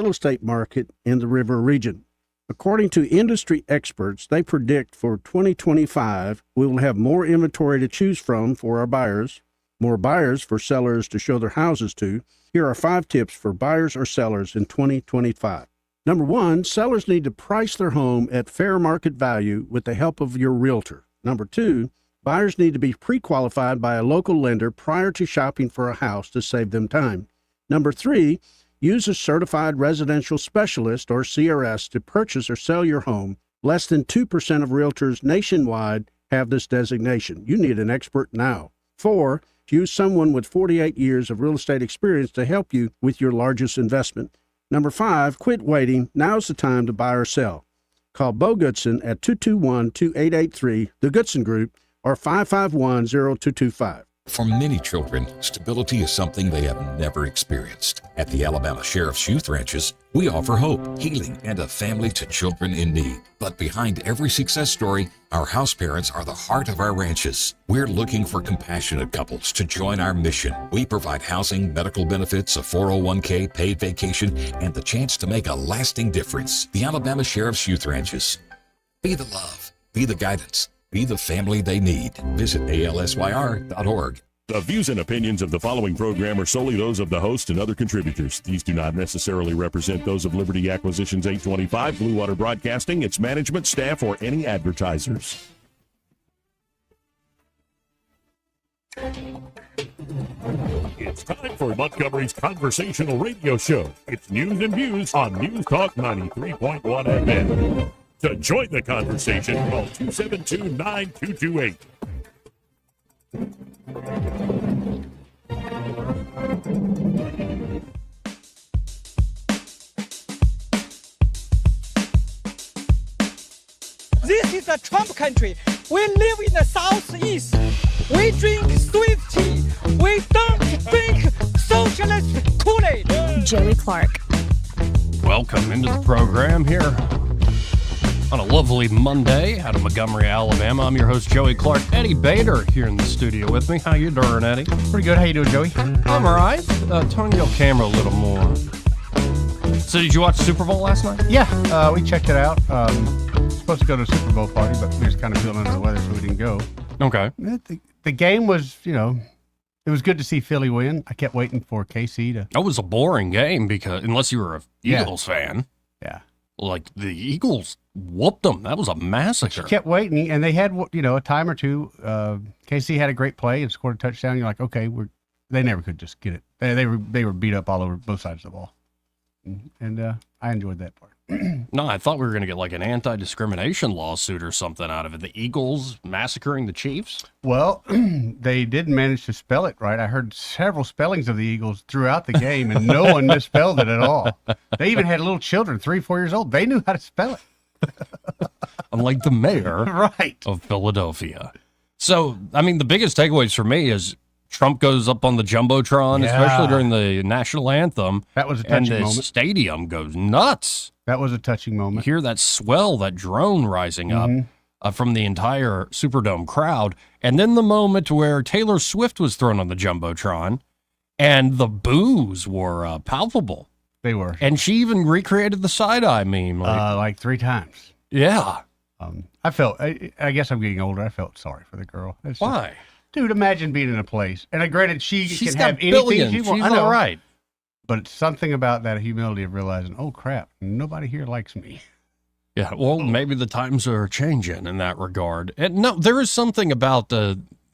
real estate market in the river region. According to industry experts, they predict for 2025, we will have more inventory to choose from for our buyers, more buyers for sellers to show their houses to. Here are 5 tips for buyers or sellers in 2025. Number 1, sellers need to price their home at fair market value with the help of your realtor. Number 2, buyers need to be pre-qualified by a local lender prior to shopping for a house to save them time. Number 3, use a certified residential specialist or CRS to purchase or sell your home. Less than 2% of realtors nationwide have this designation. You need an expert now. 4, use someone with 48 years of real estate experience to help you with your largest investment. Number 5, quit waiting. Now's the time to buy or sell. Call Bo Goodson at 221-2883, the Goodson Group, or 551-0225. For many children, stability is something they have never experienced. At the Alabama Sheriff's Youth Ranches, we offer hope, healing, and a family to children in need. But behind every success story, our house parents are the heart of our ranches. We're looking for compassionate couples to join our mission. We provide housing, medical benefits, a 401k, paid vacation, and the chance to make a lasting difference. The Alabama Sheriff's Youth Ranches. Be the love, be the guidance, be the family they need. Visit alsyr.org. The views and opinions of the following program are solely those of the host and other contributors. These do not necessarily represent those of Liberty Acquisitions 825, Blue Water Broadcasting, its management, staff, or any advertisers. It's time for Montgomery's Conversational Radio Show. It's news and views on News Talk 93.1 FM. To join the conversation, call 272-9228. This is a Trump country. We live in the Southeast. We drink sweet tea. We don't drink socialist Kool-Aid. Joey Clark. Welcome into the program here on a lovely Monday out of Montgomery, Alabama. I'm your host, Joey Clark. Eddie Bader here in the studio with me. How you doing, Eddie? Pretty good. How you doing, Joey? I'm all right. Turn your camera a little more. So did you watch the Super Bowl last night? Yeah, we checked it out. Supposed to go to a Super Bowl party, but we just kind of feeling under the weather, so we didn't go. Okay. The game was, it was good to see Philly win. I kept waiting for KC to... That was a boring game because, unless you were a Eagles fan. Yeah. Like, the Eagles whooped them. That was a massacre. But you kept waiting, and they had, a time or two. KC had a great play and scored a touchdown. You're like, okay, they never could just get it. They were beat up all over both sides of the ball. And I enjoyed that part. No, I thought we were going to get like an anti-discrimination lawsuit or something out of it. The Eagles massacring the Chiefs? Well, they did manage to spell it right. I heard several spellings of the Eagles throughout the game, and no one misspelled it at all. They even had little children, 3, 4 years old. They knew how to spell it. Unlike the mayor right. of Philadelphia. So, I mean, the biggest takeaways for me is Trump goes up on the Jumbotron, especially during the national anthem. That was a touching moment. And the stadium goes nuts. That was a touching moment. You hear that swell, that drone rising up from the entire Superdome crowd. And then the moment where Taylor Swift was thrown on the Jumbotron, and the boos were palpable. They were. And she even recreated the side-eye meme. Like 3 times. Yeah. I guess I'm getting older. I felt sorry for the girl. Why? Dude, imagine being in a place. And granted, she's can have anything billions. she wants. She's all right. But it's something about that humility of realizing, oh, crap, nobody here likes me. Yeah, well, maybe the times are changing in that regard. And no, there is something about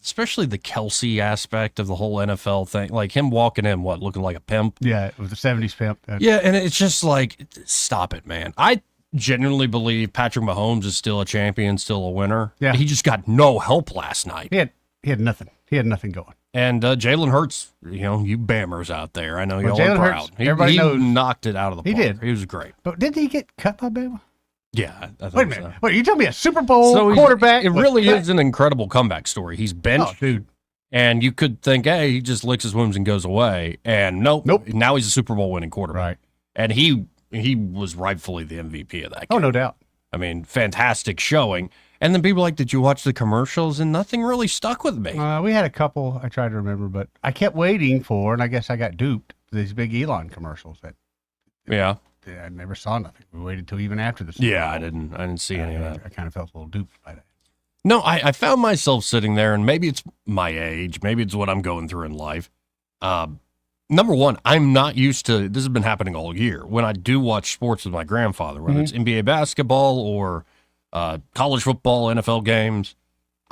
especially the Kelsey aspect of the whole NFL thing, like him walking in, looking like a pimp? Yeah, it was a 70s pimp. Yeah, and it's just like, stop it, man. I genuinely believe Patrick Mahomes is still a champion, still a winner. Yeah. He just got no help last night. He had nothing. He had nothing going. And Jalen Hurts, you Bammers out there, I know y'all are proud. Everybody knows. He knocked it out of the park. He did. He was great. But didn't he get cut by Bama? Yeah. I Wait a minute. So. Wait, you telling me a Super Bowl quarterback? It really is an incredible comeback story. He's benched. Oh, dude. And you could think, hey, he just licks his wounds and goes away. And nope. Now he's a Super Bowl winning quarterback. Right. And he was rightfully the MVP of that game. Oh, no doubt. I mean, fantastic showing. And then people did you watch the commercials? And nothing really stuck with me. We had a couple I tried to remember, but I kept waiting for, and I guess I got duped, these big Elon commercials. I never saw nothing. We waited till even after the Super Yeah, Bowl. I didn't see any of that. I kind of felt a little duped by that. No, I found myself sitting there, and maybe it's my age, maybe it's what I'm going through in life. Number one, I'm not used to, this has been happening all year, when I do watch sports with my grandfather, whether it's NBA basketball or college football, NFL games,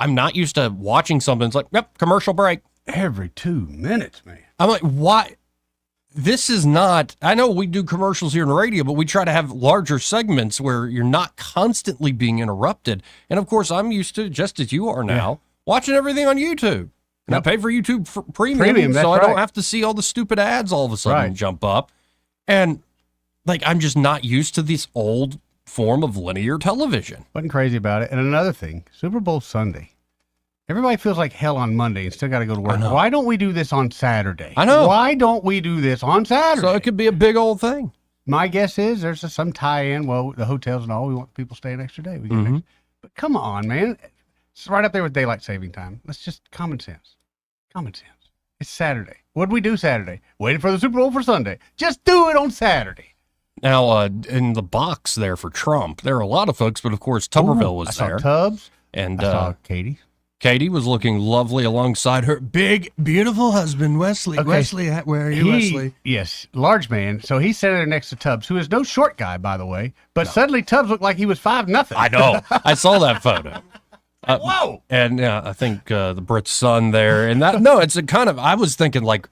I'm not used to watching something. It's like, yep, commercial break. Every 2 minutes, man. I'm like, why? This is not, I know we do commercials here in the radio, but we try to have larger segments where you're not constantly being interrupted. And of course, I'm used to, just as you are now, watching everything on YouTube. And I pay for YouTube premium, so I don't have to see all the stupid ads all of a sudden jump up. And like, I'm just not used to this old form of linear television. Wasn't crazy about it. And another thing, Super Bowl Sunday. Everybody feels like hell on Monday and still got to go to work. Why don't we do this on Saturday? I know. Why don't we do this on Saturday? So it could be a big old thing. My guess is there's some tie-in. Well, the hotels and all, we want people to stay an extra day. We get an extra. But come on, man. It's right up there with daylight saving time. Let's just common sense. Common sense. It's Saturday. What did we do Saturday? Waited for the Super Bowl for Sunday. Just do it on Saturday. Now, in the box there for Trump, there are a lot of folks, but of course, Tuberville was I there. saw Tubbs. And I saw Katie. Katie was looking lovely alongside her big, beautiful husband, Wesley. Okay. Wesley, where are you, Wesley? Yes, large man. So he's sitting there next to Tubbs, who is no short guy, by the way. But suddenly Tubbs looked like he was 5'0". I know. I saw that photo. Whoa! And I think the Brit's son there. And that, no, it's a kind of, I was thinking like,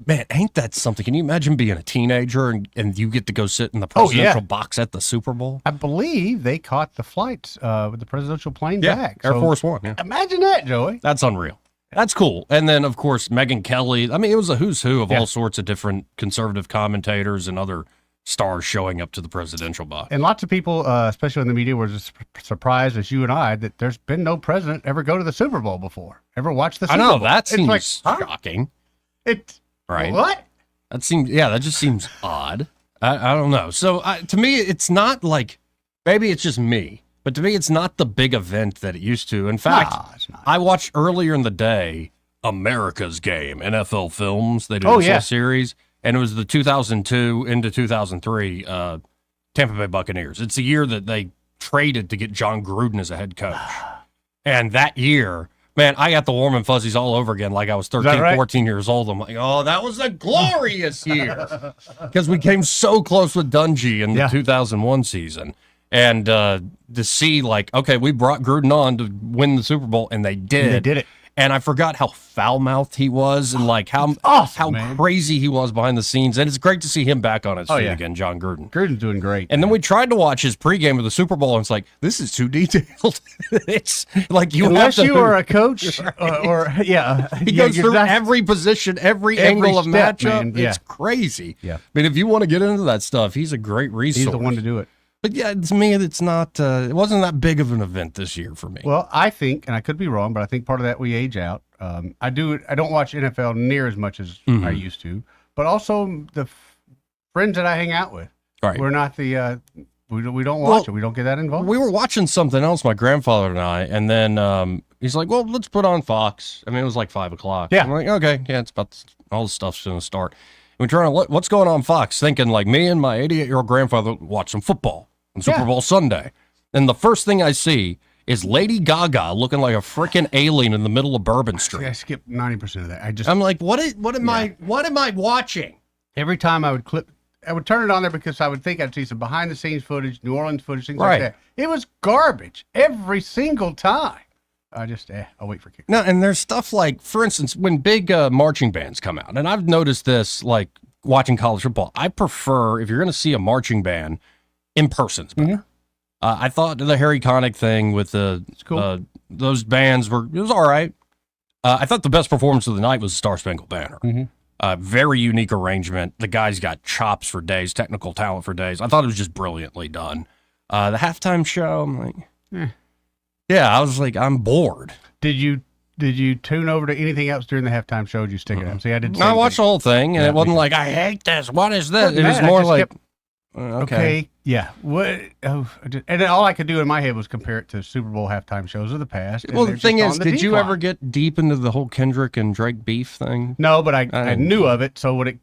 man, ain't that something? Can you imagine being a teenager and you get to go sit in the presidential box at the Super Bowl? I believe they caught the flights with the presidential plane back. Air So Force One. Yeah. Imagine that, Joey. That's unreal. That's cool. And then, of course, Megyn Kelly. I mean, it was a who's who of all sorts of different conservative commentators and other stars showing up to the presidential box. And lots of people, especially in the media, were as surprised as you and I that there's been no president ever go to the Super Bowl before. Ever watch the Super Bowl? I know, that seems It's like, shocking. Right. What? That seems, that just seems odd. I don't know. So to me, it's not like, maybe it's just me, but to me, it's not the big event that it used to. In fact, it's not. I watched earlier in the day America's Game, NFL Films. They did a series, and it was the 2002 into 2003 Tampa Bay Buccaneers. It's the year that they traded to get John Gruden as a head coach. And that year, man, I got the warm and fuzzies all over again like I was 13, 14 years old. I'm like, oh, that was a glorious year. Because we came so close with Dungy in the 2001 season. And to see, like, okay, we brought Gruden on to win the Super Bowl, and they did. And they did it. And I forgot how foul-mouthed he was and, like, how crazy he was behind the scenes. And it's great to see him back on his feet again, John Gruden. Gruden's doing great. And then we tried to watch his pregame of the Super Bowl, and it's like, this is too detailed. It's like unless you are a coach, he goes through every position, every angle of step, matchup. Man. It's crazy. Yeah. I mean, if you want to get into that stuff, he's a great resource. He's the one to do it. But yeah, to me, it's not. It wasn't that big of an event this year for me. Well, I think, and I could be wrong, but I think part of that we age out. I don't watch NFL near as much as I used to, but also the friends that I hang out with. Right. We're not the. We don't watch it. We don't get that involved. We were watching something else, my grandfather and I, and then he's like, "Well, let's put on Fox." I mean, it was like 5:00. Yeah. I'm like, "Okay, yeah, it's about all the stuff's going to start." And we're trying to what's going on Fox, thinking like me and my 88-year-old grandfather watch some football on Super Bowl Sunday, and the first thing I see is Lady Gaga looking like a freaking alien in the middle of Bourbon Street. I skipped 90% of that. I'm like, what am I watching? Every time I would turn it on there because I would think I'd see some behind the scenes footage, New Orleans footage, things like that. It was garbage every single time. I just, I'll wait for kick. No, and there's stuff like, for instance, when big marching bands come out, and I've noticed this, like watching college football, I prefer, if you're going to see a marching band, in person's better. I thought the Harry Connick thing with those bands it was all right. I thought the best performance of the night was Star Spangled Banner. Very unique arrangement. The guy's got chops for days, technical talent for days. I thought it was just brilliantly done. The halftime show, I'm like, I was like, I'm bored. Did you tune over to anything else during the halftime show? Did you stick it up? See, I did. I watched the whole thing, and it wasn't like, I hate this. What is this? It was more like, okay. Yeah. What? Oh, and then all I could do in my head was compare it to Super Bowl halftime shows of the past. Well, the thing is, did you ever get deep into the whole Kendrick and Drake beef thing? No, but I knew of it. So when it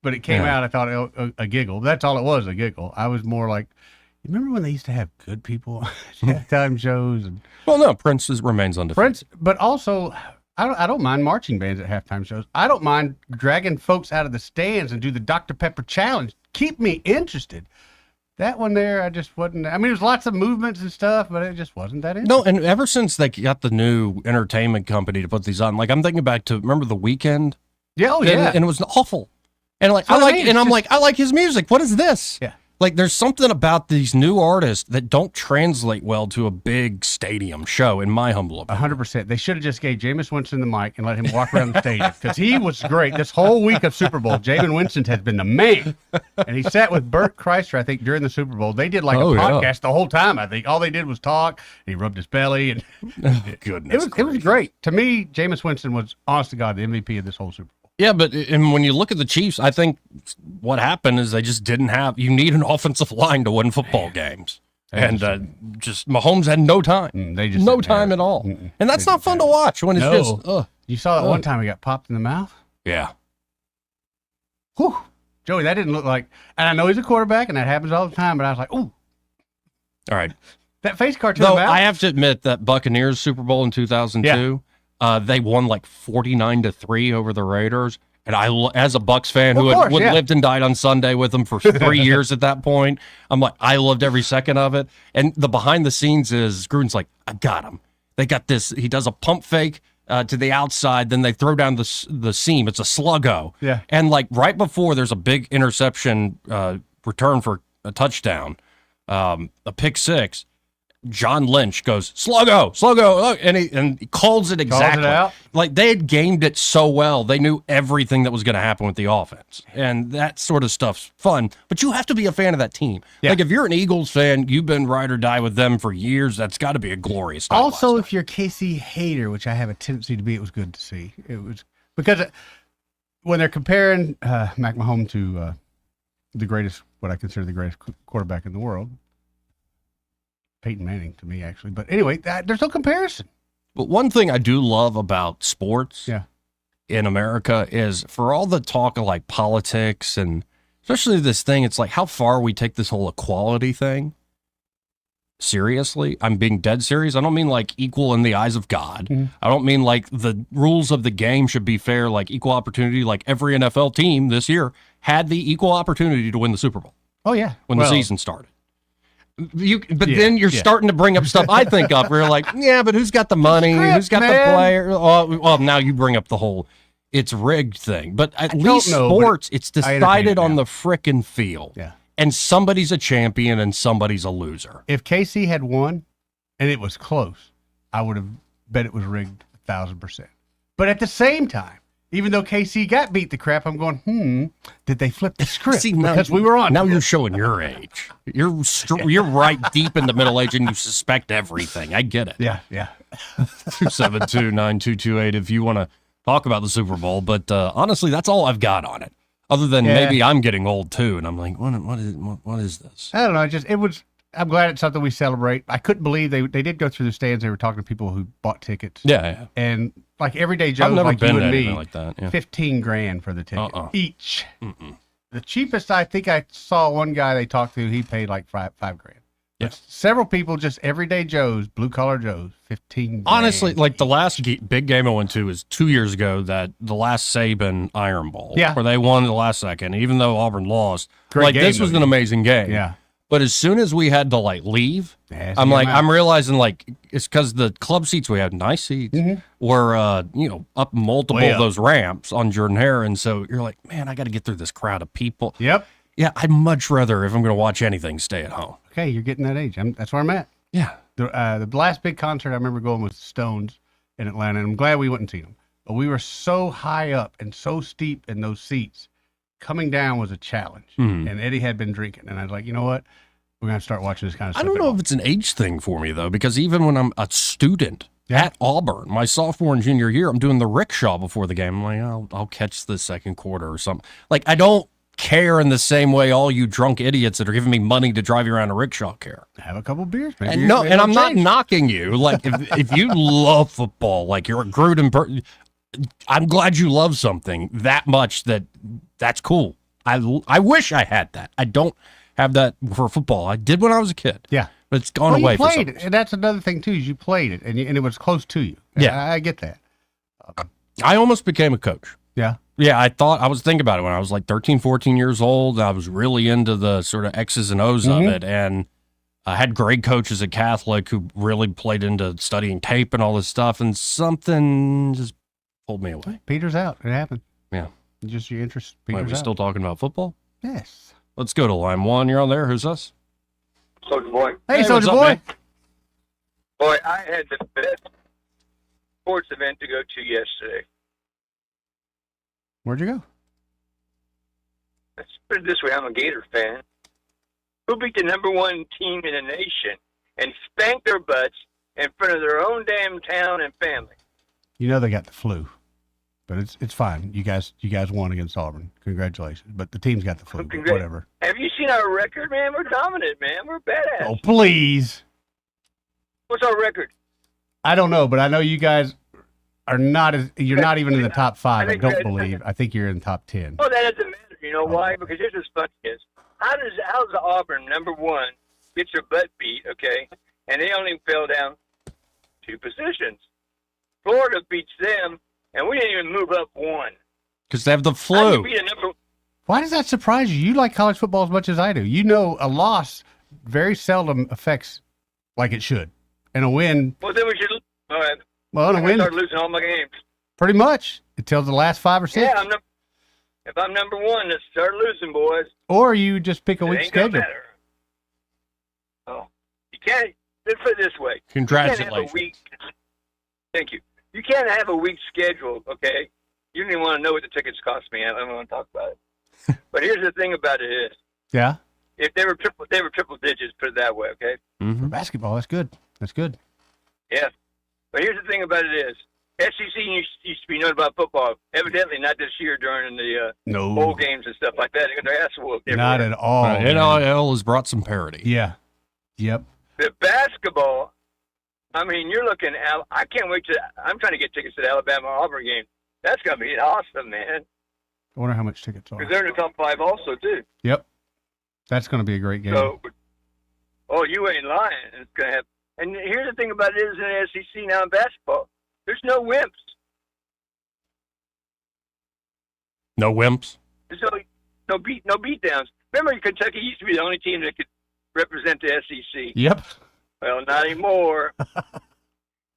but it came Yeah. out. I thought a giggle. That's all it was, a giggle. I was more like, you remember when they used to have good people on halftime shows and Well, no, Prince remains undefeated. Prince, but also. I don't mind marching bands at halftime shows. I don't mind dragging folks out of the stands and do the Dr. Pepper challenge. Keep me interested. That one there, I just wasn't. I mean, there's lots of movements and stuff, but it just wasn't that interesting. No, and ever since they got the new entertainment company to put these on, like I'm thinking back to remember The Weeknd? Yeah, oh And, yeah. and it was awful. And like That's what I mean, it's I'm just- like, I like his music. What is this? Yeah. Like there's something about these new artists that don't translate well to a big stadium show, in my humble opinion. 100%. They should have just gave Jameis Winston the mic and let him walk around the stadium because he was great. This whole week of Super Bowl, Jameis Winston has been the man. And he sat with Bert Kreischer, I think, during the Super Bowl. They did like Oh, a yeah. podcast the whole time, I think. All they did was talk. He rubbed his belly. And Goodness. it was great. To me, Jameis Winston was, honest to God, the MVP of this whole Super Bowl. Yeah, but and when you look at the Chiefs, I think what happened is they just didn't have. You need an offensive line to win football games, and just Mahomes had no time, They just no didn't have time it. at all, Mm-mm. and that's They not fun to watch when it's No. just. You saw that one time he got popped in the mouth? Yeah, Whew. Joey, that didn't look like, and I know he's a quarterback and that happens all the time, but I was like, ooh, all right. that face cartoon Though mouth. I have to admit that Buccaneers Super Bowl in 2002, they won like 49-3 over the Raiders. And as a Bucs fan who Of course, had yeah. lived and died on Sunday with them for 3 years at that point, I'm like, I loved every second of it. And the behind the scenes is Gruden's like, I got him. They got this. He does a pump fake to the outside, then they throw down the seam. It's a sluggo. Yeah. And like right before there's a big interception return for a touchdown, a pick six. John Lynch goes sluggo, and he calls it exactly. out. Like they had gamed it so well, they knew everything that was going to happen with the offense, and that sort of stuff's fun. But you have to be a fan of that team. Yeah. Like if you're an Eagles fan, you've been ride or die with them for years. That's got to be a glorious night Also, last if you're a KC hater, which I have a tendency to be, it was good to see. It was because when they're comparing Mac Mahomes to the greatest, what I consider the greatest quarterback in the world, Peyton Manning to me, actually. But anyway, there's no comparison. But one thing I do love about sports Yeah. in America is for all the talk of like politics and especially this thing, it's like how far we take this whole equality thing. Seriously, I'm being dead serious. I don't mean like equal in the eyes of God. Mhm. I don't mean like the rules of the game should be fair, like equal opportunity, like every NFL team this year had the equal opportunity to win the Super Bowl Oh, yeah. when Well, the season started. But Yeah, then you're yeah. starting to bring up stuff I think of. Where you're like, yeah, but who's got the money? script, Who's got the man. player? Oh, well, now you bring up the whole it's rigged thing. But at I least don't know, but sports, it's I entertain decided it on now. the frickin' field. Yeah. And somebody's a champion and somebody's a loser. If KC had won and it was close, I would have bet it was rigged 1,000%. But at the same time, even though KC got beat the crap, I'm going, did they flip the script? See, now, because we were on. Now you're showing your age. You're right deep in the middle age and you suspect everything. I get it. Yeah, yeah. 272-9228 if you want to talk about the Super Bowl. But honestly, that's all I've got on it. Other than Yeah. maybe I'm getting old too, and I'm like, what is this? I don't know. I'm glad it's something we celebrate. I couldn't believe they did go through the stands. They were talking to people who bought tickets. Yeah. And like everyday Joes I've never like been you to and anything me, like that. Yeah. $15,000 for the ticket each. Mm-mm. The cheapest I think I saw one guy they talked to, he paid like $5,000. Yeah. But several people, just everyday Joes, blue collar Joes, $15,000. Honestly, like the last big game I went to was 2 years ago. That the last Saban Iron Bowl, Yeah. where they won the last second, even though Auburn lost. Great like game, this was though. an amazing game. Yeah. But as soon as we had to like leave, Yeah, I'm like, out. I'm realizing like it's because the club seats we had, nice seats, were up multiple Way of up. those ramps on Jordan Hare, and so you're like, man, I got to get through this crowd of people. Yep. Yeah, I'd much rather if I'm going to watch anything, stay at home. Okay, you're getting that age. That's where I'm at. Yeah, The last big concert I remember going was Stones in Atlanta, and I'm glad we went and seen them. But we were so high up and so steep in those seats. Coming down was a challenge, Mhm. and Eddie had been drinking, and I was like, you know what? We're gonna start watching this kind of I stuff. don't at know home. if it's an age thing for me though, because even when I'm a student Yeah. at Auburn, my sophomore and junior year, I'm doing the rickshaw before the game. I'm like, I'll catch the second quarter or something. Like I don't care in the same way all you drunk idiots that are giving me money to drive you around a rickshaw care. Have a couple beers, maybe. And you're- no, maybe and it'll I'm not change. knocking you. Like if you love football, like you're a Gruden, I'm glad you love something that much. That's cool. I wish I had that. I don't have that for football. I did when I was a kid. Yeah. But it's gone Well, away you for played some it, and that's another thing too. Is you played it, and it was close to you. Yeah. I get that. I almost became a coach. Yeah. Yeah, I was thinking about it when I was like 13, 14 years old. I was really into the sort of X's and O's of it. And I had great coaches at Catholic who really played into studying tape and all this stuff. And something just pulled me away. Peters out. It happened. Yeah. Just your interest. Wait, Peters we out. still talking about football? Yes. Let's go to line one. You're on there. Who's us? Soldier Boy. Hey, what's Soldier up, Boy. man? Boy, I had the best sports event to go to yesterday. Where'd you go? Let's put it this way, I'm a Gator fan. Who beat the number one team in the nation and spanked their butts in front of their own damn town and family? You know they got the flu, but it's fine. You guys won against Auburn. Congratulations. But the team's got the flu. But whatever. Have you seen our record, man? We're dominant, man. We're badass. Oh, please. What's our record? I don't know, but I know you guys are not as. You're not even in the top 5. I don't believe. I think you're in the top 10. Oh, that doesn't matter. You know why? Because here's what's funny is, how's Auburn, number one, get your butt beat, okay? And they only fell down 2 positions. Florida beats them, and we didn't even move up 1. Because they have the How do flu. you beat a number? Why does that surprise you? You like college football as much as I do. You know, a loss very seldom affects like it should, and a win. Well, then we should. All right. Well, and a I win start losing all my games. pretty much until the last 5 or 6. Yeah, if I'm number 1, let's start losing, boys. Or you just pick a It weak ain't gonna schedule. matter. Oh, you can't. Let's put it this way. Congratulations. You can't have a weak. Thank you. You can't have a weak schedule, okay? You don't even want to know what the tickets cost me. I don't want to talk about it. But here's the thing about it is, Yeah, if they were triple digits, put it that way, okay? Mhm. basketball. That's good. That's good. Yeah. But here's the thing about it is, SEC used to be known about football. Evidently, not this year during the bowl No, games and stuff like that. They got their ass whooped. not everywhere. at all. man. NIL has brought some parity. Yeah. Yep. The basketball, I mean, you're looking at, I can't wait I'm trying to get tickets to the Alabama-Auburn game. That's going to be awesome, man. I wonder how much tickets are. Because they're in the top 5 also, too. Yep. That's going to be a great game. So, oh, you ain't lying. It's going to have, and here's the thing about it is in the SEC now in basketball, there's no wimps. No wimps. There's no beat downs. Remember, Kentucky used to be the only team that could represent the SEC. Yep. Well, not anymore.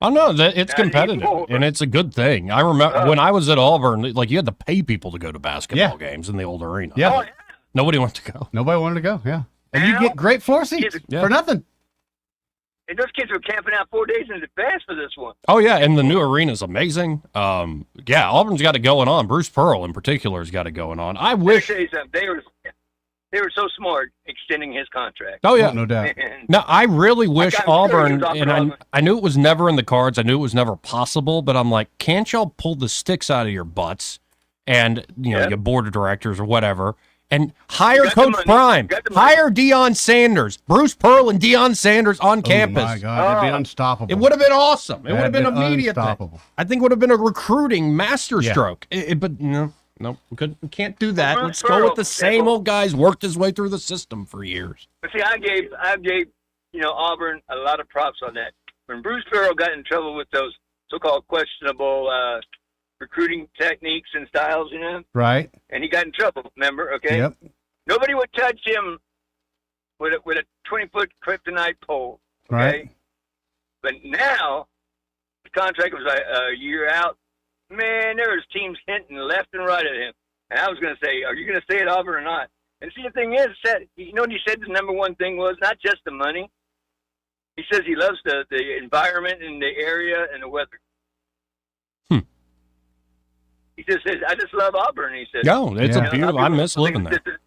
Oh no, it's Not competitive, anymore. and it's a good thing. I remember when I was at Auburn, like you had to pay people to go to basketball games in the old arena. Yeah. Oh, yeah. Nobody went to go. Nobody wanted to go. Yeah. And you Now, get great floor seats kids- for nothing. And those kids were camping out 4 days in advance for this one. Oh yeah, and the new arena's amazing. Yeah, Auburn's got it going on. Bruce Pearl in particular has got it going on. I Let me wish. tell you something. They were so smart extending his contract. Oh yeah, No doubt. And no, I really wish I'm sure Auburn, you're talking and Auburn. I knew it was never in the cards. I knew it was never possible, but I'm like, can't y'all pull the sticks out of your butts and, you know, Yeah. your board of directors or whatever, and hire got the Coach money. Prime, You got the money. hire Deion Sanders, Bruce Pearl and Deion Sanders on campus. Oh my God, that'd be Oh. unstoppable. It would have been awesome. It would have That'd been been immediate. unstoppable. I think it would have been a recruiting Yeah. masterstroke. But no, we can't do that. Bruce Let's go with Pearl, the same yeah. old guys worked his way through the system for years. But see, I gave Auburn a lot of props on that. When Bruce Pearl got in trouble with those so-called questionable recruiting techniques and styles, Right. and he got in trouble. Remember? Okay. Yep. Nobody would touch him with a 20-foot kryptonite pole. Okay. Right. But now the contract was a year out. Man, there was teams hinting left and right at him. And I was going to say, are you going to stay at Auburn or not? And see, the thing is, you know what he said the number one thing was? Not just the money. He says he loves the environment and the area and the weather. He just says, I just love Auburn, he said. No, it's Yeah. a beautiful. I miss living there.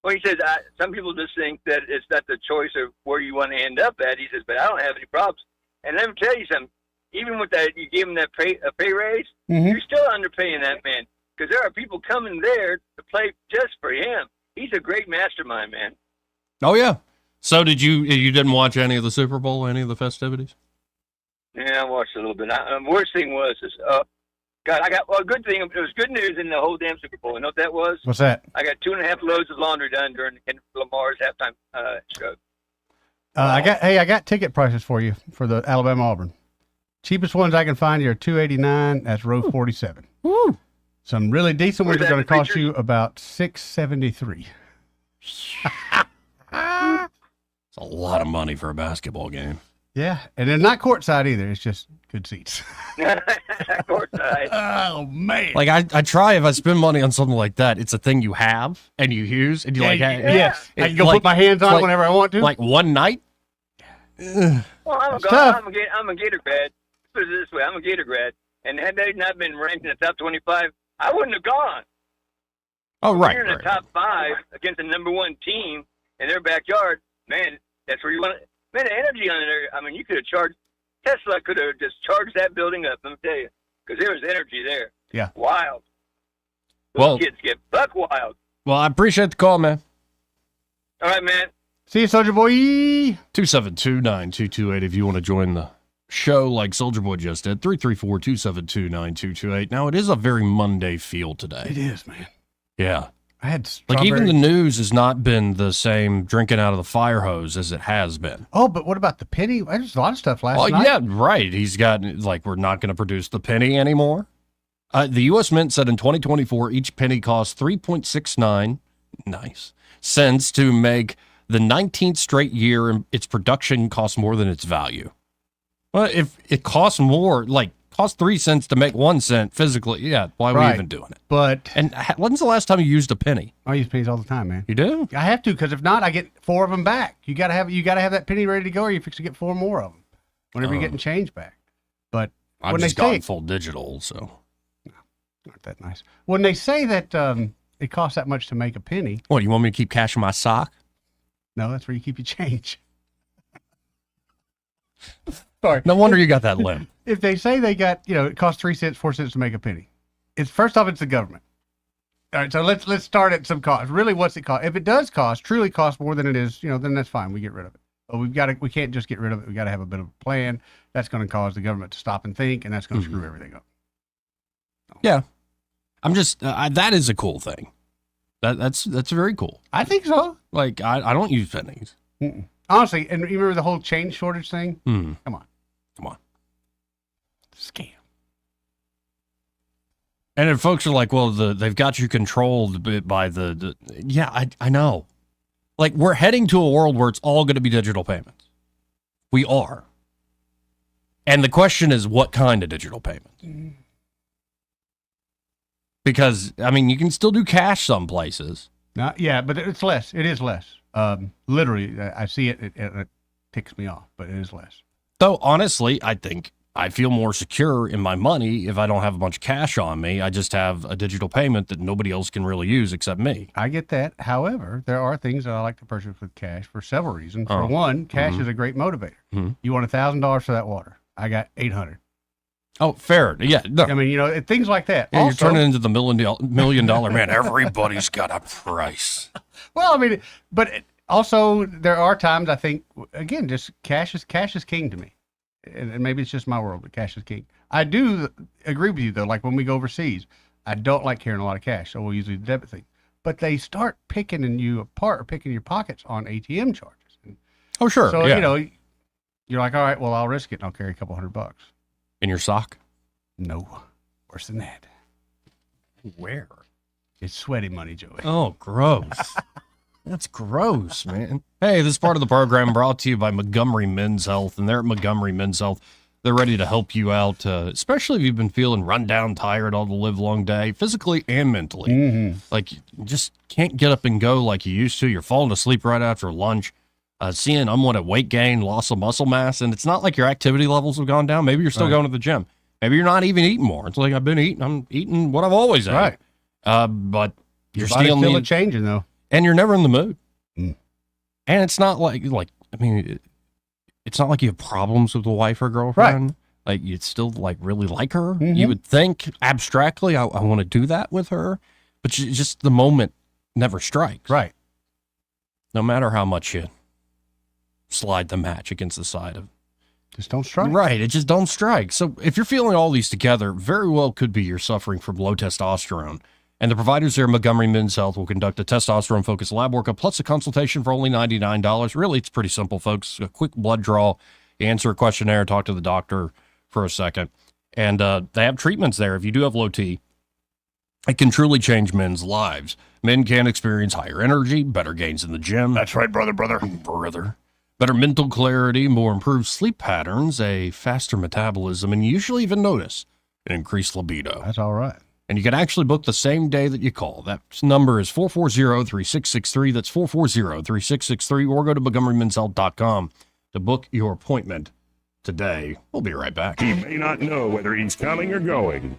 Well, he says, some people just think that it's not the choice of where you want to end up at. He says, but I don't have any problems. And let me tell you something. Even with that, you give him that a pay raise, Mhm. you're still underpaying that man. Because there are people coming there to play just for him. He's a great mastermind, man. Oh yeah. So did you? You didn't watch any of the Super Bowl, any of the festivities? Yeah, I watched a little bit. Worst thing was God, I got a good thing. It was good news in the whole damn Super Bowl. You know what that was? What's that? I got 2.5 loads of laundry done during Kendrick Lamar's halftime show. I got ticket prices for you for the Alabama Auburn. Cheapest ones I can find you are $289. That's row 47. Woo. Some really decent ones Where's are going that to cost picture? you about $673. It's a lot of money for a basketball game. Yeah, and then not courtside either. It's just good seats. Courtside. Oh man! Like I try if I spend money on something like that, it's a thing you have and you use and you like. Yes, I can go like- put my hands on it like- whenever I want to. Like one night. Well, I'm It's tough. a Gator grad. Put it this way, I'm a Gator grad, and had they not been ranked in the top 25, I wouldn't have gone. Oh right. You're in the top 5 against the number 1 team in their backyard, man. That's where you want it. Man, the energy on there. I mean, you could have charged. Tesla could have just charged that building up. Let me tell you, because there was energy there. Yeah. Wild. Those Well- kids get buck wild. Well, I appreciate the call, man. All right, man. See you, Soldier Boy. 272-9228 if you want to join the show like Soldier Boy just did. 334-272-9228. Now, it is a very Monday feel today. It is, man. Yeah. I had Like, strawberry. even the news has not been the same drinking out of the fire hose as it has been. Oh, but what about the penny? There's a lot of stuff last Oh, night. yeah, right. He's got, like, we're not going to produce the penny anymore. The U.S. Mint said in 2024, each penny cost 3.69 cents to make the 19th straight year, and its production costs more than its value. Well, if it costs more, like, costs 3 cents to make 1 cent physically, yeah, why are we Right. even doing it? But And when's the last time you used a penny? I use pennies all the time, man. You do? I have to, because if not, I get 4 of them back. You gotta have that penny ready to go, or you fix to get 4 more of them whenever you're getting change back. But I've when they just gone say full digital, so. not that nice. When they say that it costs that much to make a penny, What, you want me to keep cash in my sock? no, that's where you keep your change. Sorry. No wonder you got that limp. If they say they got, it costs 3 cents, 4 cents to make a penny, it's first off, it's the government. All right, so let's start at some cost. Really, what's it cost? If it does truly cost more than it is, then that's fine. We get rid of it. But we can't just get rid of it. We got to have a bit of a plan. That's going to cause the government to stop and think, and that's going to screw everything up. Yeah. I'm just, that is a cool thing. That's very cool. I think so. Like, I don't use pennies. Mm-mm. Honestly, and you remember the whole change shortage thing? Hmm. Come on. Scam. And if folks are like, well, they've got you controlled by the yeah, I know. Like, we're heading to a world where it's all going to be digital payments. We are. And the question is, what kind of digital payments? Because, I mean, you can still do cash some places. Yeah, but it's less. It is less. Literally, I see it, it ticks me off, but it is less. Though, honestly, I think I feel more secure in my money if I don't have a bunch of cash on me. I just have a digital payment that nobody else can really use except me. I get that. However, there are things that I like to purchase with cash for several reasons. For one, cash is a great motivator. Mhm. You want $1,000 for that water. I got $800. Oh, fair. Yeah. No. I mean, things like that. Yeah, Also- you're turning into the million dollar man. Everybody's got a price. Well, I mean, also there are times I think, again, just cash is king to me. And maybe it's just my world, but cash is king. I do agree with you, though. Like when we go overseas, I don't like carrying a lot of cash, so we'll usually the debit thing. But they start picking you apart or picking your pockets on ATM charges. Oh, sure. So, yeah. you're like, all right, well, I'll risk it and I'll carry a couple $100. In your sock? No, worse than that. Where? It's sweaty money, Joey. Oh, gross. That's gross, man. Hey, this part of the program brought to you by Montgomery Men's Health, and they're at Montgomery Men's Health. They're ready to help you out, especially if you've been feeling run down, tired all the live long day, physically and mentally. Mm-hmm. Like, you just can't get up and go like you used to. You're falling asleep right after lunch, seeing unwanted weight gain, loss of muscle mass, and it's not like your activity levels have gone down. Maybe you're still going to the gym. Maybe you're not even eating more. It's like I'm eating what I've always eaten. Right. But you're Your body's still changing, though. and you're never in the mood. Mm. And it's not like I mean, it's not like you have problems with a wife or girlfriend. Right. Like, you'd still really like her. Mhm. You would think abstractly, I want to do that with her, but just the moment never strikes. Right. No matter how much you slide the match against the side of Just don't strike. Right. It just don't strike. So if you're feeling all these together, very well could be you're suffering from low testosterone. And the providers there at Montgomery Men's Health will conduct a testosterone-focused lab workup plus a consultation for only $99. Really, it's pretty simple, folks. A quick blood draw, answer a questionnaire, talk to the doctor for a second. And they have treatments there. If you do have low T, it can truly change men's lives. Men can experience higher energy, better gains in the gym. That's right, brother. Better mental clarity, more improved sleep patterns, a faster metabolism, and you usually even notice an increased libido. That's all right. And you can actually book the same day that you call. That number is 440-3663. That's 440-3663. Or go to MontgomeryMen'sHealth.com to book your appointment today. We'll be right back. He may not know whether he's coming or going,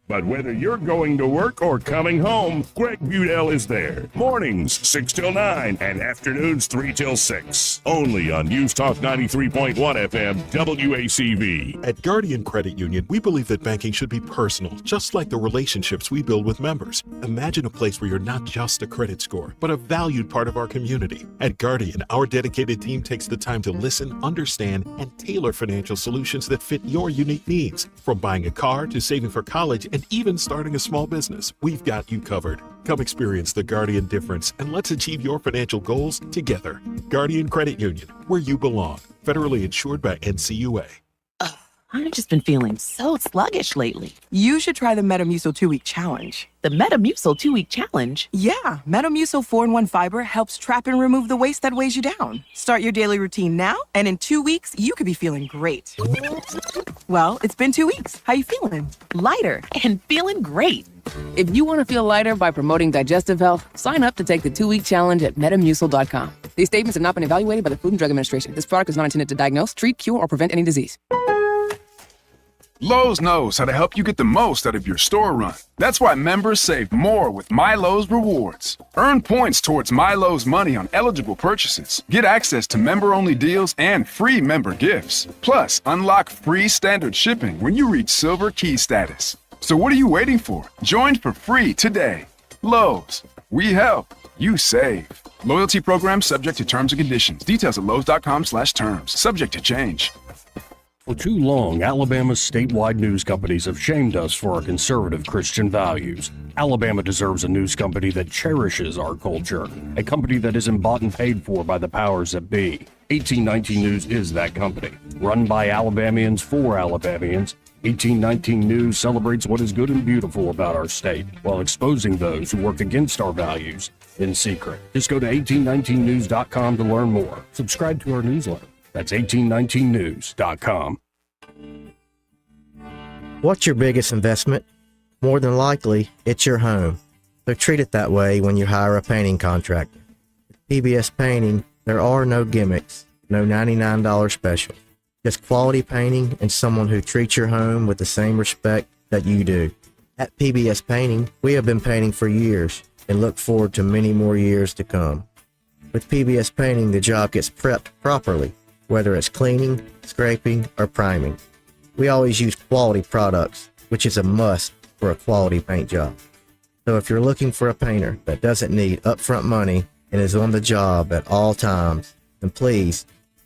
but whether you're going to work or coming home, Greg Budell is there. Mornings, 6 till 9, and afternoons, 3 till 6. Only on News Talk 93.1 FM, WACV. At Guardian Credit Union, we believe that banking should be personal, just like the relationships we build with members. Imagine a place where you're not just a credit score, but a valued part of our community. At Guardian, our dedicated team takes the time to listen, understand, and tailor financial solutions that fit your unique needs. From buying a car to saving for college and even starting a small business, we've got you covered. Come experience the Guardian difference and let's achieve your financial goals together. Guardian Credit Union, where you belong. Federally insured by NCUA. I've just been feeling so sluggish lately. You should try the Metamucil 2-Week Challenge. The Metamucil 2-Week Challenge? Yeah, Metamucil 4-in-1 Fiber helps trap and remove the waste that weighs you down. Start your daily routine now, and in 2 weeks, you could be feeling great. Well, it's been 2 weeks. How you feeling? Lighter and feeling great. If you want to feel lighter by promoting digestive health, sign up to take the 2-week challenge at Metamucil.com. These statements have not been evaluated by the Food and Drug Administration. This product is not intended to diagnose, treat, cure, or prevent any disease. Lowe's knows how to help you get the most out of your store run. That's why members save more with My Lowe's Rewards. Earn points towards My Lowe's money on eligible purchases. Get access to member-only deals and free member gifts. Plus, unlock free standard shipping when you reach Silver Key status. So what are you waiting for? Join for free today. Lowe's. We help. You save. Loyalty program subject to terms and conditions. Details at Lowe's.com/terms. Subject to change. For too long, Alabama's statewide news companies have shamed us for our conservative Christian values. Alabama deserves a news company that cherishes our culture, a company that isn't bought and paid for by the powers that be. 1819 News is that company. Run by Alabamians for Alabamians, 1819 News celebrates what is good and beautiful about our state, while exposing those who work against our values in secret. Just go to 1819news.com to learn more. Subscribe to our newsletter. That's 1819news.com. What's your biggest investment? More than likely, it's your home. So treat it that way when you hire a painting contractor. At PBS Painting, there are no gimmicks, no $99 specials. Just quality painting and someone who treats your home with the same respect that you do. At PBS Painting, we have been painting for years and look forward to many more years to come. With PBS Painting, the job gets prepped properly, whether it's cleaning, scraping, or priming. We always use quality products, which is a must for a quality paint job. So if you're looking for a painter that doesn't need upfront money and is on the job at all times, then please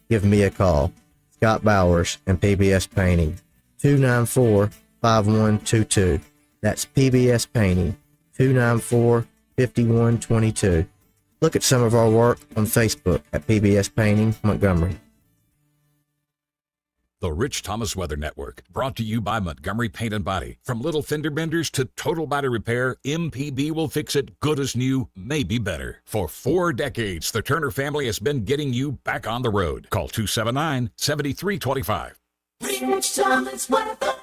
give me a call. Scott Bowers and PBS Painting, 294-5122. That's PBS Painting, 294-5122. Look at some of our work on Facebook at PBS Painting Montgomery. The Rich Thomas Weather Network, brought to you by Montgomery Paint and Body. From little fender benders to total body repair, MPB will fix it good as new, maybe better. For 4 decades, the Turner family has been getting you back on the road. Call 279-7325. Rich Thomas Weather.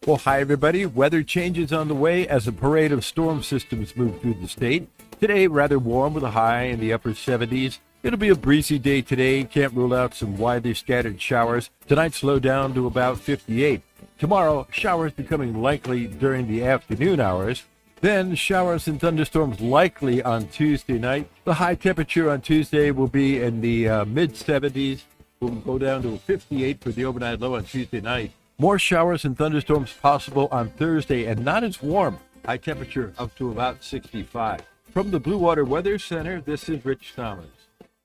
Well, hi, everybody. Weather changes on the way as a parade of storm systems move through the state. Today, rather warm with a high in the upper 70s. It'll be a breezy day today. Can't rule out some widely scattered showers. Tonight, slow down to about 58. Tomorrow, showers becoming likely during the afternoon hours. Then, showers and thunderstorms likely on Tuesday night. The high temperature on Tuesday will be in the mid-70s. We'll go down to 58 for the overnight low on Tuesday night. More showers and thunderstorms possible on Thursday and not as warm. High temperature up to about 65. From the Blue Water Weather Center, this is Rich Thomas.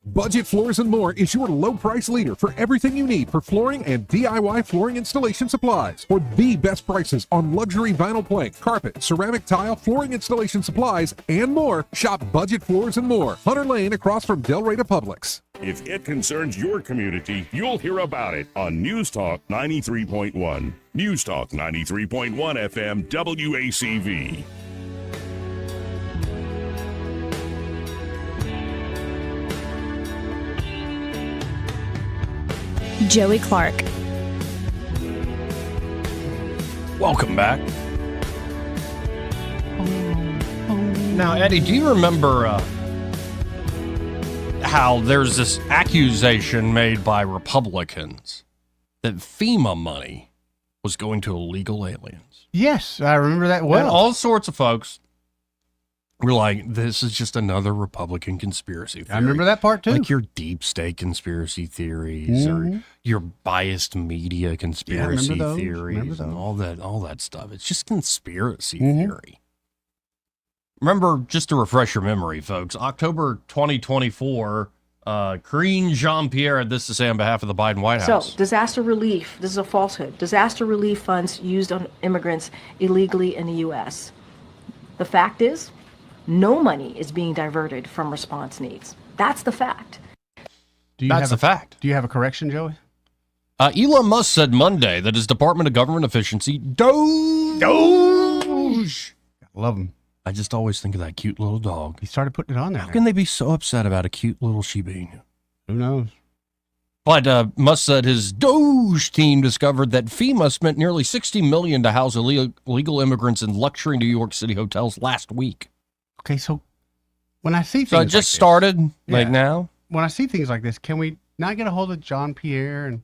Budget Floors and More is your low price leader for everything you need for flooring and DIY flooring installation supplies. For the best prices on luxury vinyl plank, carpet, ceramic tile, flooring installation supplies, and more, shop Budget Floors and More, Hunter Lane across from Del Rey to Publix. If it concerns your community, you'll hear about it on News Talk 93.1. News Talk 93.1 FM WACV. Joey Clark. Welcome back. Now, Eddie, do you remember how there's this accusation made by Republicans that FEMA money was going to illegal aliens? Yes, I remember that well. And all sorts of folks were like, this is just another Republican conspiracy theory. I remember that part too. Like your deep state conspiracy theories or your biased media conspiracy theories and all that stuff. It's just conspiracy theory. Remember, just to refresh your memory, folks, October 2024, Karine Jean-Pierre had this to say on behalf of the Biden White House. So, disaster relief, this is a falsehood. Disaster relief funds used on immigrants illegally in the U.S. The fact is, no money is being diverted from response needs. That's the fact. That's the fact. Do you have a correction, Joey? Elon Musk said Monday that his Department of Government Efficiency, DOGE. Love him. I just always think of that cute little dog. He started putting it on there. How can they be so upset about a cute little Shiba Inu? Who knows? But Musk said his DOGE team discovered that FEMA spent nearly $60 million to house illegal immigrants in luxury New York City hotels last week. Okay, so when I see things So it just started now? When I see things like this, can we not get a hold of John Pierre and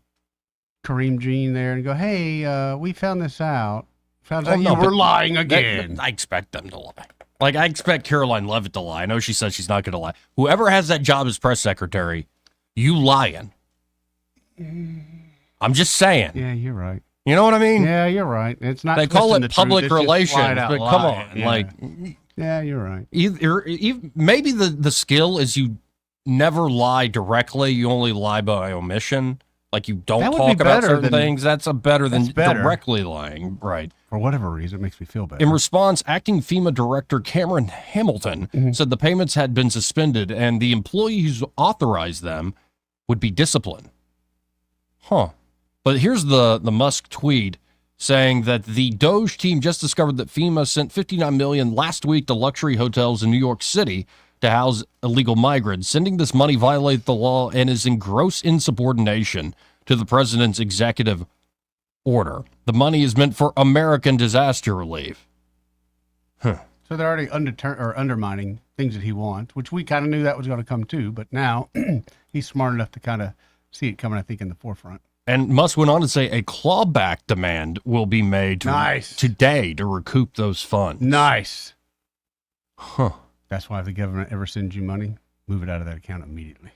Kareem Jean there and go, hey, we found this out. Found out you were lying again. I expect them to lie. Like, I expect Caroline Leavitt to lie. I know she says she's not going to lie. Whoever has that job as press secretary, you lying. I'm just saying. Yeah, you're right. You know what I mean? Yeah, you're right. It's not. They call it public relations, but come on, like. Yeah, you're right. Either maybe the skill is you never lie directly. You only lie by omission. Like you don't talk about certain things. That's better than directly lying, right? For whatever reason, it makes me feel better. In response, acting FEMA director Cameron Hamilton said the payments had been suspended and the employees who authorized them would be disciplined. But here's the Musk tweet saying that the DOGE team just discovered that FEMA sent $59 million last week to luxury hotels in New York City to house illegal migrants. Sending this money violates the law and is in gross insubordination to the president's executive order. The money is meant for American disaster relief. So they're already undermining things that he wants, which we kind of knew that was going to come too. But now he's smart enough to kind of see it coming, I think, in the forefront. And Musk went on to say a clawback demand will be made today to recoup those funds. Nice. That's why if the government ever sends you money, move it out of that account immediately.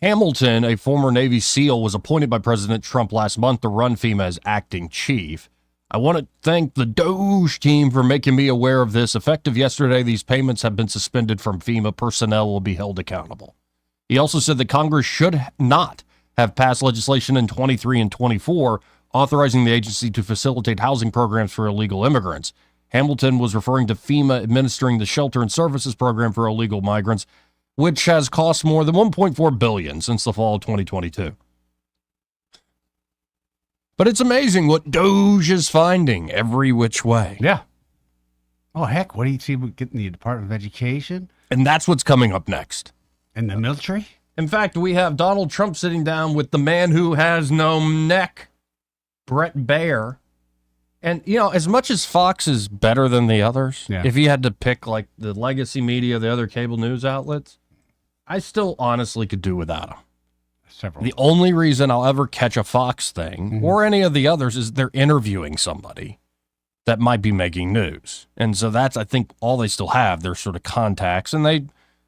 Hamilton, a former Navy SEAL, was appointed by President Trump last month to run FEMA as acting chief. I want to thank the DOGE team for making me aware of this. Effective yesterday, these payments have been suspended from FEMA. Personnel will be held accountable. He also said that Congress should not have passed legislation in 23 and 24 authorizing the agency to facilitate housing programs for illegal immigrants. Hamilton was referring to FEMA administering the Shelter and Services Program for illegal migrants, which has cost more than $1.4 billion since the fall of 2022. But it's amazing what DOGE is finding every which way. Yeah. Oh, heck, what do you see getting the Department of Education? And that's what's coming up next. And the military? In fact, we have Donald Trump sitting down with the man who has no neck, Brett Baier. And, you know, as much as Fox is better than the others, if he had to pick, like, the legacy media, the other cable news outlets, I still honestly could do without them. The only reason I'll ever catch a Fox thing or any of the others is they're interviewing somebody that might be making news. And so that's, I think, all they still have. Their sort of contacts, and they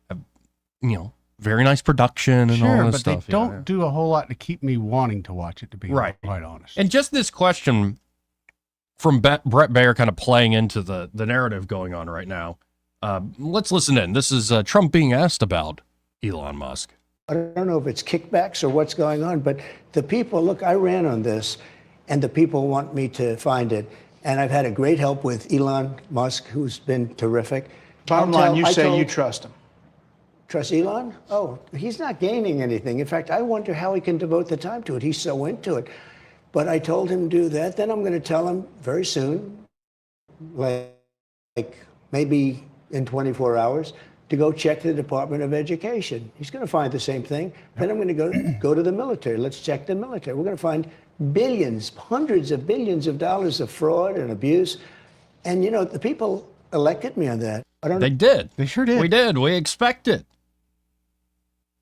have, you know, very nice production and all this stuff. They don't do a whole lot to keep me wanting to watch it, to be quite honest. And just this question from Brett Baier kind of playing into the narrative going on right now. Let's listen in. This is Trump being asked about Elon Musk. I don't know if it's kickbacks or what's going on, but the people, look, I ran on this, and the people want me to find it. And I've had a great help with Elon Musk, who's been terrific. Bottom line, you say you trust him. Trust Elon? Oh, he's not gaining anything. In fact, I wonder how he can devote the time to it. He's so into it. But I told him to do that. Then I'm going to tell him very soon, like maybe in 24 hours, to go check the Department of Education. He's going to find the same thing. Then I'm going to go to the military. Let's check the military. We're going to find billions, hundreds of billions of dollars of fraud and abuse. And, you know, the people elected me on that. They did. They sure did. We did. We expect it.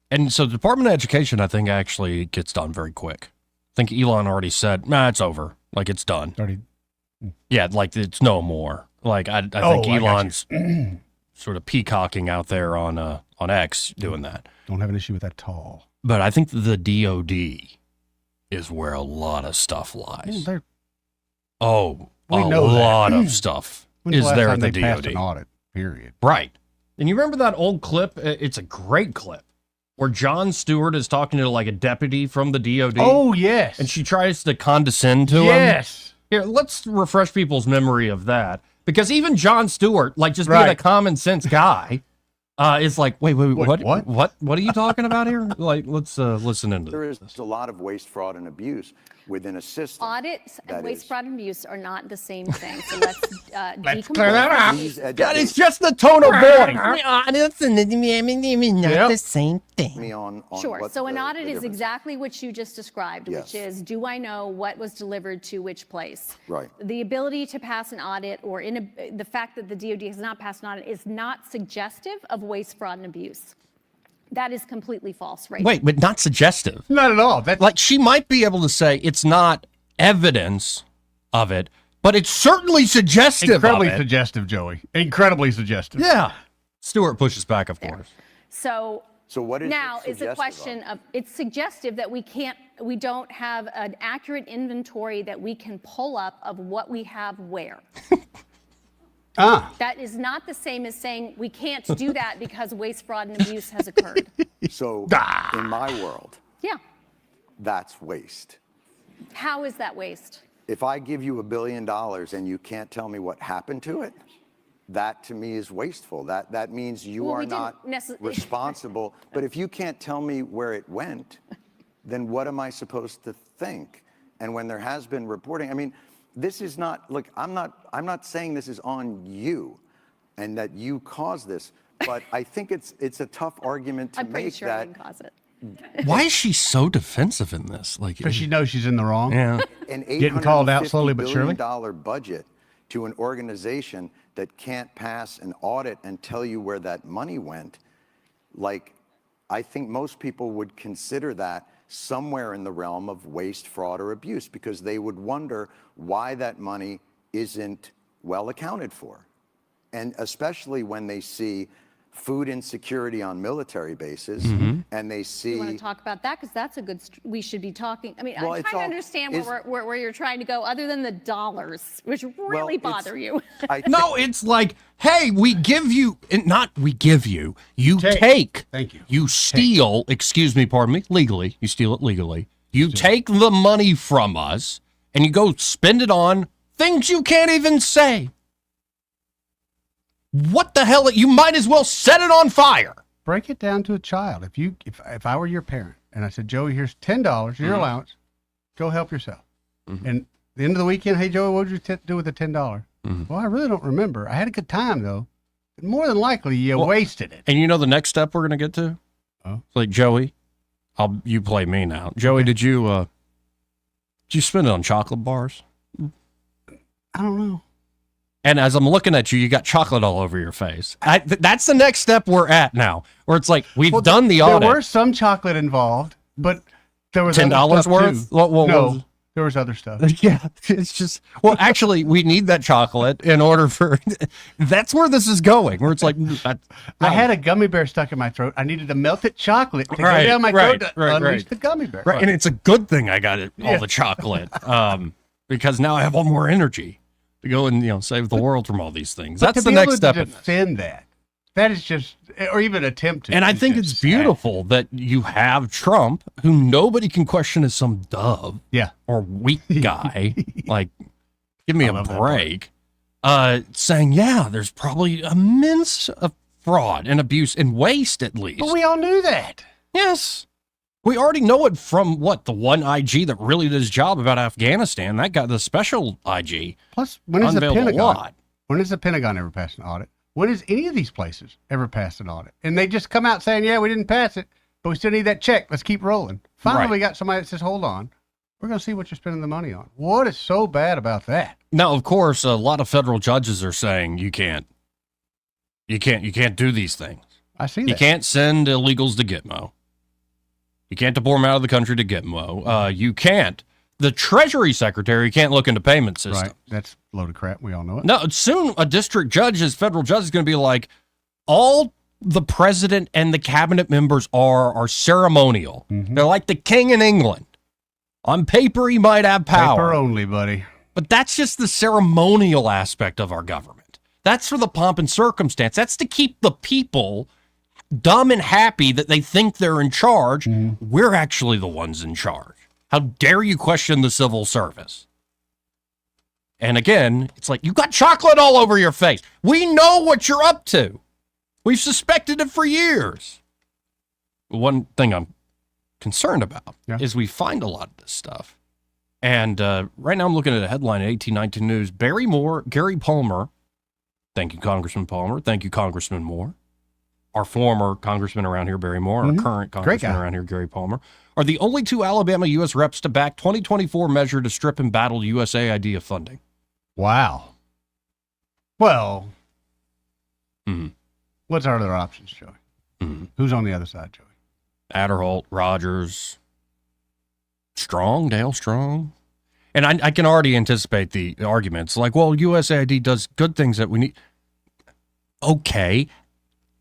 And so the Department of Education, I think, actually gets done very quick. I think Elon already said, nah, it's over. Like, it's done. Yeah, like, it's no more. Like, I think Elon's sort of peacocking out there on X doing that. Don't have an issue with that at all. But I think the DOD is where a lot of stuff lies. Well, a lot of stuff is there at the DOD. Passed an audit, period. Right. And you remember that old clip? It's a great clip where Jon Stewart is talking to like a deputy from the DOD. Oh, yes. And she tries to condescend to him. Yes. Here, let's refresh people's memory of that. Because even Jon Stewart, like just being a common sense guy, is like, wait, what are you talking about here? Like, let's listen into this. There is a lot of waste, fraud, and abuse within a system. Audits and waste, fraud, and abuse are not the same thing. So let's clear that up. God, it's just the tone of voice. Audits and not the same thing. Sure. So an audit is exactly what you just described, which is, do I know what was delivered to which place? Right. The ability to pass an audit or the fact that the DOD has not passed an audit is not suggestive of waste, fraud, and abuse. That is completely false, right? Wait, but not suggestive. Not at all. Like, she might be able to say it's not evidence of it, but it's certainly suggestive Incredibly of it. suggestive, Joey. Incredibly suggestive. Yeah. Stewart pushes back, of course. So what is now is a question of, it's suggestive that we don't have an accurate inventory that we can pull up of what we have where. That is not the same as saying we can't do that because waste, fraud, and abuse has occurred. So in my world, that's waste. How is that waste? If I give you $1 billion and you can't tell me what happened to it, that to me is wasteful. That means you are not responsible. But if you can't tell me where it went, then what am I supposed to think? And when there has been reporting, I mean, this is not, look, I'm not saying this is on you and that you caused this, but I think it's a tough argument to I'm pretty make sure that. I didn't cause it. Why is she so defensive in this? Like, because she knows she's in the wrong. Yeah. An Getting called out slowly but surely. $850 billion budget to an organization that can't pass an audit and tell you where that money went, like, I think most people would consider that somewhere in the realm of waste, fraud, or abuse, because they would wonder why that money isn't well accounted for. And especially when they see food insecurity on military bases, and they see... You want to talk about that? Because that's a good... we should be talking... I mean, Well, I'm it's trying to all- understand is- where you're trying to go, other than the dollars, which really bother you. No, it's like, hey, we give you, not we give you, you take. Thank you. You steal, excuse me, pardon me, legally. You steal it legally. You take the money from us and you go spend it on things you can't even say. What the hell? You might as well set it on fire. Break it down to a child. If I were your parent and I said, Joey, here's $10, your allowance, go help yourself. And at the end of the weekend, hey, Joey, what did you do with the $10? Well, I really don't remember. I had a good time, though. But more than likely, you wasted it. And you know the next step we're going to get to? Oh. It's like, Joey, you play me now. Joey, did you spend it on chocolate bars? I don't know. And as I'm looking at you, you got chocolate all over your face. That's the next step we're at now, where it's like, we've done the audit. There were some chocolate involved, but there was $10 other stuff worth? too. No, there was other stuff. Yeah, it's just, well, actually, we need that chocolate in order for, that's where this is going, where it's like, I had a gummy bear stuck in my throat. I needed a melted chocolate to go down my throat to unleash the gummy bear. Right, and it's a good thing I got all the chocolate, because now I have all more energy to go and save the world from all these things. But That's to the be next able step. to defend That is just, or even attempt to. And I think it's beautiful that you have Trump, who nobody can question as some dove, or weak guy. Like, give me a break. Saying, yeah, there's probably immense fraud and abuse and waste, at least. But we all knew that. Yes. We already know it from the one IG that really did his job about Afghanistan. That guy, the special IG. Plus, when is the unveiled a Pentagon? lot. When has the Pentagon ever passed an audit? When has any of these places ever passed an audit? And they just come out saying, yeah, we didn't pass it, but we still need that check. Let's keep rolling. Finally, we got somebody that says, hold on. We're going to see what you're spending the money on. What is so bad about that? Now, of course, a lot of federal judges are saying you can't do these things. I see that. You can't send illegals to Gitmo. You can't deport them out of the country to Gitmo. You can't. The Treasury Secretary can't look into payment systems. Right. That's a load of crap. We all know it. No, soon a district judge, as federal judge, is going to be like, all the president and the cabinet members are ceremonial. They're like the king in England. On paper, he might have power. Paper only, buddy. But that's just the ceremonial aspect of our government. That's for the pomp and circumstance. That's to keep the people dumb and happy that they think they're in charge. We're actually the ones in charge. How dare you question the civil service? And again, it's like, you got chocolate all over your face. We know what you're up to. We've suspected it for years. One thing I'm concerned about is we find a lot of this stuff. And right now I'm looking at a headline at 1819 News. Gary Palmer, thank you, Congressman Palmer. Thank you, Congressman Moore. Our former congressman around here, Barry Moore, our current congressman around here, Gary Palmer, are the only two Alabama U.S. reps to back 2024 measure to strip embattled USAID of funding. Wow. Well, what's our other options, Joey? Who's on the other side, Joey? Adderholt, Rogers, Dale Strong. And I can already anticipate the arguments like, well, USAID does good things that we need. Okay.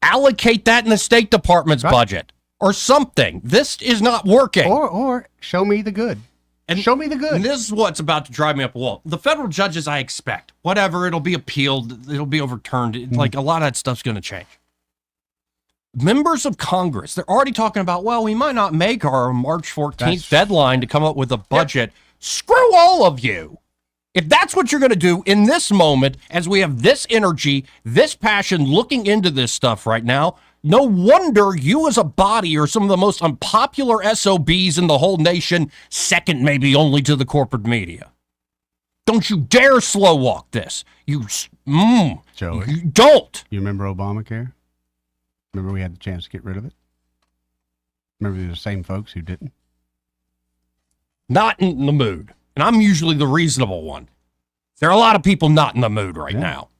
Allocate that in the State Department's budget or something. This is not working. Or show me the good. And show me the good. And this is what's about to drive me up a wall. The federal judges, I expect, whatever, it'll be appealed, it'll be overturned. Like, a lot of that stuff's going to change. Members of Congress, they're already talking about, well, we might not make our March 14th deadline to come up with a budget. Screw all of you. If that's what you're going to do in this moment, as we have this energy, this passion looking into this stuff right now, no wonder you as a body are some of the most unpopular SOBs in the whole nation, second maybe only to the corporate media. Don't you dare slow walk this. Joey, you don't. You remember Obamacare? Remember we had the chance to get rid of it? Remember the same folks who didn't? Not in the mood. And I'm usually the reasonable one. There are a lot of people not in the mood right now.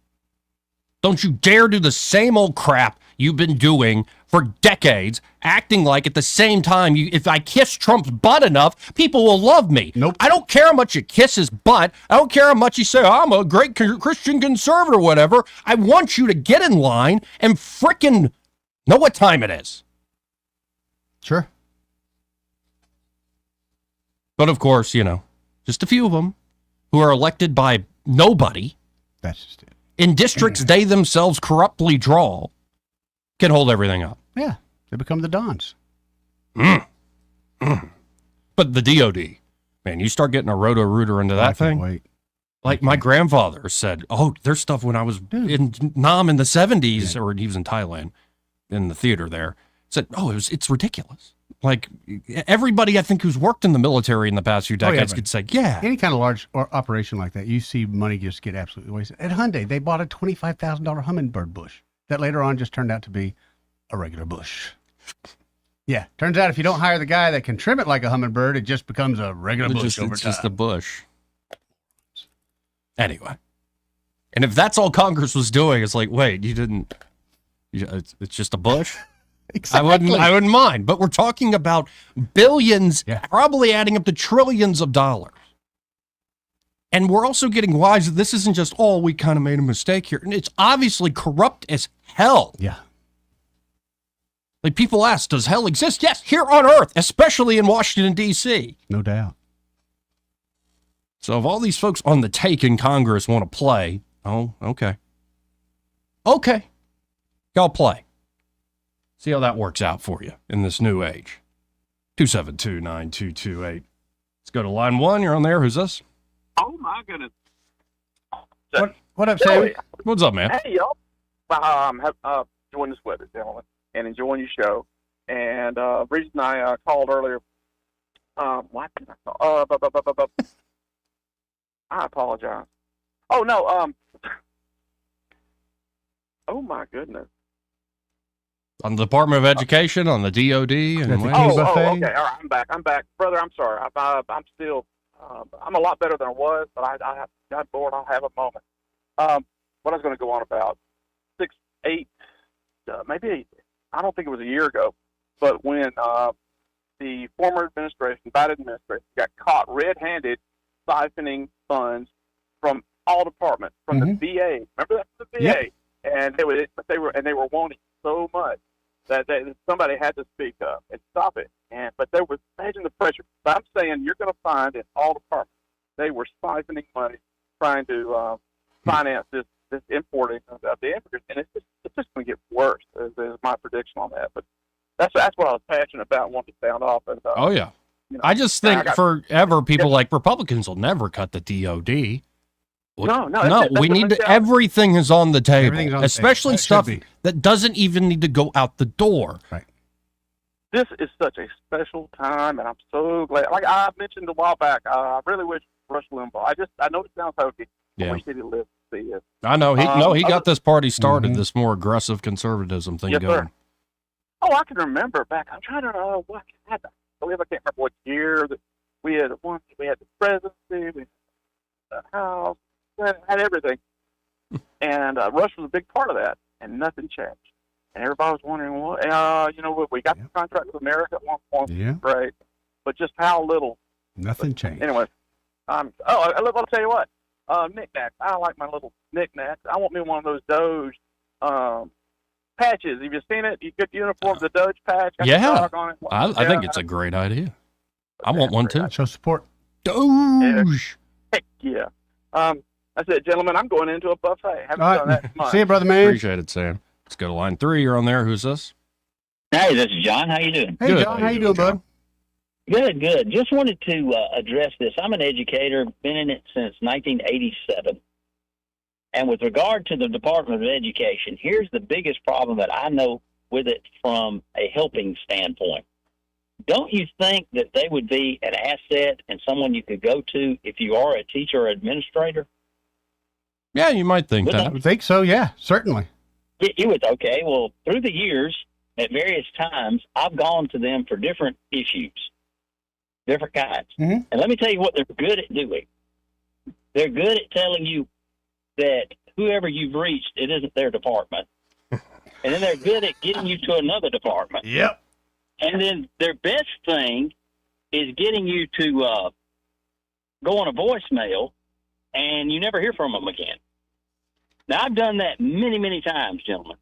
Don't you dare do the same old crap you've been doing for decades, acting like at the same time, if I kiss Trump's butt enough, people will love me. Nope. I don't care how much you kiss his butt. I don't care how much you say, I'm a great Christian conservative or whatever. I want you to get in line and frickin' know what time it is. Sure. But of course, just a few of them who are elected by nobody. That's just it. In districts they themselves corruptly draw, can hold everything up. Yeah, they become the Dons. But the DOD, man, you start getting a roto-rooter into that thing. Wait. Like my grandfather said, there's stuff when I was in Nam in the 70s, or he was in Thailand, in the theater there, said, it's ridiculous. Like, everybody, I think, who's worked in the military in the past few decades could say, Any kind of large operation like that, you see money just get absolutely wasted. At Hyundai, they bought a $25,000 hummingbird bush that later on just turned out to be a regular bush. Yeah, turns out if you don't hire the guy that can trim it like a hummingbird, it just becomes a regular bush over time. It's just a bush. Anyway. And if that's all Congress was doing, it's like, wait, it's just a bush? Exactly. I wouldn't mind, but we're talking about billions, probably adding up to trillions of dollars. And we're also getting wise that this isn't just, we kind of made a mistake here. And it's obviously corrupt as hell. Yeah. Like, people ask, does hell exist? Yes, here on Earth, especially in Washington, D.C. No doubt. So if all these folks on the take in Congress want to play, okay. Okay. Go play. See how that works out for you in this new age. 272-9228. Let's go to line 1. You're on there. Who's this? Oh, my goodness. What up, Sammy? What's up, man? Hey, y'all. Have enjoying this weather, gentlemen, and enjoying your show. And reason I called earlier, why did I call? I apologize. Oh, no. Oh, my goodness. On the Department of Education, on the DOD, and okay. All right, I'm back, brother. I'm sorry. I'm still. I'm a lot better than I was, but I got bored. I'll have a moment. What I was going to go on about 6, 8, maybe I don't think it was a year ago, but when the former administration, Biden administration, got caught red-handed siphoning funds from all departments, from the VA. Remember that, the VA, Yep. and they were wanting so much that somebody had to speak up and stop it. But they were imagine the pressure. But I'm saying you're going to find in all departments they were siphoning money, trying to finance this importing of the immigrants, and it's just going to get worse. Is my prediction on that. But that's what I was passionate about and wanted to sound off. And, oh yeah, I just think forever people like Republicans will never cut the DOD. No. We need to. Everything is on the table, On especially the stuff table. that doesn't even need to go out the door. Right. This is such a special time, and I'm so glad. Like I mentioned a while back, I really wish Rush Limbaugh. I know it sounds hokey. Yeah. I wish he'd lived to see it. I know he got this party started, this more aggressive conservatism thing Yes, going. sir. Oh, I can remember back. I'm trying to know what I believe I can't remember what year that we had the presidency, we had the House, we had everything, and Rush was a big part of that, and nothing changed. And everybody was wondering, what? We got the contract with America at one point, great, but just how little. Nothing changed. Anyway, I'll tell you what. Knickknacks. I like my little knickknacks. I want me one of those DOGE patches. Have you seen it? You get the uniform, the DOGE patch. Got the dog on it. I think it's a great idea. I want one too. Show support. DOGE. Heck yeah. I said, gentlemen, I'm going into a buffet. Haven't done that in months. See you, brother man. Appreciate it, Sam. Let's go to line 3. You're on there. Who's this? Hey, this is John. How you doing? Hey, John. How you doing, bud? Good. Just wanted to address this. I'm an educator, been in it since 1987. And with regard to the Department of Education, here's the biggest problem that I know with it from a helping standpoint. Don't you think that they would be an asset and someone you could go to if you are a teacher or administrator? Yeah, you might think that. I would think so, yeah, certainly. You would, okay. Well, through the years, at various times, I've gone to them for different issues, different kinds. Mm-hmm. And let me tell you what they're good at doing. They're good at telling you that whoever you've reached, it isn't their department. And then they're good at getting you to another department. Yep. And then their best thing is getting you to go on a voicemail, and you never hear from them again. Now, I've done that many, many times, gentlemen,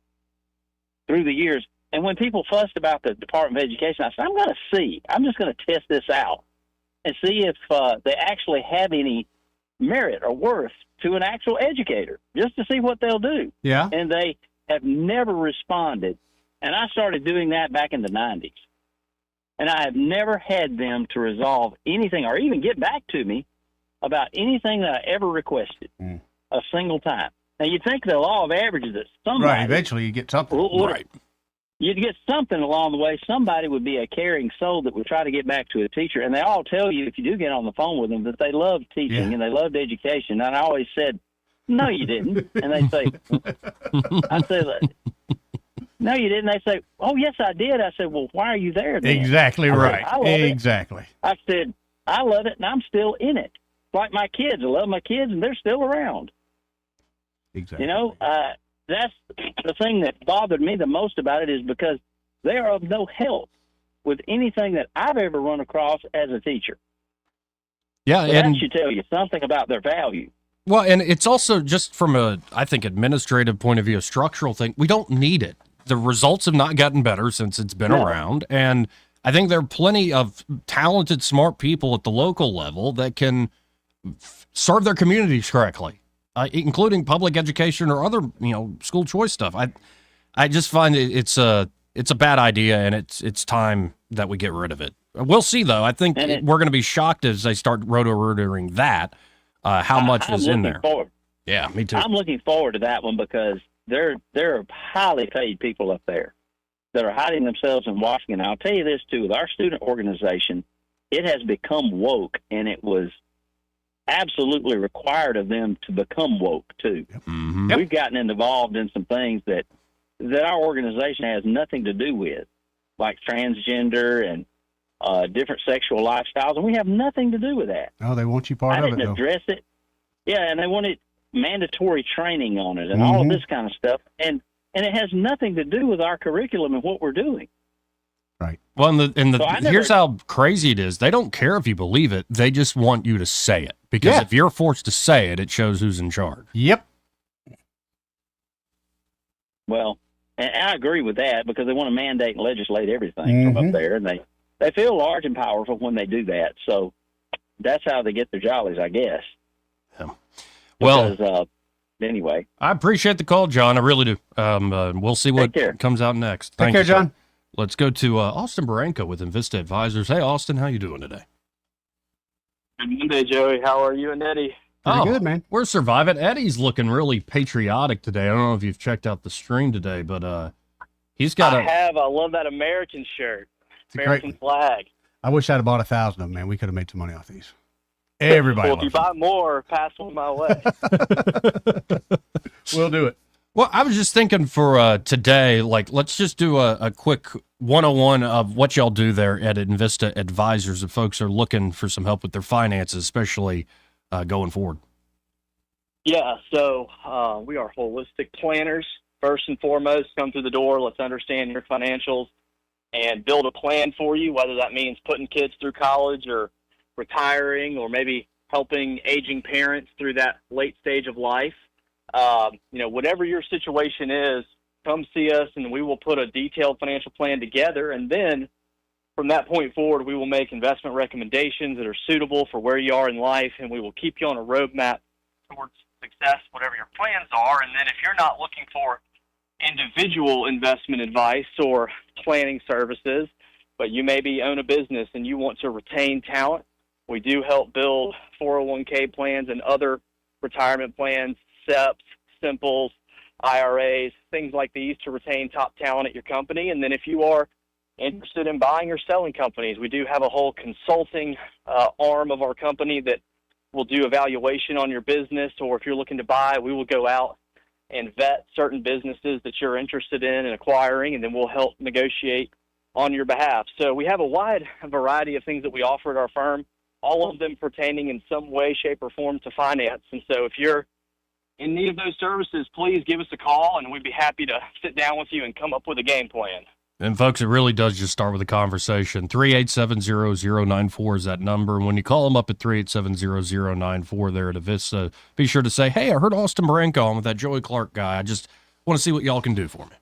through the years. And when people fussed about the Department of Education, I said, I'm going to see. I'm just going to test this out and see if they actually have any merit or worth to an actual educator, just to see what they'll do. Yeah. And they have never responded. And I started doing that back in the 90s. And I have never had them to resolve anything or even get back to me about anything that I ever requested a single time. Now, you'd think the law of averages that somebody... Right, eventually you get something. Right. You'd get something along the way. Somebody would be a caring soul that would try to get back to a teacher. And they all tell you, if you do get on the phone with them, that they love teaching and they loved education. And I always said, no, you didn't. And they say, I said, no, you didn't. They say, oh, yes, I did. I said, well, why are you there then? Exactly right. I love it. Exactly. I said, I love it, and I'm still in it. Like my kids. I love my kids, and they're still around. Exactly. You know, that's the thing that bothered me the most about it is because they are of no help with anything that I've ever run across as a teacher. Yeah, So and that should tell you something about their value. well, and it's also just from a, I think, administrative point of view, a structural thing. We don't need it. The results have not gotten better since it's been around, and I think there are plenty of talented, smart people at the local level that can serve their communities correctly, including public education or other, school choice stuff. I just find it's a bad idea, and it's time that we get rid of it. We'll see, though. I think we're going to be shocked as they start roto-rooting that, how much is in there. Forward. Yeah, me too. I'm looking forward to that one because there are highly paid people up there that are hiding themselves in Washington. I'll tell you this, too. With our student organization, it has become woke, and it was absolutely required of them to become woke, too. Mm-hmm. We've gotten involved in some things that our organization has nothing to do with, like transgender and different sexual lifestyles, and we have nothing to do with that. Oh, they want you part I of it, didn't though. address it. Yeah, and they wanted mandatory training on it and all of this kind of stuff, and it has nothing to do with our curriculum and what we're doing. Right. Well, So I never- here's how crazy it is. They don't care if you believe it. They just want you to say it. Because if you're forced to say it, it shows who's in charge. Yep. Well, and I agree with that because they want to mandate and legislate everything from up there, and they feel large and powerful when they do that. So that's how they get their jollies, I guess. Well, Because, anyway. I appreciate the call, John. I really do. We'll see what comes out next. Take care, you, sir. John. Let's go to Austin Baranko with Invista Advisors. Hey, Austin, how you doing today? Good Monday, Joey. How are you and Eddie? Pretty good, man. We're surviving. Eddie's looking really patriotic today. I don't know if you've checked out the stream today, but he's got I have. I love that American shirt. American flag. I wish I'd have bought 1,000 of them, man. We could have made some money off these. Everybody Well, if you buy more, pass one my way. We'll do it. Well, I was just thinking for today, like, let's just do a quick 101 of what y'all do there at Invista Advisors if folks are looking for some help with their finances, especially going forward. Yeah, so we are holistic planners. First and foremost, come through the door. Let's understand your financials and build a plan for you, whether that means putting kids through college or retiring or maybe helping aging parents through that late stage of life. Whatever your situation is, come see us and we will put a detailed financial plan together. And then from that point forward, we will make investment recommendations that are suitable for where you are in life. And we will keep you on a roadmap towards success, whatever your plans are. And then if you're not looking for individual investment advice or planning services, but you maybe own a business and you want to retain talent, we do help build 401k plans and other retirement plans, SEPs, Simples, IRAs, things like these to retain top talent at your company. And then if you are interested in buying or selling companies, we do have a whole consulting arm of our company that will do evaluation on your business. Or if you're looking to buy, we will go out and vet certain businesses that you're interested in and acquiring, and then we'll help negotiate on your behalf. So we have a wide variety of things that we offer at our firm, all of them pertaining in some way, shape, or form to finance. And so if you're in need of those services, please give us a call, and we'd be happy to sit down with you and come up with a game plan. And folks, it really does just start with a conversation. 387-0094 is that number. And when you call them up at 387-0094 there at Avista, be sure to say, hey, I heard Austin Baranko on with that Joey Clark guy. I just want to see what y'all can do for me.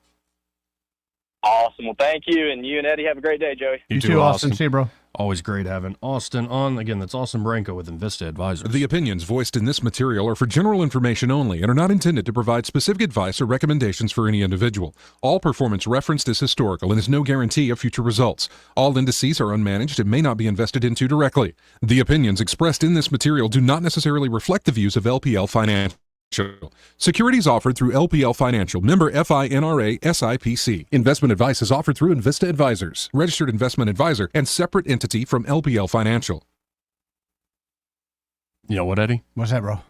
Awesome. Well, thank you, and you and Eddie have a great day, Joey. You too, Austin. See you, bro. Always great having Austin on. Again, that's Austin Baranko with Invista Advisors. The opinions voiced in this material are for general information only and are not intended to provide specific advice or recommendations for any individual. All performance referenced is historical and is no guarantee of future results. All indices are unmanaged and may not be invested into directly. The opinions expressed in this material do not necessarily reflect the views of LPL Financial. Securities offered through LPL Financial, member FINRA SIPC. Investment advice is offered through Invista Advisors, registered investment advisor, and separate entity from LPL Financial. You know what, Eddie? What's that, bro?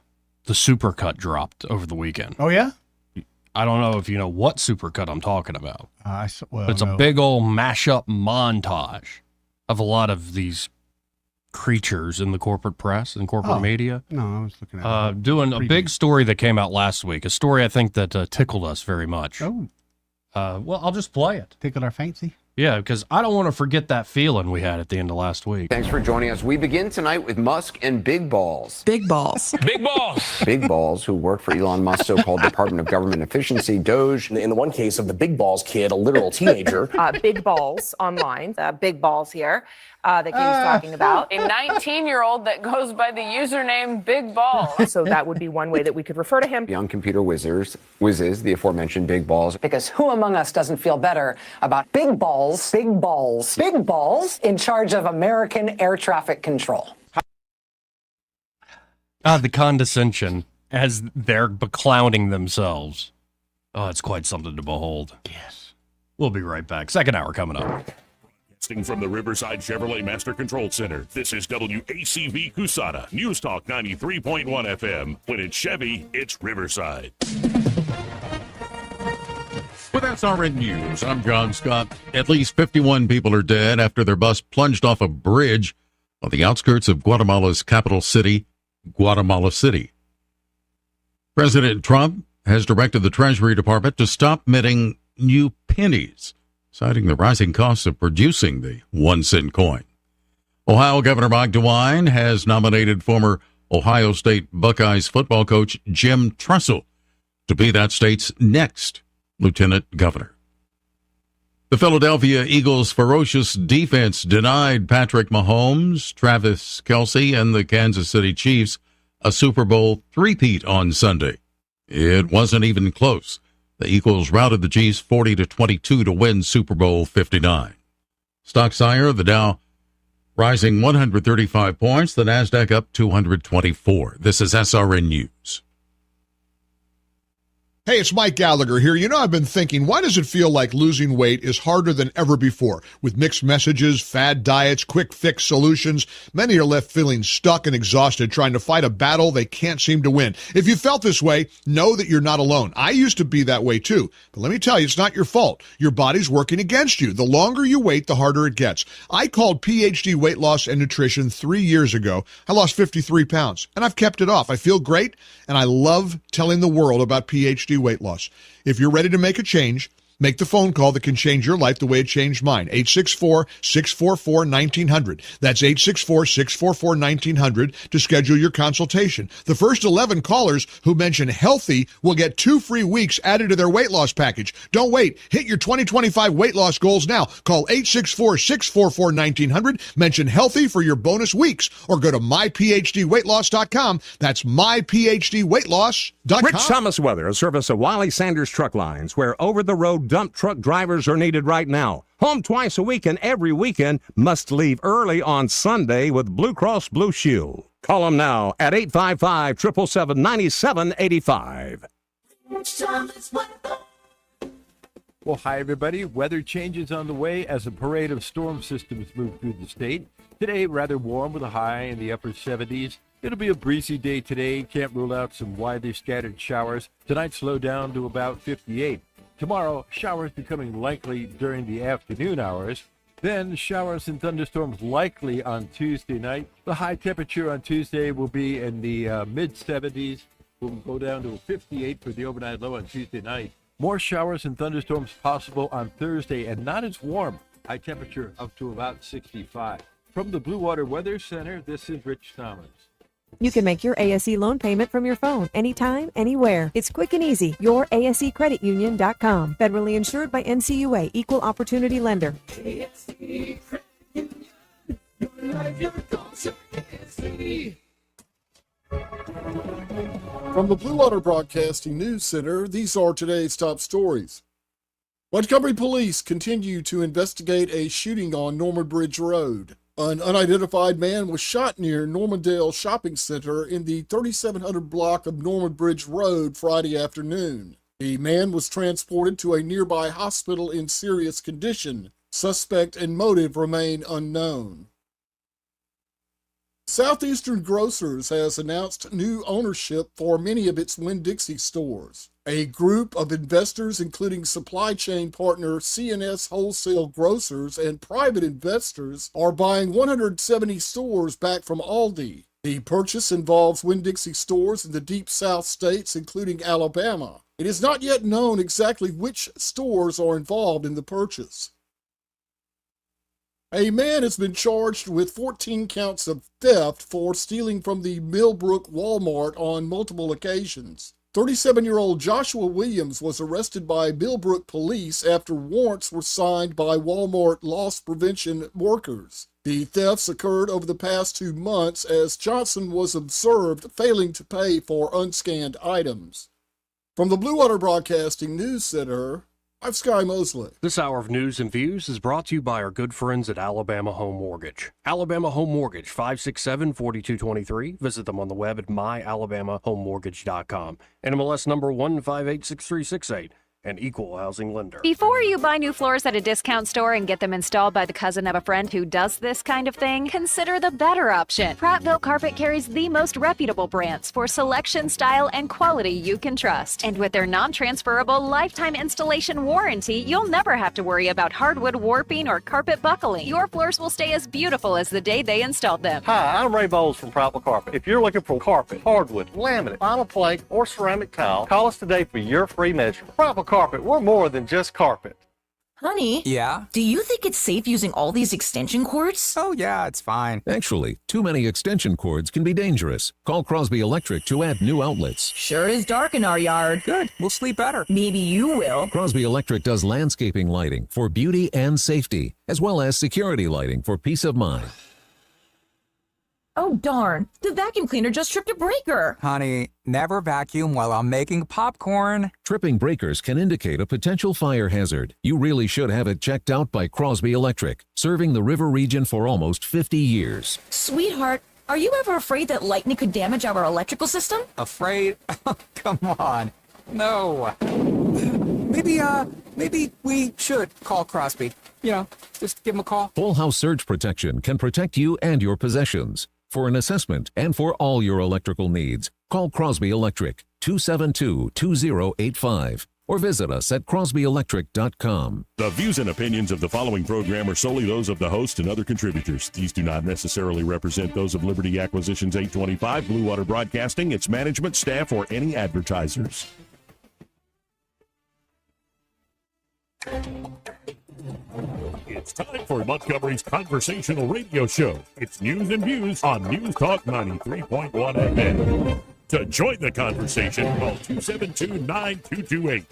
The supercut dropped over the weekend. Oh, yeah? I don't know if you know what supercut I'm talking about. Well, it's no. a big old mashup montage of a lot of these creatures in the corporate press and corporate media. No, I was looking at doing a big story that came out last week, a story I think that tickled us very much. Oh. Well, I'll just play it. Tickled our fancy? Yeah, because I don't want to forget that feeling we had at the end of last week. Thanks for joining us. We begin tonight with Musk and Big Balls. Big balls. Big Balls. Big Balls, who work for Elon Musk's so-called Department of Government Efficiency, DOGE. In the one case of the Big Balls kid, a literal teenager. Big Balls online, Big Balls here. that he was talking about. A 19-year-old that goes by the username Big Balls. So that would be one way that we could refer to him. Young computer whizzes, the aforementioned big balls. Because who among us doesn't feel better about big balls in charge of American air traffic control? The condescension as they're beclowning themselves. Oh, it's quite something to behold. Yes. We'll be right back. Second hour coming up. Broadcasting from the Riverside Chevrolet Master Control Center, this is WACV Cusana, News Talk 93.1 FM. When it's Chevy, it's Riverside. With SRN News, I'm John Scott. At least 51 people are dead after their bus plunged off a bridge on the outskirts of Guatemala's capital city, Guatemala City. President Trump has directed the Treasury Department to stop minting new pennies, citing the rising costs of producing the 1-cent coin. Ohio Governor Mike DeWine has nominated former Ohio State Buckeyes football coach Jim Tressel to be that state's next lieutenant governor. The Philadelphia Eagles' ferocious defense denied Patrick Mahomes, Travis Kelce, and the Kansas City Chiefs a Super Bowl three-peat on Sunday. It wasn't even close. The Eagles routed the Chiefs 40-22 to win Super Bowl 59. Stocks higher, the Dow rising 135 points, the Nasdaq up 224. This is SRN News. Hey, it's Mike Gallagher here. You know, I've been thinking, why does it feel like losing weight is harder than ever before? With mixed messages, fad diets, quick fix solutions, many are left feeling stuck and exhausted trying to fight a battle they can't seem to win. If you felt this way, know that you're not alone. I used to be that way too. But let me tell you, it's not your fault. Your body's working against you. The longer you wait, the harder it gets. I called PhD Weight Loss and Nutrition 3 years ago. I lost 53 pounds, and I've kept it off. I feel great, and I love telling the world about PhD Weight Loss. If you're ready to make a change, make the phone call that can change your life the way it changed mine. 864-644-1900. That's 864-644-1900 to schedule your consultation. The first 11 callers who mention healthy will get 2 free weeks added to their weight loss package. Don't wait. Hit your 2025 weight loss goals now. Call 864-644-1900. Mention healthy for your bonus weeks or go to myphdweightloss.com. That's myphdweightloss.com. Rich Thomas Weather, a service of Wiley Sanders Truck Lines, where over-the-road dump truck drivers are needed right now. Home twice a week and every weekend. Must leave early on Sunday with Blue Cross Blue Shield. Call them now at 855-777-9785. Well, hi, everybody. Weather changes on the way as a parade of storm systems move through the state. Today, rather warm with a high in the upper 70s. It'll be a breezy day today. Can't rule out some widely scattered showers. Tonight, slow down to about 58. Tomorrow, showers becoming likely during the afternoon hours. Then showers and thunderstorms likely on Tuesday night. The high temperature on Tuesday will be in the mid-70s. We'll go down to 58 for the overnight low on Tuesday night. More showers and thunderstorms possible on Thursday and not as warm. High temperature up to about 65. From the Blue Water Weather Center, this is Rich Thomas. You can make your ASE loan payment from your phone, anytime, anywhere. It's quick and easy. YourASECreditUnion.com. Federally insured by NCUA. Equal Opportunity Lender. From the Blue Water Broadcasting News Center, these are today's top stories. Montgomery police continue to investigate a shooting on Norman Bridge Road. An unidentified man was shot near Normandale Shopping Center in the 3700 block of Norman Bridge Road Friday afternoon. The man was transported to a nearby hospital in serious condition. Suspect and motive remain unknown. Southeastern Grocers has announced new ownership for many of its Winn-Dixie stores. A group of investors, including supply chain partner C&S Wholesale Grocers and private investors, are buying 170 stores back from Aldi. The purchase involves Winn-Dixie stores in the Deep South states, including Alabama. It is not yet known exactly which stores are involved in the purchase. A man has been charged with 14 counts of theft for stealing from the Millbrook Walmart on multiple occasions. 37-year-old Joshua Williams was arrested by Millbrook police after warrants were signed by Walmart loss prevention workers. The thefts occurred over the past 2 months as Johnson was observed failing to pay for unscanned items. From the Blue Water Broadcasting News Center, I'm Sky Mosley. This hour of news and views is brought to you by our good friends at Alabama Home Mortgage. Alabama Home Mortgage, 567-4223. Visit them on the web at myalabamahomemortgage.com. NMLS number 1586368. An equal housing lender. Before you buy new floors at a discount store and get them installed by the cousin of a friend who does this kind of thing, consider the better option. Prattville Carpet carries the most reputable brands for selection, style, and quality you can trust. And with their non-transferable lifetime installation warranty, you'll never have to worry about hardwood warping or carpet buckling. Your floors will stay as beautiful as the day they installed them. Hi, I'm Ray Bowles from Prattville Carpet. If you're looking for carpet, hardwood, laminate, vinyl plank, or ceramic tile, call us today for your free measurement. Prattville Carpet, we're more than just carpet. Honey. Yeah? Do you think it's safe using all these extension cords? Oh, yeah, it's fine. Actually, too many extension cords can be dangerous. Call Crosby Electric to add new outlets. Sure is dark in our yard. Good. We'll sleep better. Maybe you will. Crosby Electric does landscaping lighting for beauty and safety, as well as security lighting for peace of mind. Oh, darn. The vacuum cleaner just tripped a breaker. Honey, never vacuum while I'm making popcorn. Tripping breakers can indicate a potential fire hazard. You really should have it checked out by Crosby Electric, serving the river region for almost 50 years. Sweetheart, are you ever afraid that lightning could damage our electrical system? Afraid? Come on. No. Maybe we should call Crosby. Just give him a call. Whole house surge protection can protect you and your possessions. For an assessment and for all your electrical needs, call Crosby Electric 272-2085 or visit us at crosbyelectric.com. The views and opinions of the following program are solely those of the host and other contributors. These do not necessarily represent those of Liberty Acquisitions 825, Blue Water Broadcasting, its management, staff, or any advertisers. It's time for Montgomery's conversational radio show. It's news and views on News Talk 93.1 FM. To join the conversation, call 272-9228.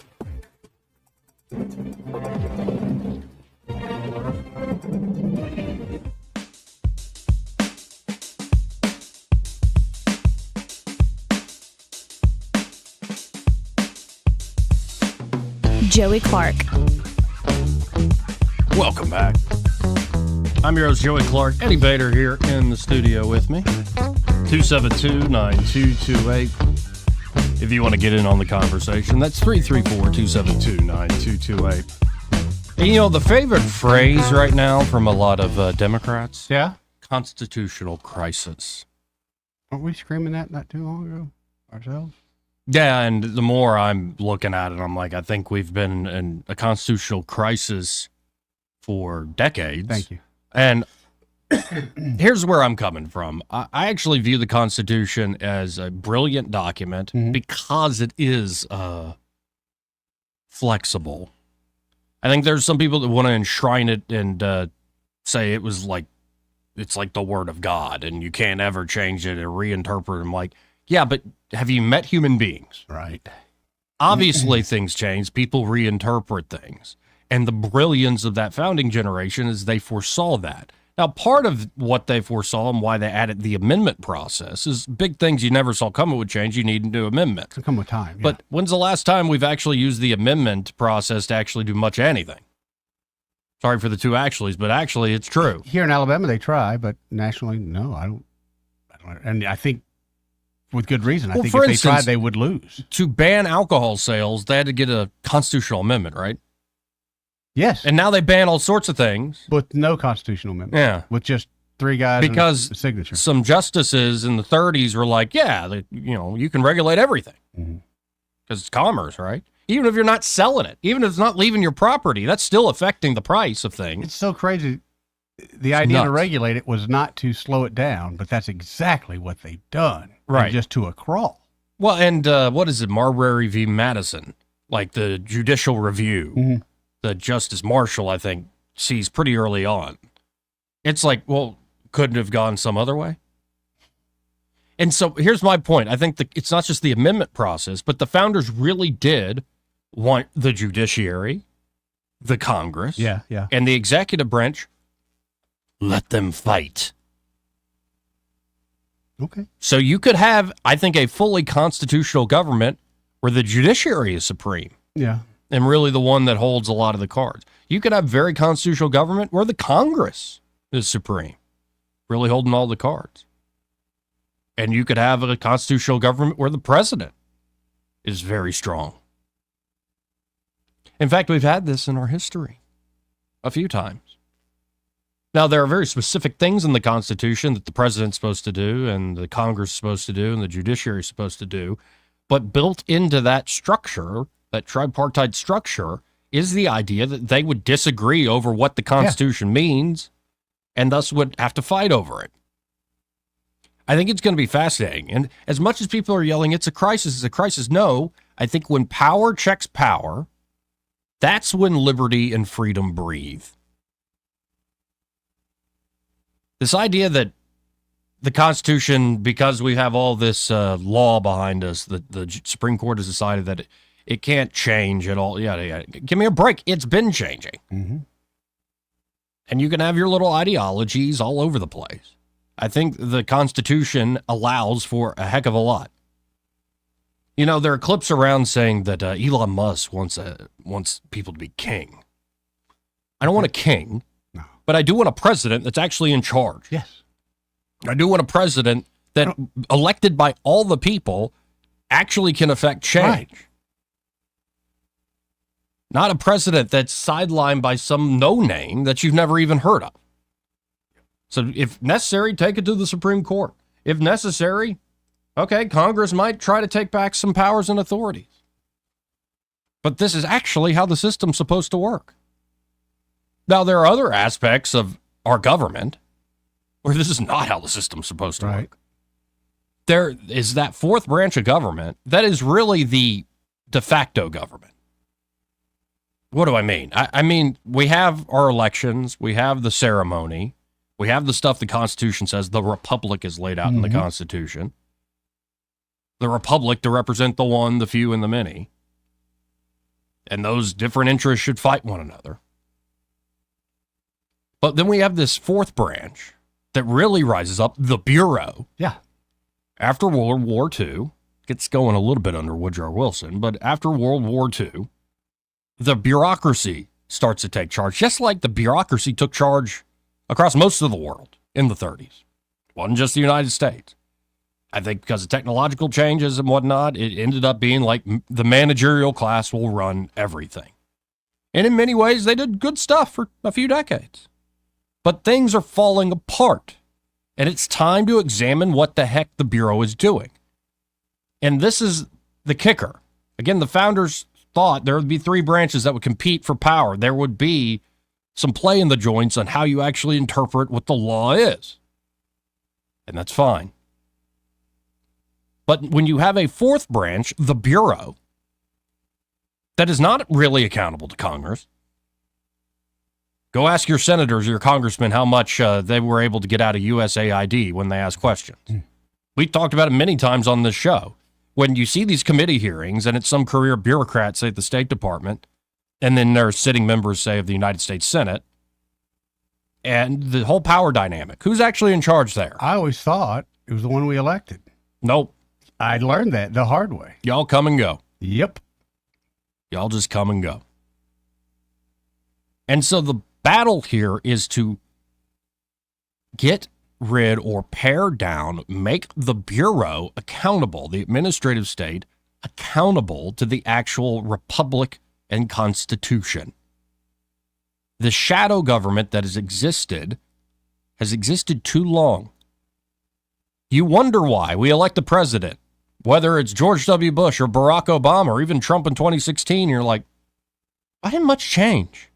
Joey Clark. Welcome back. I'm your host, Joey Clark. Eddie Bader here in the studio with me. 272-9228. If you want to get in on the conversation, that's 334-272-9228. And the favorite phrase right now from a lot of Democrats? Yeah? Constitutional crisis. Weren't we screaming that not too long ago ourselves? Yeah, and the more I'm looking at it, I'm like, I think we've been in a constitutional crisis for decades. Thank you. And here's where I'm coming from. I actually view the Constitution as a brilliant document because it is flexible. I think there's some people that want to enshrine it and say it was like, it's like the word of God and you can't ever change it or reinterpret it. I'm like, yeah, but have you met human beings? Right. Obviously things change. People reinterpret things. And the brilliance of that founding generation is they foresaw that. Now, part of what they foresaw and why they added the amendment process is big things you never saw coming would change. You need a new amendment. It'll come with time. Yeah. But when's the last time we've actually used the amendment process to actually do much anything? Sorry for the two actuallys, but actually it's true. Here in Alabama, they try, but nationally, no, I don't. And I think with good reason. I think if they tried, they would lose. To ban alcohol sales, they had to get a constitutional amendment, right? Yes. And now they ban all sorts of things. With no constitutional amendment. Yeah. With just three guys because and a signature. Some justices in the 30s were like, yeah, you can regulate everything. Because it's commerce, right? Even if you're not selling it, even if it's not leaving your property, that's still affecting the price of things. It's so crazy. The idea to regulate it was not to slow it down, but that's exactly what they've done. Right. Just to a crawl. Well, and what is it? Marbury v. Madison, like the judicial review. The Justice Marshall, I think, sees pretty early on. It's like, well, couldn't have gone some other way? And so here's my point. I think it's not just the amendment process, but the founders really did want the judiciary, the Congress, yeah, and the executive branch Let them fight. Okay. So you could have, I think, a fully constitutional government where the judiciary is supreme. Yeah. And really the one that holds a lot of the cards. You could have very constitutional government where the Congress is supreme, really holding all the cards. And you could have a constitutional government where the president is very strong. In fact, we've had this in our history a few times. Now, there are very specific things in the Constitution that the president's supposed to do and the Congress is supposed to do and the judiciary is supposed to do. But built into that structure, that tripartite structure, is the idea that they would disagree over what the Constitution means and thus would have to fight over it. I think it's going to be fascinating. And as much as people are yelling, it's a crisis, no. I think when power checks power, that's when liberty and freedom breathe. This idea that the Constitution, because we have all this law behind us, the Supreme Court has decided that it can't change at all. Yeah. Give me a break. It's been changing. Mm-hmm. And you can have your little ideologies all over the place. I think the Constitution allows for a heck of a lot. You know, there are clips around saying that Elon Musk wants people to be king. I don't want a king, but I do want a president that's actually in charge. Yes. I do want a president that, elected by all the people, actually can affect change. Right. Not a president that's sidelined by some no-name that you've never even heard of. So if necessary, take it to the Supreme Court. If necessary, okay, Congress might try to take back some powers and authorities. But this is actually how the system's supposed to work. Now, there are other aspects of our government where this is not how the system's supposed to work. There is that fourth branch of government that is really the de facto government. What do I mean? I mean, we have our elections, we have the ceremony, we have the stuff the Constitution says the republic is laid out in the Constitution. The republic to represent the one, the few, and the many. And those different interests should fight one another. But then we have this fourth branch that really rises up, the Bureau. Yeah. After World War II, gets going a little bit under Woodrow Wilson, but after World War II, the bureaucracy starts to take charge, just like the bureaucracy took charge across most of the world in the 30s. It wasn't just the United States. I think because of technological changes and whatnot, it ended up being like the managerial class will run everything. And in many ways, they did good stuff for a few decades. But things are falling apart, and it's time to examine what the heck the Bureau is doing. And this is the kicker. Again, the founders thought there would be three branches that would compete for power. There would be some play in the joints on how you actually interpret what the law is. And that's fine. But when you have a fourth branch, the Bureau, that is not really accountable to Congress. Go ask your senators or your congressmen how much they were able to get out of USAID when they ask questions. We talked about it many times on this show. When you see these committee hearings and it's some career bureaucrat, say at the State Department, and then there are sitting members, say, of the United States Senate, and the whole power dynamic. Who's actually in charge there? I always thought it was the one we elected. Nope. I learned that the hard way. Y'all come and go. Yep. Y'all just come and go. And so the battle here is to get rid or pare down, make the Bureau accountable, the administrative state accountable to the actual republic and Constitution. The shadow government that has existed too long. You wonder why we elect a president, whether it's George W. Bush or Barack Obama or even Trump in 2016, you're like, why didn't much change?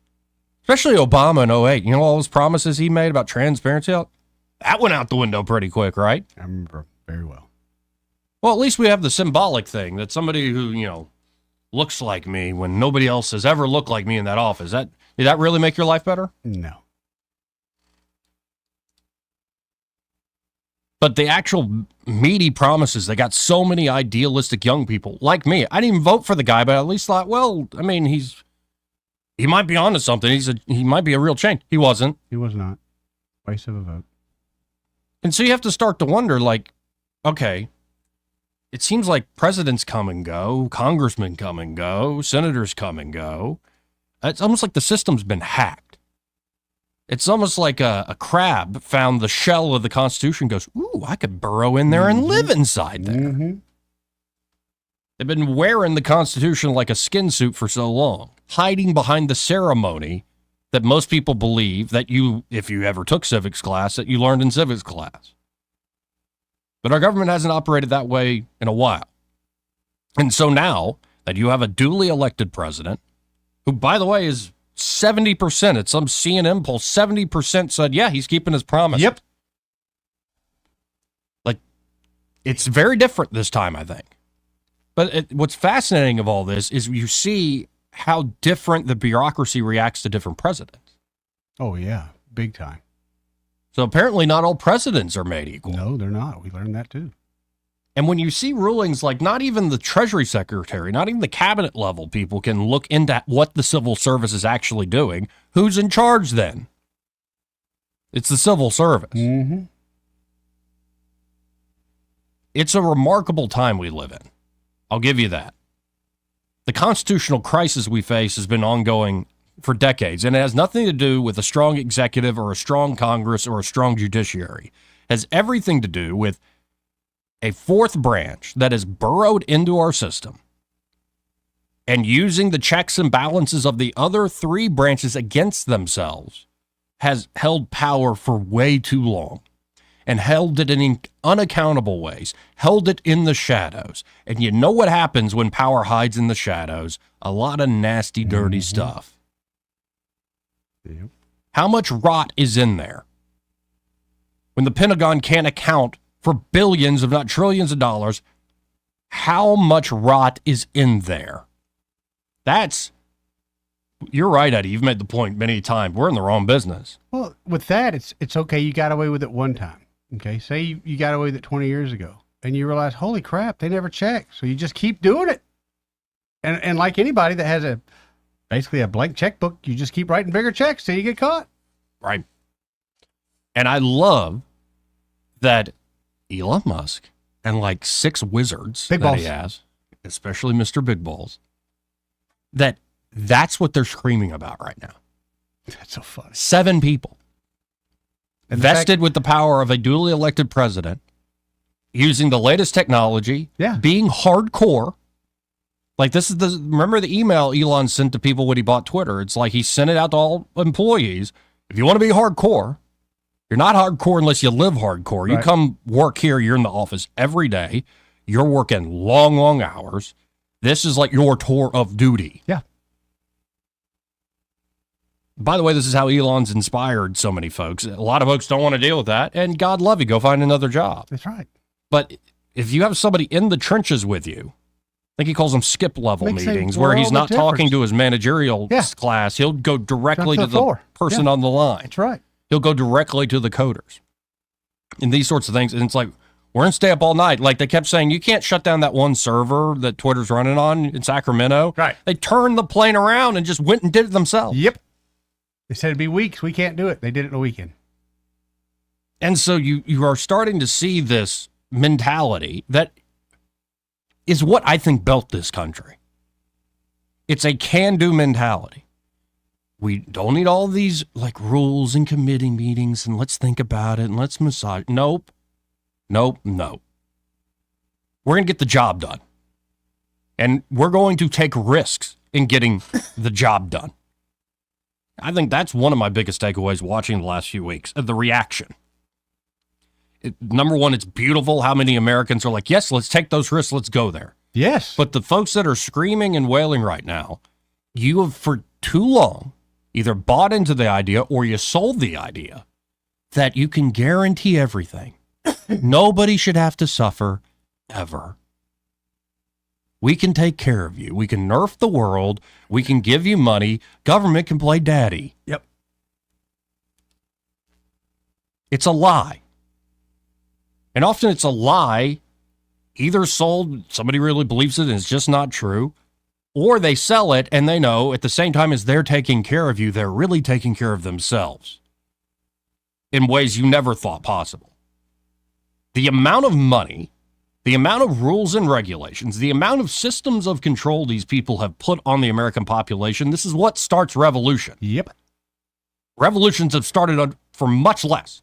Especially Obama in 2008. You know all those promises he made about transparency? That went out the window pretty quick, right? I remember very well. Well, at least we have the symbolic thing that somebody who, looks like me when nobody else has ever looked like me in that office. Did that really make your life better? No. But the actual meaty promises, they got so many idealistic young people like me. I didn't even vote for the guy, but I at least thought, well, I mean, he might be onto something. He might be a real change. He wasn't. He was not. Waste of a vote. And so you have to start to wonder, like, okay, it seems like presidents come and go, congressmen come and go, senators come and go. It's almost like the system's been hacked. It's almost like a crab found the shell of the Constitution, goes, ooh, I could burrow in there and live inside there. They've been wearing the Constitution like a skin suit for so long, hiding behind the ceremony that most people believe that you, if you ever took civics class, that you learned in civics class. But our government hasn't operated that way in a while. And so now that you have a duly elected president, who, by the way, is 70%, at some CNN poll, 70% said, yeah, he's keeping his promise. Yep. Like, it's very different this time, I think. But what's fascinating of all this is you see how different the bureaucracy reacts to different presidents. Oh, yeah. Big time. So apparently not all presidents are made equal. No, they're not. We learned that too. And when you see rulings like not even the Treasury Secretary, not even the cabinet level people can look into what the civil service is actually doing, who's in charge then? It's the civil service. Mm-hmm. It's a remarkable time we live in. I'll give you that. The constitutional crisis we face has been ongoing for decades, and it has nothing to do with a strong executive or a strong Congress or a strong judiciary. It has everything to do with a fourth branch that has burrowed into our system and using the checks and balances of the other three branches against themselves has held power for way too long. And held it in unaccountable ways, held it in the shadows. And you know what happens when power hides in the shadows? A lot of nasty, dirty stuff. Yep. How much rot is in there? When the Pentagon can't account for billions, if not trillions of dollars, how much rot is in there? You're right, Eddie. You've made the point many times. We're in the wrong business. Well, with that, it's okay. You got away with it one time. Okay, say you got away with it 20 years ago, and you realize, holy crap, they never check. So you just keep doing it. And like anybody that has basically a blank checkbook, you just keep writing bigger checks till you get caught. Right. And I love that Elon Musk and like 6 wizards Big that balls. he has, especially Mr. Big Balls, that's what they're screaming about right now. That's so funny. 7 people. And Vested with the power of a duly elected president, using the latest technology, being hardcore. Like remember the email Elon sent to people when he bought Twitter? It's like he sent it out to all employees. If you want to be hardcore, you're not hardcore unless you live hardcore. You Right. come work here, you're in the office every day. You're working long, long hours. This is like your tour of duty. Yeah. By the way, this is how Elon's inspired so many folks. A lot of folks don't want to deal with that, and God love you, go find another job. That's right. But if you have somebody in the trenches with you, I think he calls them skip level Makes a meetings, where he's world not of talking difference. to his managerial class. He'll go directly Jump to to the floor. person Yeah. on the line. That's right. He'll go directly to the coders and these sorts of things. And it's like, we're going to stay up all night. Like they kept saying, you can't shut down that one server that Twitter's running on in Sacramento. Right. They turned the plane around and just went and did it themselves. Yep. They said it'd be weeks. We can't do it. They did it in a weekend. And so you are starting to see this mentality that is what I think built this country. It's a can-do mentality. We don't need all these like rules and committee meetings and let's think about it and let's massage. Nope. We're going to get the job done. And we're going to take risks in getting the job done. I think that's one of my biggest takeaways watching the last few weeks, the reaction. Number one, it's beautiful how many Americans are like, yes, let's take those risks, let's go there. Yes. But the folks that are screaming and wailing right now, you have for too long either bought into the idea or you sold the idea that you can guarantee everything. Nobody should have to suffer ever. We can take care of you. We can nerf the world. We can give you money. Government can play daddy. Yep. It's a lie. And often it's a lie either sold, somebody really believes it and it's just not true, or they sell it and they know at the same time as they're taking care of you, they're really taking care of themselves. in ways you never thought possible. The amount of money, the amount of rules and regulations, the amount of systems of control these people have put on the American population, this is what starts revolution. Yep. Revolutions have started for much less.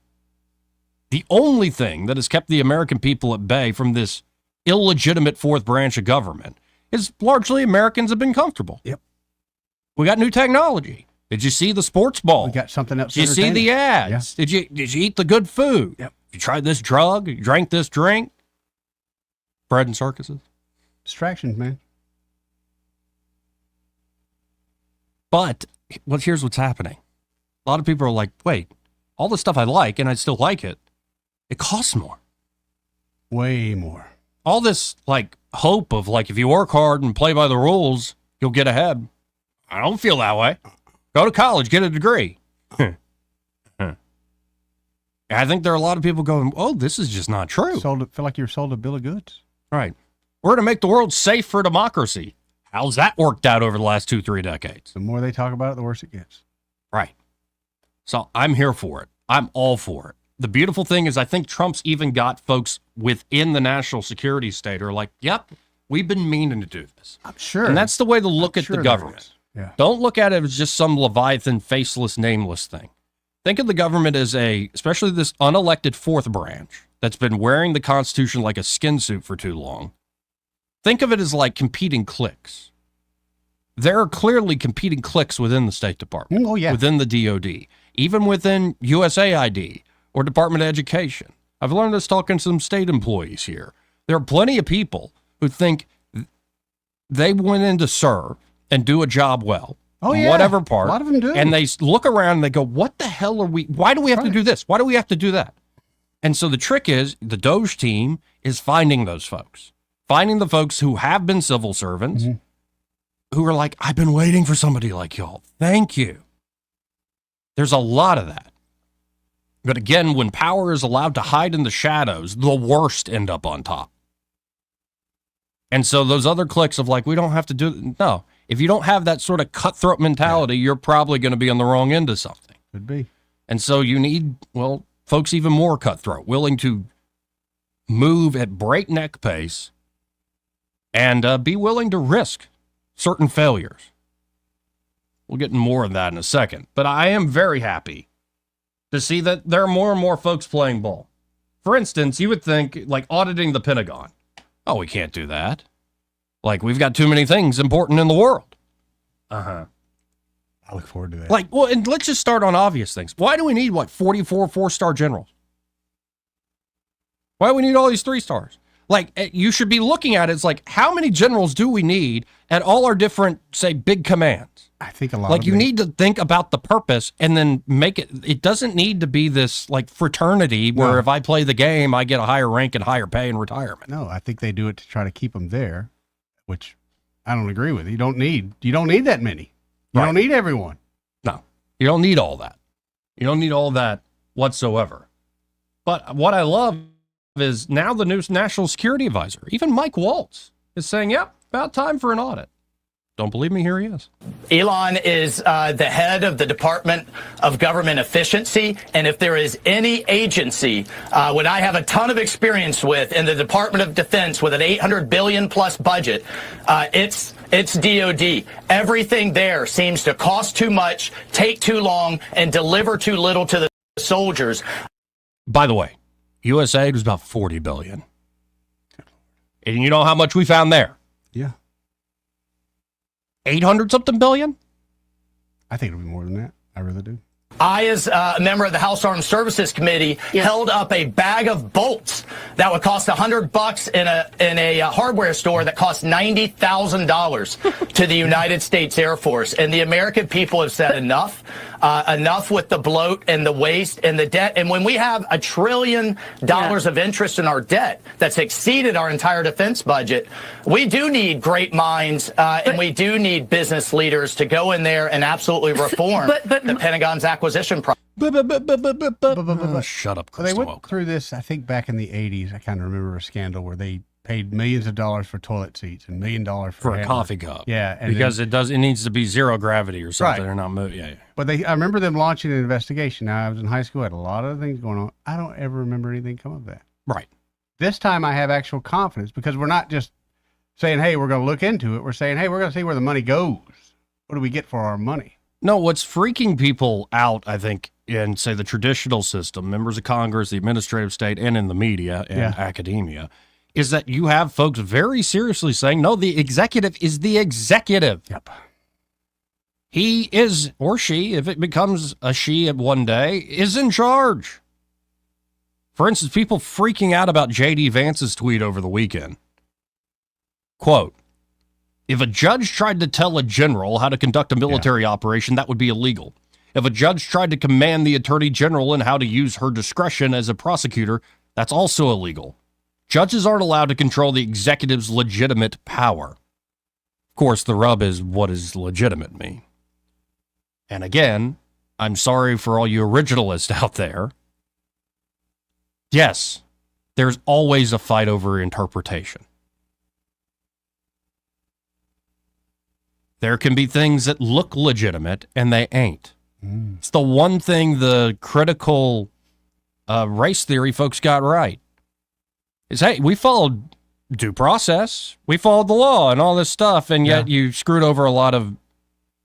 The only thing that has kept the American people at bay from this illegitimate fourth branch of government is largely Americans have been comfortable. Yep. We got new technology. Did you see the sports ball? We got something else. Did you see the ads? Yeah. Did you eat the good food? Yep. You tried this drug? You drank this drink? Bread and circuses? Distractions, man. But here's what's happening. A lot of people are like, wait, all the stuff I like, and I still like it, it costs more. Way more. All this like hope of like, if you work hard and play by the rules, you'll get ahead. I don't feel that way. Go to college, get a degree. I think there are a lot of people going, oh, this is just not true. Feel like you're sold a bill of goods. Right. We're going to make the world safe for democracy. How's that worked out over the last 2-3 decades? The more they talk about it, the worse it gets. Right. So I'm here for it. I'm all for it. The beautiful thing is I think Trump's even got folks within the national security state who are like, yep, we've been meaning to do this. I'm sure. And that's the way to look at the government. Yeah. Don't look at it as just some Leviathan, faceless, nameless thing. Think of the government as especially this unelected fourth branch that's been wearing the Constitution like a skin suit for too long. Think of it as like competing cliques. There are clearly competing cliques within the State Department, within the DOD, even within USAID or Department of Education. I've learned this talking to some state employees here. There are plenty of people who think they went in to serve and do a job well. Whatever part. A lot of them do. And they look around and they go, what the hell are we? Why do we have to do this? Why do we have to do that? And so the trick is the DOGE team is finding those folks, finding the folks who have been civil servants, who are like, I've been waiting for somebody like y'all. Thank you. There's a lot of that. But again, when power is allowed to hide in the shadows, the worst end up on top. And so those other cliques of like, we don't have to do it. No. If you don't have that sort of cutthroat mentality, you're probably going to be on the wrong end of something. Could be. And so you need, folks even more cutthroat, willing to move at breakneck pace and be willing to risk certain failures. We'll get more of that in a second. But I am very happy to see that there are more and more folks playing ball. For instance, you would think like auditing the Pentagon. Oh, we can't do that. Like, we've got too many things important in the world. I look forward to that. Like, and let's just start on obvious things. Why do we need, 44 four-star generals? Why do we need all these 3 stars? Like, you should be looking at it as like, how many generals do we need at all our different, say, big commands? I think a lot like, you need to think about the purpose and then make it. It doesn't need to be this, like, fraternity where if I play the game, I get a higher rank and higher pay and retirement. No, I think they do it to try to keep them there, which I don't agree with. You don't need that many. You don't need everyone. No, you don't need all that. You don't need all that whatsoever. But what I love is now the new national security advisor, even Mike Waltz, is saying, yep, about time for an audit. Don't believe me? Here he is. Elon is the head of the Department of Government Efficiency. And if there is any agency what I have a ton of experience with in the Department of Defense with an $800 billion plus budget, it's DOD. Everything there seems to cost too much, take too long, and deliver too little to the soldiers. By the way, USAID was about $40 billion. And you know how much we found there? Yeah. 800-something billion? I think it'll be more than that. I really do. I, as a member of the House Armed Services Committee, held up a bag of bolts that would cost $100 in a hardware store that cost $90,000 to the United States Air Force. And the American people have said enough. Enough with the bloat and the waste and the debt. And when we have $1 trillion of interest in our debt that's exceeded our entire defense budget, we do need great minds and we do need business leaders to go in there and absolutely reform the Pentagon's acquisition process. Shut up, They went through this, I think, back in the 80s. I kind of remember a scandal where they paid millions of dollars for toilet seats and $1 million for a coffee cup. Yeah, and because it needs to be zero gravity or something. Right. They're not moving. Yeah. But I remember them launching an investigation. Now I was in high school, had a lot of things going on. I don't ever remember anything come of that. Right. This time I have actual confidence because we're not just saying, hey, we're going to look into it. We're saying, hey, we're going to see where the money goes. What do we get for our money? No, what's freaking people out, I think, in, say, the traditional system, members of Congress, the administrative state, and in the media and academia, is that you have folks very seriously saying, no, the executive is the executive. Yep. He is, or she, if it becomes a she one day, is in charge. For instance, people freaking out about J.D. Vance's tweet over the weekend. Quote, if a judge tried to tell a general how to conduct a military operation, that would be illegal. If a judge tried to command the attorney general in how to use her discretion as a prosecutor, that's also illegal. Judges aren't allowed to control the executive's legitimate power. Of course, the rub is, what does legitimate mean? And again, I'm sorry for all you originalists out there. Yes, there's always a fight over interpretation. There can be things that look legitimate and they ain't. It's the one thing the critical race theory folks got right. Is, hey, we followed due process. We followed the law and all this stuff, and yet you screwed over a lot of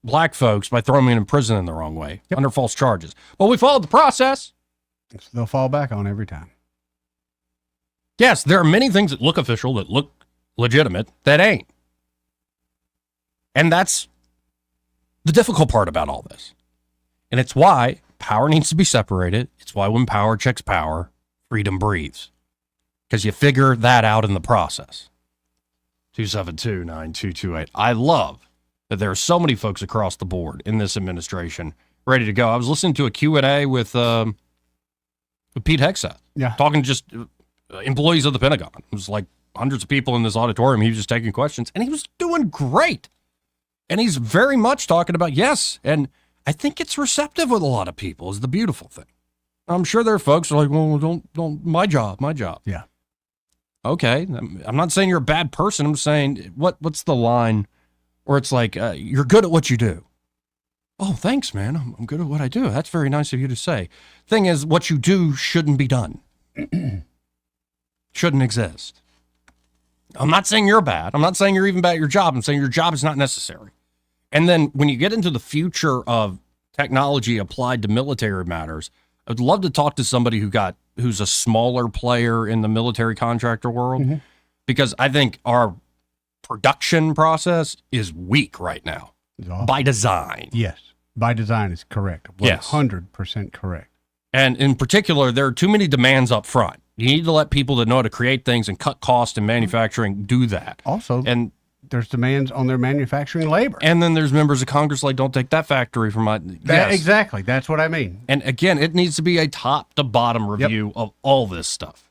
black folks by throwing them in prison in the wrong way under false charges. Well, we followed the process. They'll fall back on every time. Yes, there are many things that look official, that look legitimate, that ain't. And that's the difficult part about all this. And it's why power needs to be separated. It's why when power checks power, freedom breathes. Because you figure that out in the process. 272-9228. I love that there are so many folks across the board in this administration ready to go. I was listening to a Q&A with Pete Hegseth. Yeah. Talking just employees of the Pentagon. It was like hundreds of people in this auditorium. He was just taking questions, and he was doing great. And he's very much talking about, yes, and I think it's receptive with a lot of people is the beautiful thing. I'm sure there are folks who are like, well, don't, my job. Yeah. Okay, I'm not saying you're a bad person. I'm saying, what's the line where it's like, you're good at what you do. Oh, thanks, man. I'm good at what I do. That's very nice of you to say. Thing is, what you do shouldn't be done. Shouldn't exist. I'm not saying you're bad. I'm not saying you're even bad at your job. I'm saying your job is not necessary. And then when you get into the future of technology applied to military matters, I'd love to talk to somebody who's a smaller player in the military contractor world, because I think our production process is weak right now by design. Yes, by design is correct. 100% correct. And in particular, there are too many demands up front. You need to let people that know how to create things and cut cost in manufacturing do that. Also, and there's demands on their manufacturing labor. And then there's members of Congress like, don't take that factory from my... Yes. Exactly. That's what I mean. And again, it needs to be a top to bottom review of all this stuff.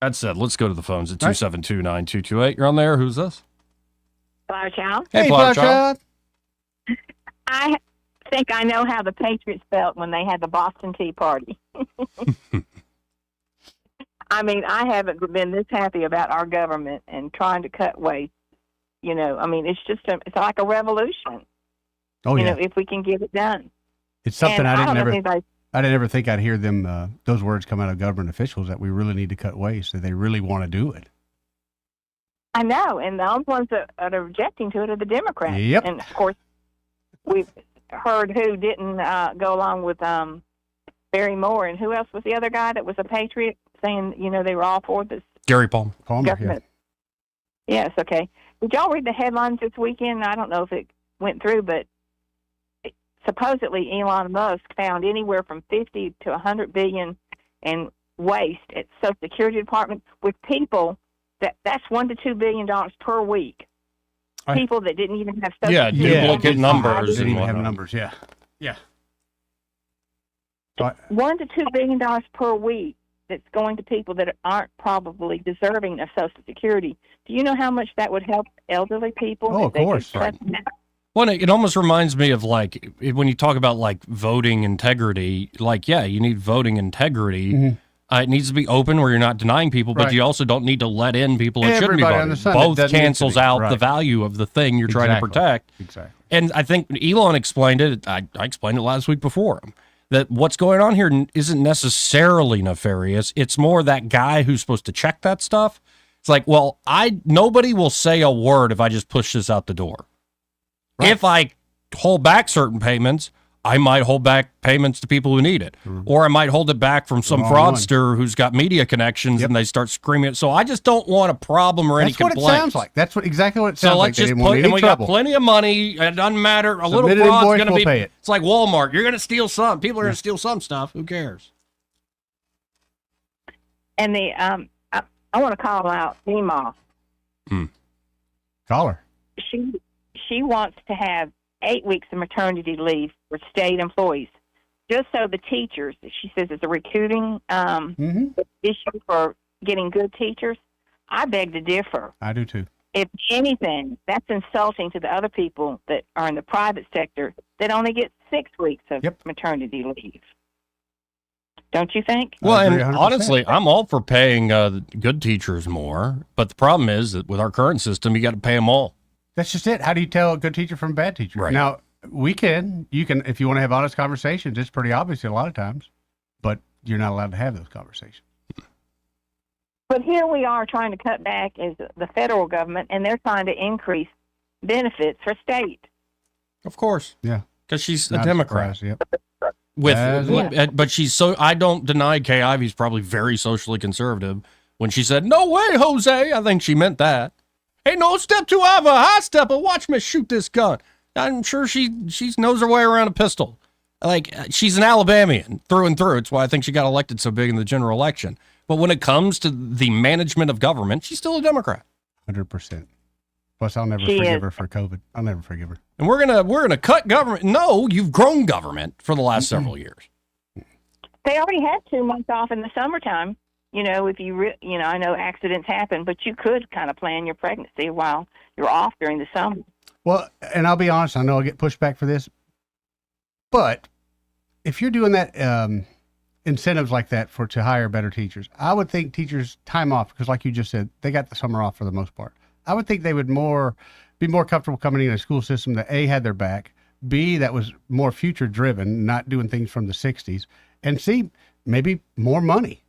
That said, let's go to the phones at 272-9228. You're on there. Who's this? Flower Child. Hey, Flower Child. I think I know how the Patriots felt when they had the Boston Tea Party. I mean, I haven't been this happy about our government and trying to cut waste. You know, I mean, it's it's like a revolution. Oh, you know, if we can get it done. It's something and I didn't ever think I'd hear them, those words come out of government officials, that we really need to cut waste, that they really want to do it. I know, and the only ones that are objecting to it are the Democrats. Yep. And, of course, we've heard who didn't go along with Barry Moore, and who else was the other guy that was a patriot, saying, you know, they were all for this Gary Palmer. government. Yes, okay. Did y'all read the headlines this weekend? I don't know if it went through, but supposedly Elon Musk found anywhere from 50 to 100 billion in waste at Social Security Department with people that's $1 to $2 billion per week. People that didn't even have Social Security. Yeah, duplicate numbers. Didn't even have numbers. Yeah. $1 to $2 billion per week that's going to people that aren't probably deserving of Social Security. Do you know how much that would help elderly people? Oh, of course. Well, it almost reminds me of, like, when you talk about, like, voting integrity, like, yeah, you need voting integrity, It needs to be open where you're not denying people, but Right. you also don't need to let in people that shouldn't be Everybody on the voting. sun that Both doesn't need to cancels be. out the Right. value of the thing you're trying to Exactly. protect. Exactly. And I think Elon explained it. I explained it last week before him, that what's going on here isn't necessarily nefarious. It's more that guy who's supposed to check that stuff. It's like, well, nobody will say a word if I just push this out the door. Right. If I hold back certain payments, I might hold back payments to people who need it. Or I might hold it back from some fraudster who's got media connections and they start screaming it. So I just don't want a problem or any complaints. That's what it sounds like. That's exactly what it sounds So like. let's just put, and we got plenty of money. It doesn't matter. A little Submit an fraud's invoice, going to we'll be. pay it. It's like Walmart. You're going to steal some. People are going to steal some stuff. Who cares? And I want to call out FEMA. Call her. She wants to have 8 weeks of maternity leave for state employees, just so the teachers. She says it's a recruiting issue for getting good teachers. I beg to differ. I do too. If anything, that's insulting to the other people that are in the private sector that only get 6 weeks of maternity leave. Don't you think? Well, and honestly, I'm all for paying good teachers more. But the problem is that with our current system, you got to pay them all. That's just it. How do you tell a good teacher from a bad teacher? Right. Now, you can, if you want to have honest conversations, it's pretty obvious a lot of times, but you're not allowed to have those conversations. But here we are trying to cut back as the federal government, and they're trying to increase benefits for state. Of course. Yeah. Because she's a Not Democrat. surprised, yep. But she's so, I don't deny Kay Ivey's probably very socially conservative. When she said, "No way, Jose," I think she meant that. Hey, no step too high, high stepper. Watch me shoot this gun. I'm sure she knows her way around a pistol. Like, she's an Alabamian through and through. It's why I think she got elected so big in the general election. But when it comes to the management of government, she's still a Democrat. 100%. Plus, I'll never forgive her for COVID. I'll never forgive her. And we're gonna cut government. No, you've grown government for the last several years. They already had 2 months off in the summertime. You know, if you I know accidents happen, but you could kind of plan your pregnancy while you're off during the summer. Well, and I'll be honest, I know I'll get pushback for this, but if you're doing that, incentives like that to hire better teachers, I would think teachers time off, because like you just said, they got the summer off for the most part. I would think they would be more comfortable coming in a school system that A, had their back, B, that was more future driven, not doing things from the 60s, and C, maybe more money.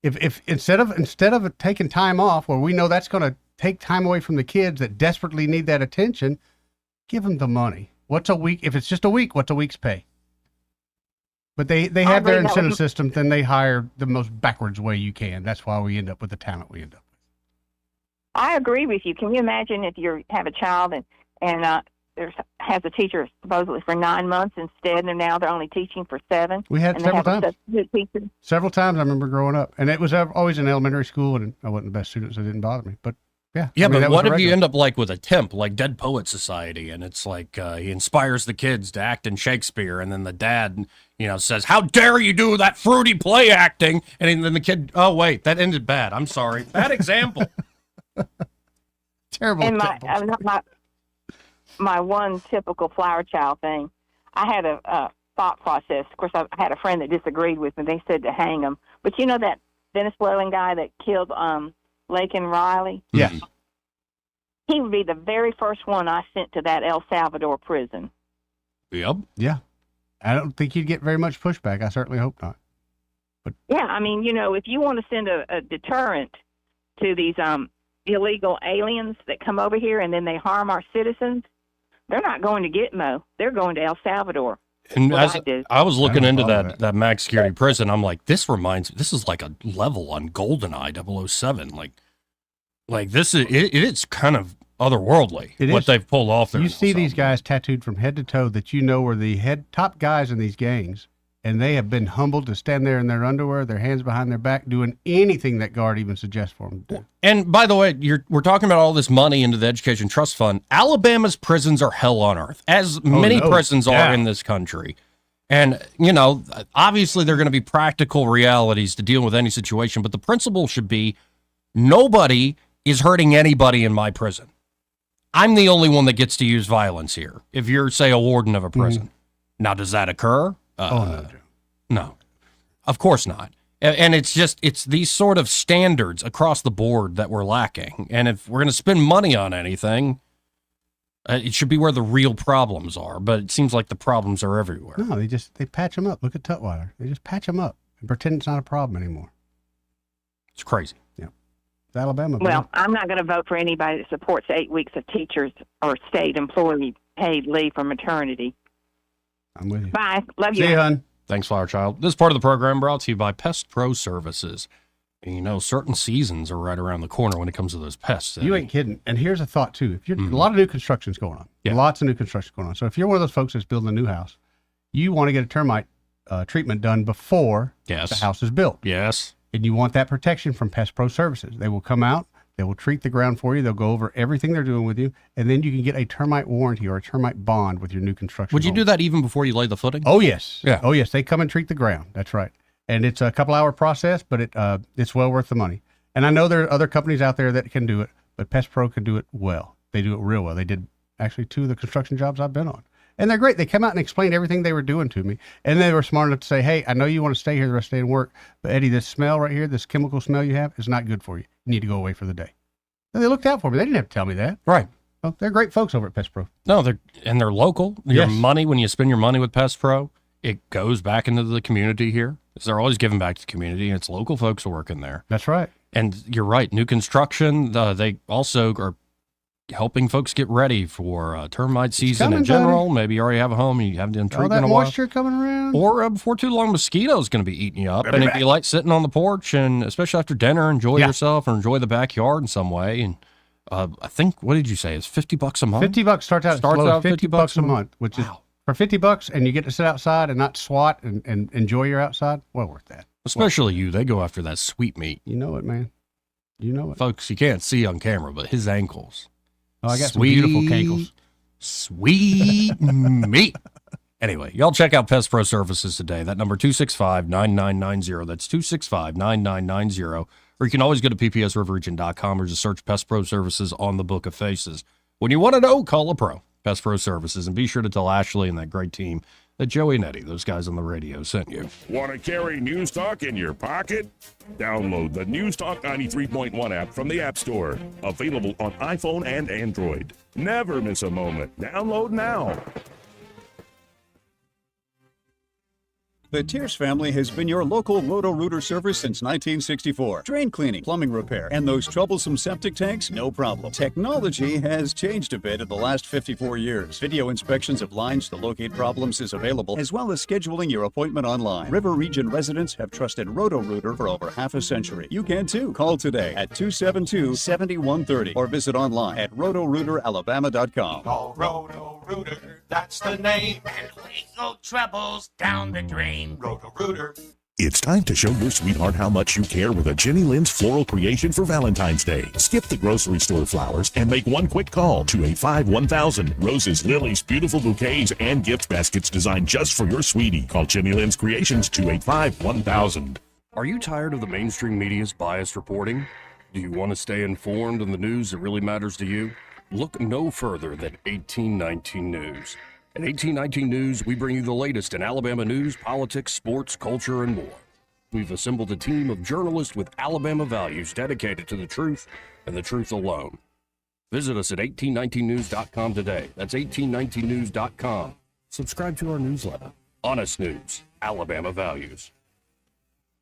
If instead of taking time off, where we know that's going to take time away from the kids that desperately need that attention, give them the money. What's a week? If it's just a week, what's a week's pay? But they have their incentive system, then they hire the most backwards way you can. That's why we end up with the talent we end up with. I agree with you. Can you imagine if you have a child and has a teacher supposedly for 9 months instead, and now they're only teaching for 7? We had several times. Teacher? Several times I remember growing up, and it was always in elementary school, and I wasn't the best student, so it didn't bother me. But yeah, Yeah, I mean, but that was what if you regular. end up like with a temp, like Dead Poet Society, and it's like he inspires the kids to act in Shakespeare, and then the dad, says, "How dare you do that fruity play acting?" And then the kid, "Oh wait, that ended bad. I'm sorry." Bad example. Terrible. And my one typical flower child thing, I had a thought process. Of course, I had a friend that disagreed with me. They said to hang him. But you know that Venezuelan guy that killed Laken Riley? Yes. He would be the very first one I sent to that El Salvador prison. Yep. Yeah. I don't think you'd get very much pushback. I certainly hope not. Yeah, I mean, if you want to send a deterrent to these illegal aliens that come over here and then they harm our citizens, they're not going to Gitmo. They're going to El Salvador. And What as I was looking into follow that max security prison, I'm like, this is like a level on GoldenEye 007. Like this is it's kind of otherworldly what they've pulled off there. You see these guys tattooed from head to toe that were the top guys in these gangs, and they have been humbled to stand there in their underwear, their hands behind their back, doing anything that guard even suggests for them to do. And by the way, we're talking about all this money into the Education Trust Fund. Alabama's prisons are hell on earth, as many prisons are in this country. And, obviously there are going to be practical realities to deal with any situation, but the principle should be nobody is hurting anybody in my prison. I'm the only one that gets to use violence here. If you're, say, a warden of a prison. Now, does that occur? No. No, of course not. And it's these sort of standards across the board that we're lacking. And if we're going to spend money on anything, it should be where the real problems are. But it seems like the problems are everywhere. No, they patch them up. Look at Tutwiler. They just patch them up and pretend it's not a problem anymore. It's crazy. Yeah. It's Alabama. Well, I'm not going to vote for anybody that supports 8 weeks of teachers or state employee paid leave for maternity. I'm with you. Bye. Love you. See you, hon. Thanks, Flower Child. This part of the program brought to you by Pest Pro Services. And, certain seasons are right around the corner when it comes to those pests. You ain't kidding. And here's a thought, too. If you're a lot of new construction's going on. Yeah. Lots of new construction going on. So if you're one of those folks that's building a new house, you want to get a termite treatment done before the house is built. Yes. And you want that protection from Pest Pro Services. They will come out. They will treat the ground for you. They'll go over everything they're doing with you. And then you can get a termite warranty or a termite bond with your new construction. Would you do that even before you lay the footing? Oh, yes. Yeah. Oh, yes. They come and treat the ground. That's right. And it's a couple-hour process, but it's well worth the money. And I know there are other companies out there that can do it, but Pest Pro can do it well. They do it real well. They did actually 2 of the construction jobs I've been on. And they're great. They come out and explain everything they were doing to me. And they were smart enough to say, hey, I know you want to stay here the rest of the day and work, but Eddie, this smell right here, this chemical smell you have is not good for you. You need to go away for the day. And they looked out for me. They didn't have to tell me that. Right. Well, they're great folks over at Pest Pro. No, they're local. Your Yes. money, when you spend your money with Pest Pro, it goes back into the community here. They're always giving back to the community, and it's local folks working there. That's right. And you're right. New construction, they also are helping folks get ready for termite season coming, in general. buddy. Maybe you already have a home and you haven't done All treatment that in a while. moisture coming around. Or before too long, mosquitoes going to be eating you up. They'll And be if back. you like sitting on the porch and especially after dinner, enjoy yourself or enjoy the backyard in some way. And I think, what did you say? It's $50 a month? $50 starts out $50 a month, which is for $50 and you get to sit outside and not swat and enjoy your outside. Well worth that. Especially you. They go after that sweet meat. You know it, man. You know it. Folks, you can't see on camera, but his ankles. Oh, I got some beautiful cankles. Sweet meat. Anyway, y'all check out Pest Pro Services today. That number 265-9990. That's 265-9990. Or you can always go to ppsriverregion.com or just search Pest Pro Services on the Book of Faces. When you want to know, call a pro. Pest Pro Services. And be sure to tell Ashley and that great team that Joey and Eddie, those guys on the radio, sent you. Want to carry News Talk in your pocket? Download the News Talk 93.1 app from the App Store. Available on iPhone and Android. Never miss a moment. Download now. The Tierce family has been your local Roto-Rooter service since 1964. Drain cleaning, plumbing repair, and those troublesome septic tanks, no problem. Technology has changed a bit in the last 54 years. Video inspections of lines to locate problems is available, as well as scheduling your appointment online. River Region residents have trusted Roto-Rooter for over half a century. You can too. Call today at 272-7130 or visit online at rotorooteralabama.com. Call Roto-Rooter, that's the name, and legal troubles down the drain. Roto-Rooter. It's time to show your sweetheart how much you care with a Jenny Lynn's floral creation for Valentine's Day. Skip the grocery store flowers and make one quick call. 285-1000. Roses, lilies, beautiful bouquets, and gift baskets designed just for your sweetie. Call Jenny Lynn's Creations 285-1000. Are you tired of the mainstream media's biased reporting? Do you want to stay informed on the news that really matters to you? Look no further than 1819 News. At 1819 News, we bring you the latest in Alabama news, politics, sports, culture, and more. We've assembled a team of journalists with Alabama values dedicated to the truth and the truth alone. Visit us at 1819news.com today. That's 1819news.com. Subscribe to our newsletter. Honest News, Alabama Values.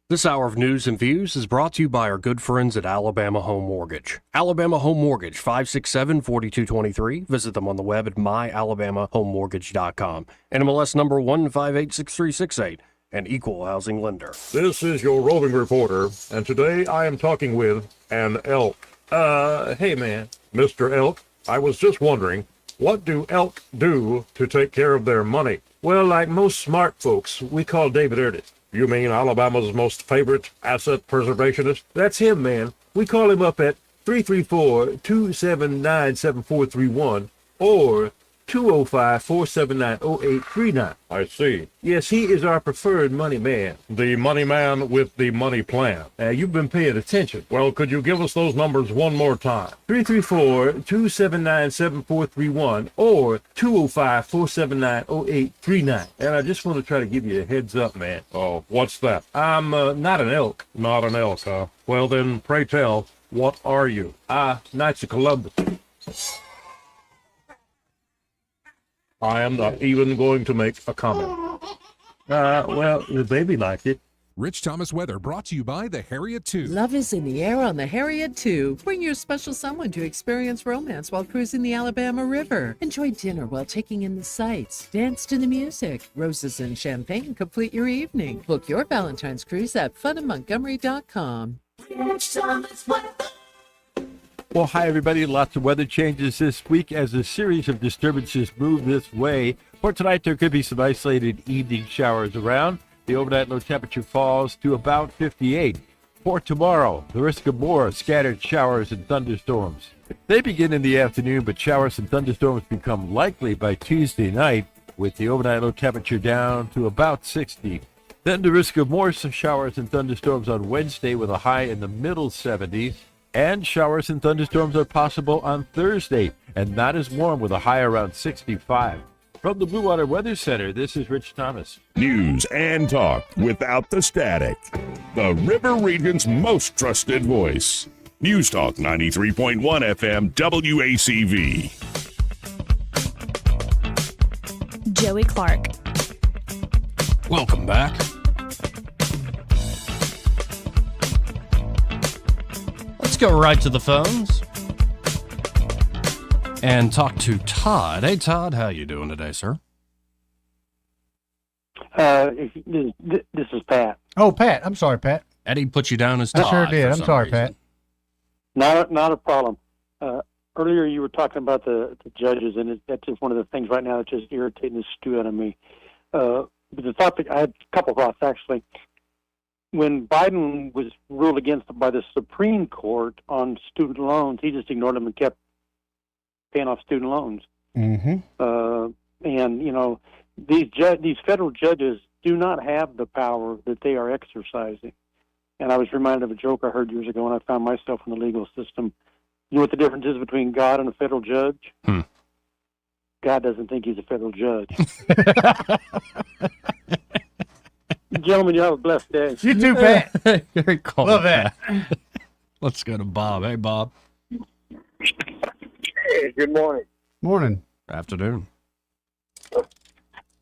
This hour of news and views is brought to you by our good friends at Alabama Home Mortgage. Alabama Home Mortgage, 567-4223. Visit them on the web at myalabamahomemortgage.com. NMLS number 1586368, an equal housing lender. This is your roving reporter, and today I am talking with an elk. Hey man, Mr. Elk, I was just wondering, what do elk do to take care of their money? Well, like most smart folks, we call David Erdit. You mean Alabama's most favorite asset preservationist? That's him, man. We call him up at 334-279-7431 or 205-479-0839. I see. Yes, he is our preferred money man. The money man with the money plan. You've been paying attention. Well, could you give us those numbers one more time? 334-279-7431 or 205-479-0839. And I just want to try to give you a heads up, man. Oh, what's that? I'm not an elk. Not an elk, huh? Well, then, pray tell, what are you? Knights of Columbus. I am not even going to make a comment. Well, the baby liked it. Rich Thomas weather brought to you by the Harriet 2. Love is in the air on the Harriet 2. Bring your special someone to experience romance while cruising the Alabama River. Enjoy dinner while taking in the sights. Dance to the music. Roses and champagne complete your evening. Book your Valentine's cruise at funinmontgomery.com. Rich Thomas weather. Well, hi, everybody. Lots of weather changes this week as a series of disturbances move this way. For tonight, there could be some isolated evening showers around. The overnight low temperature falls to about 58. For tomorrow, the risk of more scattered showers and thunderstorms. They begin in the afternoon, but showers and thunderstorms become likely by Tuesday night, with the overnight low temperature down to about 60. Then the risk of more showers and thunderstorms on Wednesday with a high in the middle 70s. And showers and thunderstorms are possible on Thursday, and not as warm with a high around 65. From the Blue Water Weather Center, this is Rich Thomas. News and talk without the static. The River Region's most trusted voice. News Talk 93.1 FM WACV. Joey Clark. Welcome back. Let's go right to the phones and talk to Todd. Hey, Todd, how you doing today, sir? This is Pat. Oh, Pat. I'm sorry, Pat. Eddie put you down as Todd. I sure did. I'm sorry, reason. Not a problem. Earlier you were talking about the judges, and that's just one of the things right now that's just irritating the stew out of me. But the thought that I had a couple thoughts, actually. When Biden was ruled against by the Supreme Court on student loans, he just ignored them and kept paying off student loans. Mm-hmm. And, you know, these federal judges do not have the power that they are exercising. And I was reminded of a joke I heard years ago when I found myself in the legal system. You know what the difference is between God and a federal judge? God doesn't think he's a federal judge. Gentlemen, you have a blessed day. You too, Pat. Very cool. Love that. Let's go to Bob. Hey, Bob. Hey, good morning. Morning. Afternoon.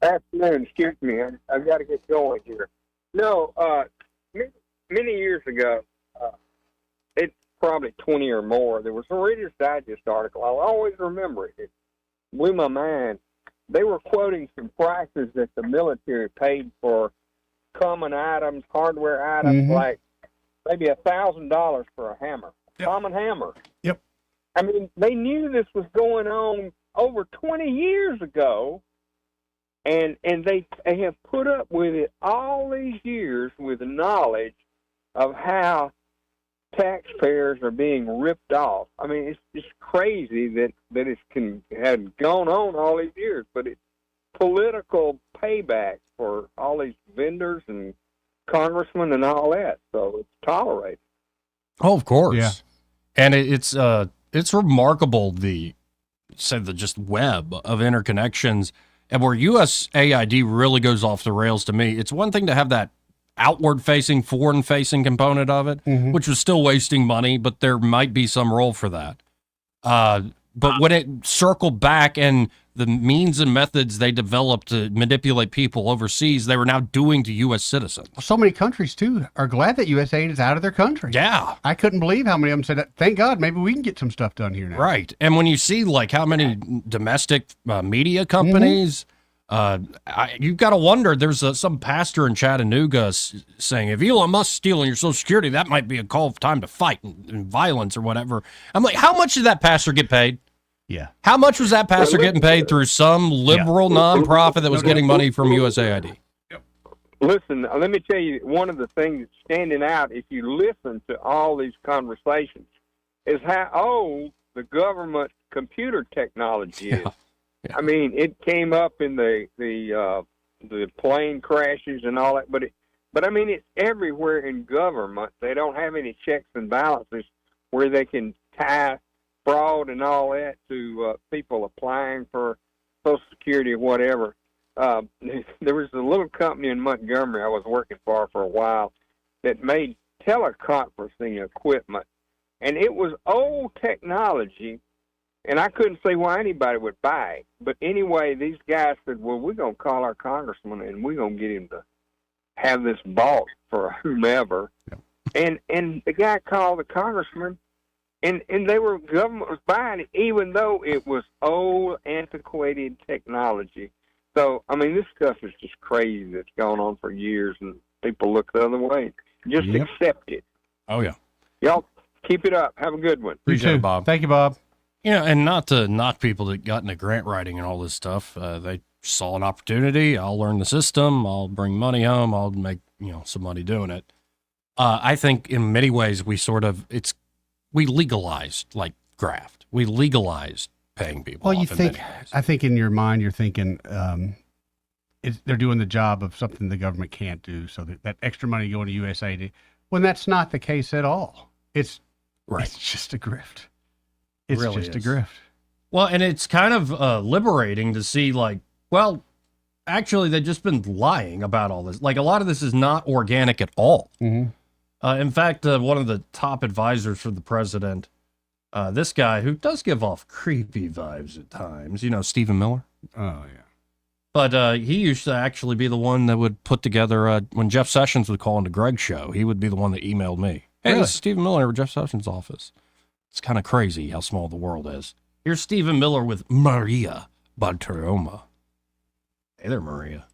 Afternoon, excuse me. I've got to get going here. No, many years ago, it's probably 20 or more, there was a Reader's Digest article. I'll always remember it. It blew my mind. They were quoting some prices that the military paid for common items, hardware items, like maybe $1,000 for a hammer, common hammer. Yep. I mean, they knew this was going on over 20 years ago, and they have put up with it all these years with the knowledge of how taxpayers are being ripped off. I mean, it's just crazy that it had gone on all these years, but it's political payback for all these vendors and congressmen and all that, so it's tolerated. Oh, of course. Yeah. And it's remarkable the just web of interconnections, and where USAID really goes off the rails to me. It's one thing to have that outward-facing, foreign-facing component of it, which was still wasting money, but there might be some role for that. But when it circled back and the means and methods they developed to manipulate people overseas, they were now doing to U.S. citizens. So many countries, too, are glad that USAID is out of their country. Yeah. I couldn't believe how many of them said, thank God, maybe we can get some stuff done here now. Right. And when you see, like, how many domestic media companies, you've got to wonder, there's some pastor in Chattanooga saying, if Elon Musk's stealing your Social Security, that might be a call of time to fight and violence or whatever. I'm like, how much did that pastor get paid? Yeah. How much was that pastor getting paid through some liberal nonprofit that was getting money from USAID? Listen, let me tell you, one of the things standing out, if you listen to all these conversations, is how old the government computer technology is. I mean, it came up in the plane crashes and all that, but I mean, it's everywhere in government. They don't have any checks and balances where they can tie fraud and all that to people applying for Social Security or whatever. There was a little company in Montgomery I was working for a while that made teleconferencing equipment, and it was old technology, and I couldn't see why anybody would buy it. But anyway, these guys said, well, we're going to call our congressman, and we're going to get him to have this bought for whomever. And the guy called the congressman, and government was buying it, even though it was old, antiquated technology. So, I mean, this stuff is just crazy that's gone on for years, and people look the other way. Just accept it. Oh, yeah. Y'all keep it up. Have a good one. Appreciate it, Bob. Thank you, Bob. Yeah, and not to knock people that got into grant writing and all this stuff. They saw an opportunity. I'll learn the system. I'll bring money home. I'll make, some money doing it. I think in many ways we legalized like graft. We legalized paying people. Well, I think in your mind you're thinking they're doing the job of something the government can't do, so that extra money going to USAID, when that's not the case at all. It's just a grift. It's really just a grift. Well, and it's kind of liberating to see, actually, they've just been lying about all this. Like, a lot of this is not organic at all. Mm-hmm. In fact, one of the top advisors for the president, this guy who does give off creepy vibes at times, Stephen Miller. Oh, yeah. But he used to actually be the one that would put together, when Jeff Sessions would call into Greg's show, he would be the one that emailed me. Hey, Really? this is Stephen Miller at Jeff Sessions' office. It's kind of crazy how small the world is. Here's Stephen Miller with Maria Bartiromo. Hey there, Maria.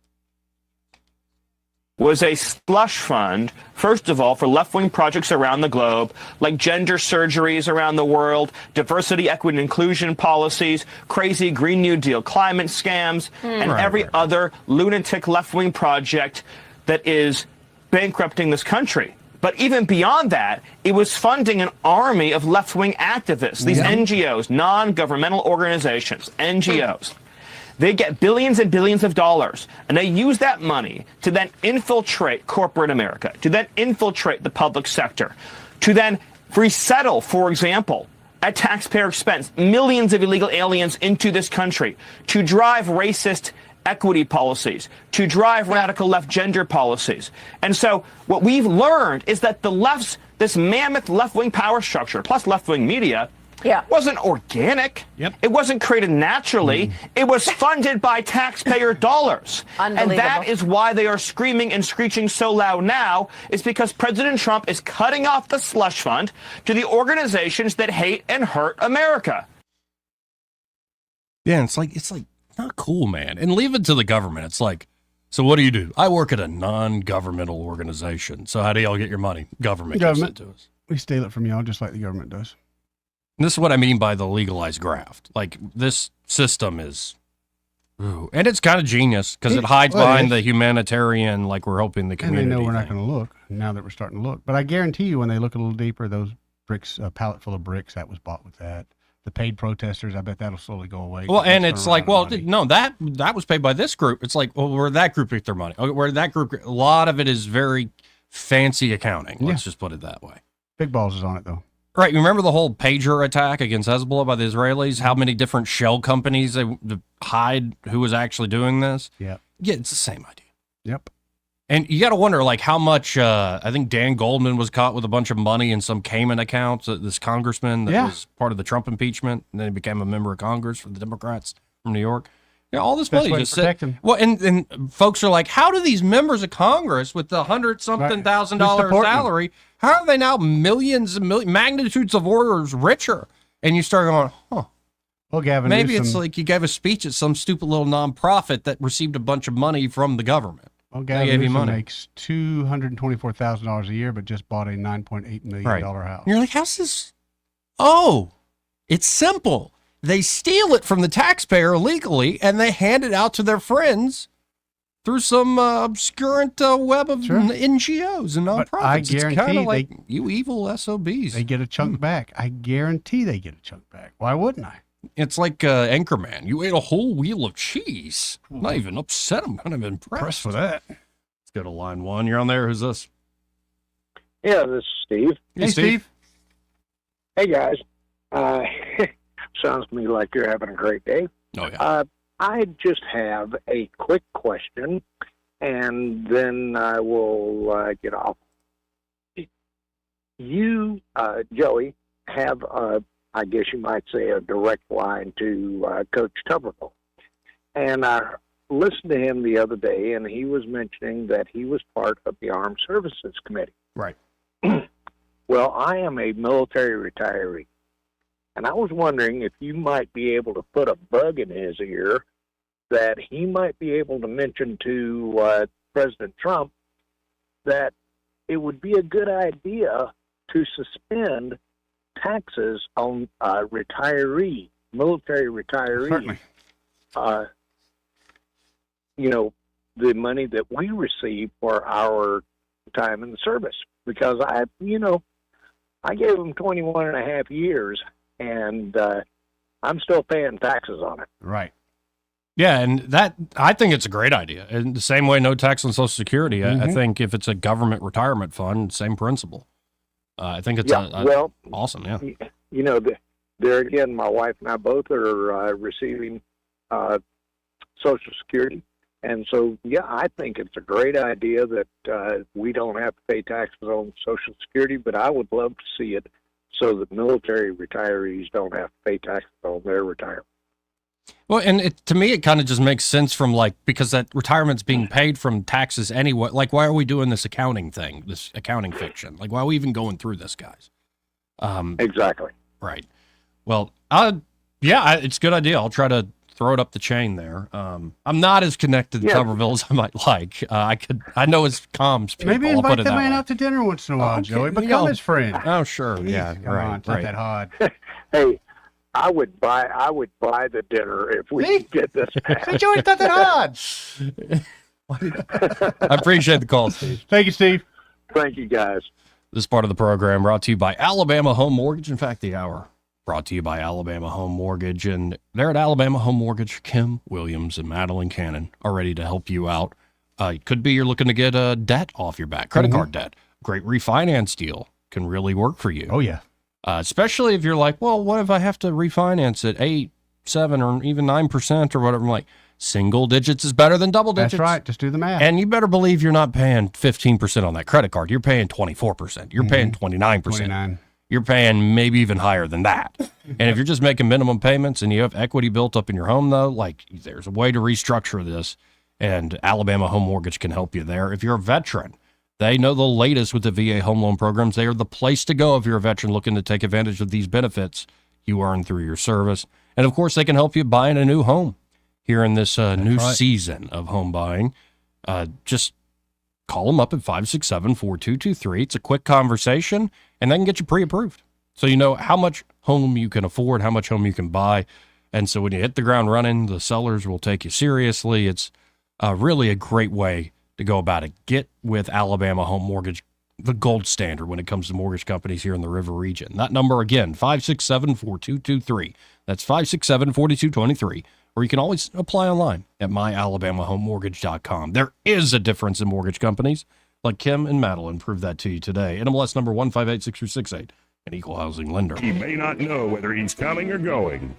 Was a slush fund, first of all, for left-wing projects around the globe, like gender surgeries around the world, diversity, equity, and inclusion policies, crazy Green New Deal climate scams, and every other lunatic left-wing project that is bankrupting this country. But even beyond that, it was funding an army of left-wing activists, these NGOs, non-governmental organizations, NGOs. They get billions and billions of dollars, and they use that money to then infiltrate corporate America, to then infiltrate the public sector, to then resettle, for example, at taxpayer expense, millions of illegal aliens into this country, to drive racist equity policies, to drive radical left gender policies. And so what we've learned is that the left's, this mammoth left-wing power structure, plus left-wing media, wasn't organic. It wasn't created naturally. It was funded by taxpayer dollars. And that is why they are screaming and screeching so loud now, is because President Trump is cutting off the slush fund to the organizations that hate and hurt America. Yeah, it's like not cool, man. And leave it to the government. It's like, so what do? I work at a non-governmental organization. So how do y'all get your money? Government gives it to us. We steal it from y'all just like the government does. And this is what I mean by the legalized graft. Like, this system is, and it's kind of genius because it hides behind the humanitarian, like we're hoping the community. And they know we're not going to look now that we're starting to look. But I guarantee you, when they look a little deeper, those bricks, a pallet full of bricks, that was bought with that. The paid protesters, I bet that'll slowly go away. Well, and it's like, well, no, that was paid by this group. It's like, well, where did that group get their money? Okay, where did that group? A lot of it is very fancy accounting. Let's just put it that way. Big Balls is on it, though. Right. You remember the whole pager attack against Hezbollah by the Israelis? How many different shell companies they hide who was actually doing this? Yeah. Yeah, it's the same idea. Yep. And you got to wonder, like, how much, I think Dan Goldman was caught with a bunch of money in some Cayman accounts, this congressman that was part of the Trump impeachment, and then he became a member of Congress for the Democrats from New York. Yeah, all this money just sit. Well, and folks are like, how do these members of Congress with the $100,000 salary, how are they now millions and magnitudes of orders richer? And you start going, huh. Well, Gavin, maybe it's like you gave a speech at some stupid little nonprofit that received a bunch of money from the government. Well, Gavin Newsom makes $224,000 a year, but just bought a $9.8 million house. And you're like, how's this? Oh, it's simple. They steal it from the taxpayer illegally, and they hand it out to their friends through some obscurant web of NGOs and nonprofits. But I guarantee it's kind of like you evil SOBs. They get a chunk back. I guarantee they get a chunk back. Why wouldn't I? It's like Anchorman. You ate a whole wheel of cheese. I'm not even upset. I'm kind of impressed with that. Let's go to line 1. You're on there. Who's this? Yeah, this is Steve. Hey, Steve. Hey, guys. Sounds to me like you're having a great day. Oh, yeah. I just have a quick question, and then I will get off. You, Joey, have, I guess you might say, a direct line to Coach Tuberville. And I listened to him the other day, and he was mentioning that he was part of the Armed Services Committee. Right. Well, I am a military retiree, and I was wondering if you might be able to put a bug in his ear that he might be able to mention to President Trump that it would be a good idea to suspend taxes on military retirees. Certainly. You know, the money that we receive for our time in the service. Because I gave them 21 and a half years, and I'm still paying taxes on it. Right. Yeah, and that I think it's a great idea. In the same way, no tax on Social Security. I think if it's a government retirement fund, same principle. I think it's awesome. Yeah. You know, there again, my wife and I both are receiving Social Security. And so, yeah, I think it's a great idea that we don't have to pay taxes on Social Security, but I would love to see it so that military retirees don't have to pay taxes on their retirement. Well, and to me, it kind of just makes sense from because that retirement's being paid from taxes anyway. Like, why are we doing this accounting thing, this accounting fiction? Like, why are we even going through this, guys? Exactly. Right. Well, it's a good idea. I'll try to throw it up the chain there. I'm not as connected to Tuberville as I might like. I know his comms people. Maybe invite the man out to dinner once in a while, Joey. Become his friend. Oh, sure. Yeah. Come on, it's not that hard. Hey, I would buy the dinner if we did this. Hey, Joey, it's not that hard. I appreciate the call, Steve. Thank you, Steve. Thank you, guys. This part of the program brought to you by Alabama Home Mortgage. In fact, the hour brought to you by Alabama Home Mortgage. And they're at Alabama Home Mortgage. Kim Williams and Madeline Cannon are ready to help you out. It could be you're looking to get debt off your back, credit card debt. Great refinance deal can really work for you. Oh, yeah. Especially if you're like, well, what if I have to refinance at 8, 7, or even 9% or whatever? I'm like, single digits is better than double digits. That's right. Just do the math. And you better believe you're not paying 15% on that credit card. You're paying 24%. You're paying 29%. 29. You're paying maybe even higher than that. And if you're just making minimum payments and you have equity built up in your home, though, like there's a way to restructure this, and Alabama Home Mortgage can help you there. If you're a veteran, they know the latest with the VA home loan programs. They are the place to go if you're a veteran looking to take advantage of these benefits you earn through your service. And, of course, they can help you buying a new home here in this new season of home buying. Just call them up at 567-4223. It's a quick conversation, and they can get you pre-approved. So you know how much home you can afford, how much home you can buy. And so when you hit the ground running, the sellers will take you seriously. It's really a great way to go about it. Get with Alabama Home Mortgage, the gold standard when it comes to mortgage companies here in the River region. That number again, 567-4223. That's 567-4223. Or you can always apply online at myalabamahomemortgage.com. There is a difference in mortgage companies, like Kim and Madeline proved that to you today. NMLS number 1586368, an equal housing lender. He may not know whether he's coming or going,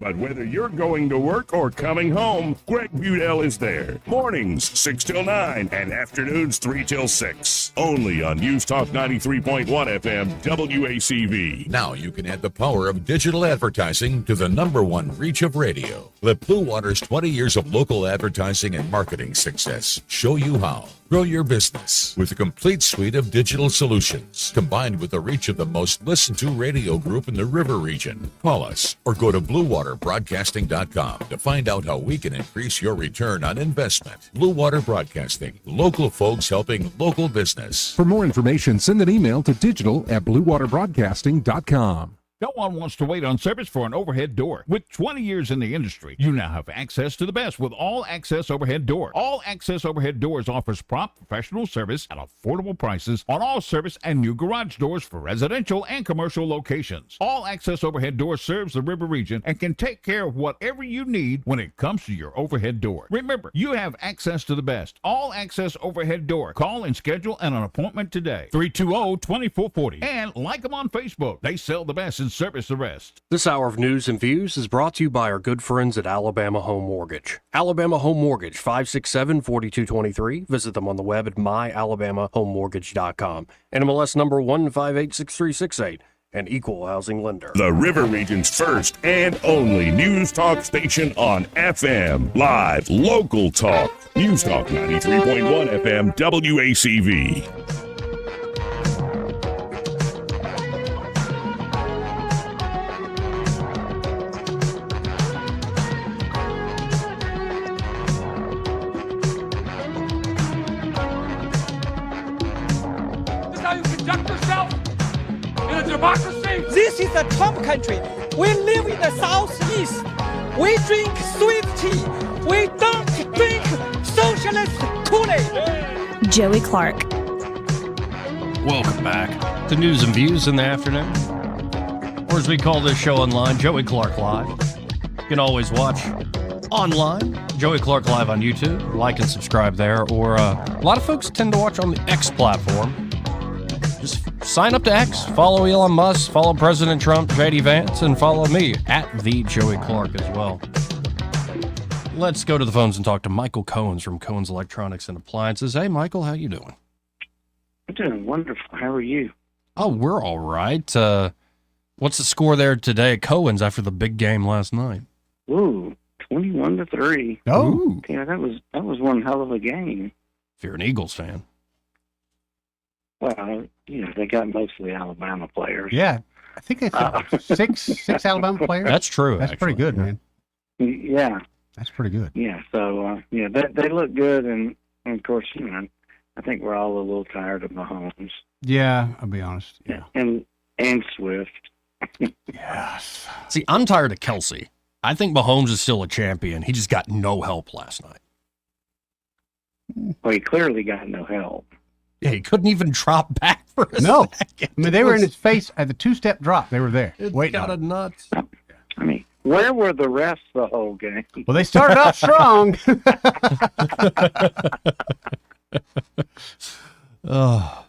but whether you're going to work or coming home, Greg Budell is there. Mornings, 6 till 9, and afternoons, 3 till 6. Only on News Talk 93.1 FM, WACV. Now you can add the power of digital advertising to the #1 reach of radio. Let Blue Water's 20 years of local advertising and marketing success show you how. Grow your business with a complete suite of digital solutions, combined with the reach of the most listened to radio group in the River region. Call us or go to BlueWaterBroadcasting.com to find out how we can increase your return on investment. Blue Water Broadcasting, local folks helping local business. For more information, send an email to digital@BlueWaterBroadcasting.com. No one wants to wait on service for an overhead door. With 20 years in the industry, you now have access to the best with All Access Overhead Door. All Access Overhead Doors offers prompt professional service at affordable prices on all service and new garage doors for residential and commercial locations. All Access Overhead Door serves the river region and can take care of whatever you need when it comes to your overhead door. Remember, you have access to the best. All Access Overhead Door. Call and schedule an appointment today. 320-2440. And like them on Facebook. They sell the best and service the rest. This hour of news and views is brought to you by our good friends at Alabama Home Mortgage. Alabama Home Mortgage, 567-4223. Visit them on the web at myalabamahomemortgage.com. NMLS number 1586368. An equal housing lender. The River Region's first and only news talk station on FM. Live, local talk. News Talk 93.1 FM WACV. This is how you conduct yourself in a democracy. This is a Trump country. We live in the Southeast. We drink sweet tea. We don't drink socialist Kool-Aid. Joey Clark. Welcome back to News and Views in the afternoon. Or as we call this show online, Joey Clark Live. You can always watch online, Joey Clark Live on YouTube. Like and subscribe there. Or a lot of folks tend to watch on the X platform. Just sign up to X, follow Elon Musk, follow President Trump, JD Vance, and follow me at the Joey Clark as well. Let's go to the phones and talk to Michael Cohens from Cohens Electronics and Appliances. Hey, Michael, how you doing? I'm doing wonderful. How are you? Oh, we're all right. What's the score there today at Cohens after the big game last night? Ooh, 21-3. Oh, yeah, that was one hell of a game. If you're an Eagles fan. Well, they got mostly Alabama players. Yeah, I think they six Alabama players. That's true. That's actually. pretty good, man. Yeah. That's pretty good. Yeah, so, they look good, and of course, I think we're all a little tired of Mahomes. Yeah, I'll be honest. Yeah. And Swift. Yes. See, I'm tired of Kelsey. I think Mahomes is still a champion. He just got no help last night. Well, he clearly got no help. Yeah, he couldn't even drop back for a No. second. I mean, they were in his face at the two-step drop. They were there. It's waiting kind on of it. nuts. I mean, where were the refs the whole game? Well, they started off strong. Oh.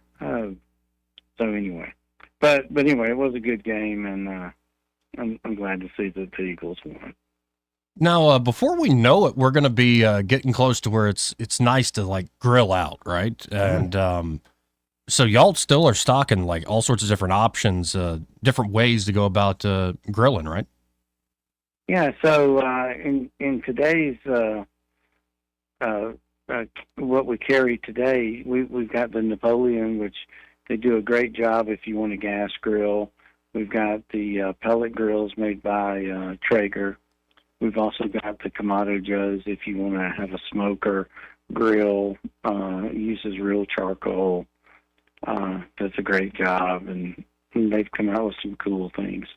So anyway, but anyway, it was a good game, and I'm glad to see that the Eagles won. Now, before we know it, we're going to be getting close to where it's nice to like grill out, right? And so y'all still are stocking like all sorts of different options, different ways to go about grilling, right? Yeah. So in today's what we carry today, we've got the Napoleon, which they do a great job if you want a gas grill. We've got the pellet grills made by Traeger. We've also got the Kamado Joes if you want to have a smoker grill. Uses real charcoal. Does a great job, and they've come out with some cool things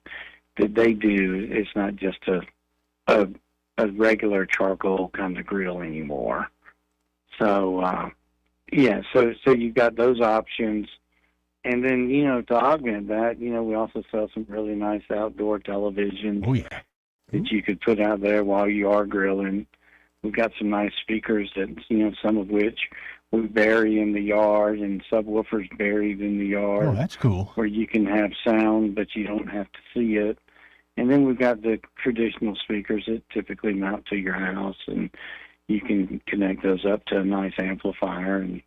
that they do. It's not just a regular charcoal kind of grill anymore. So so you've got those options, and then to augment that, we also sell some really nice outdoor televisions. Oh yeah. That you could put out there while you are grilling. We've got some nice speakers that, some of which we bury in the yard, and subwoofers buried in the yard. Oh, that's cool. Where you can have sound, but you don't have to see it. And then we've got the traditional speakers that typically mount to your house, and you can connect those up to a nice amplifier and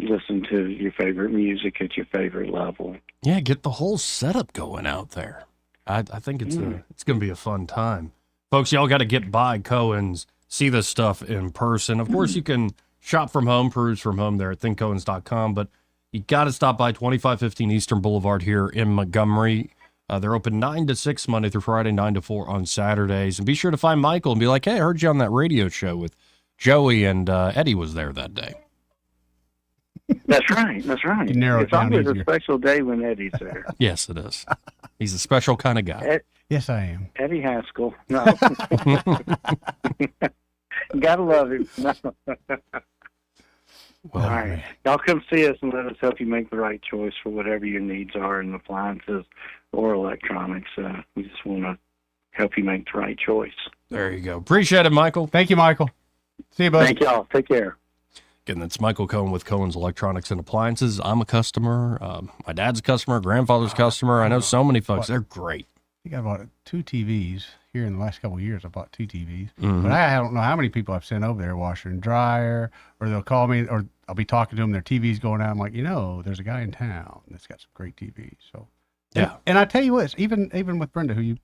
listen to your favorite music at your favorite level. Yeah, get the whole setup going out there. I think it's going to be a fun time. Folks, y'all got to get by Cohen's, see this stuff in person. Of course, you can shop from home, peruse from home there at thinkcohens.com, but you got to stop by 2515 Eastern Boulevard here in Montgomery. They're open 9 to 6 Monday through Friday, 9 to 4 on Saturdays. And be sure to find Michael and be like, hey, I heard you on that radio show with Joey, and Eddie was there that day. That's right. That's right. You narrow it It's down always easier. a special day when Eddie's there. Yes, it is. He's a special kind of guy. Yes, I am. Eddie Haskell. No. Gotta love him. No. All right. Y'all come see us and let us help you make the right choice for whatever your needs are in appliances or electronics. We just want to help you make the right choice. There you go. Appreciate it, Michael. Thank you, Michael. See you, bud. Thank y'all. Take care. Again, that's Michael Cohen with Cohen's Electronics and Appliances. I'm a customer. My dad's a customer. Grandfather's a customer. I know so many folks. They're great. I think I bought 2 TVs here in the last couple of years. I bought 2 TVs, Mhm. but I don't know how many people I've sent over there, washer and dryer, or they'll call me, or I'll be talking to them. Their TV's going out. I'm like, there's a guy in town that's got some great TVs. So yeah, and I tell you what, even with Brenda, who you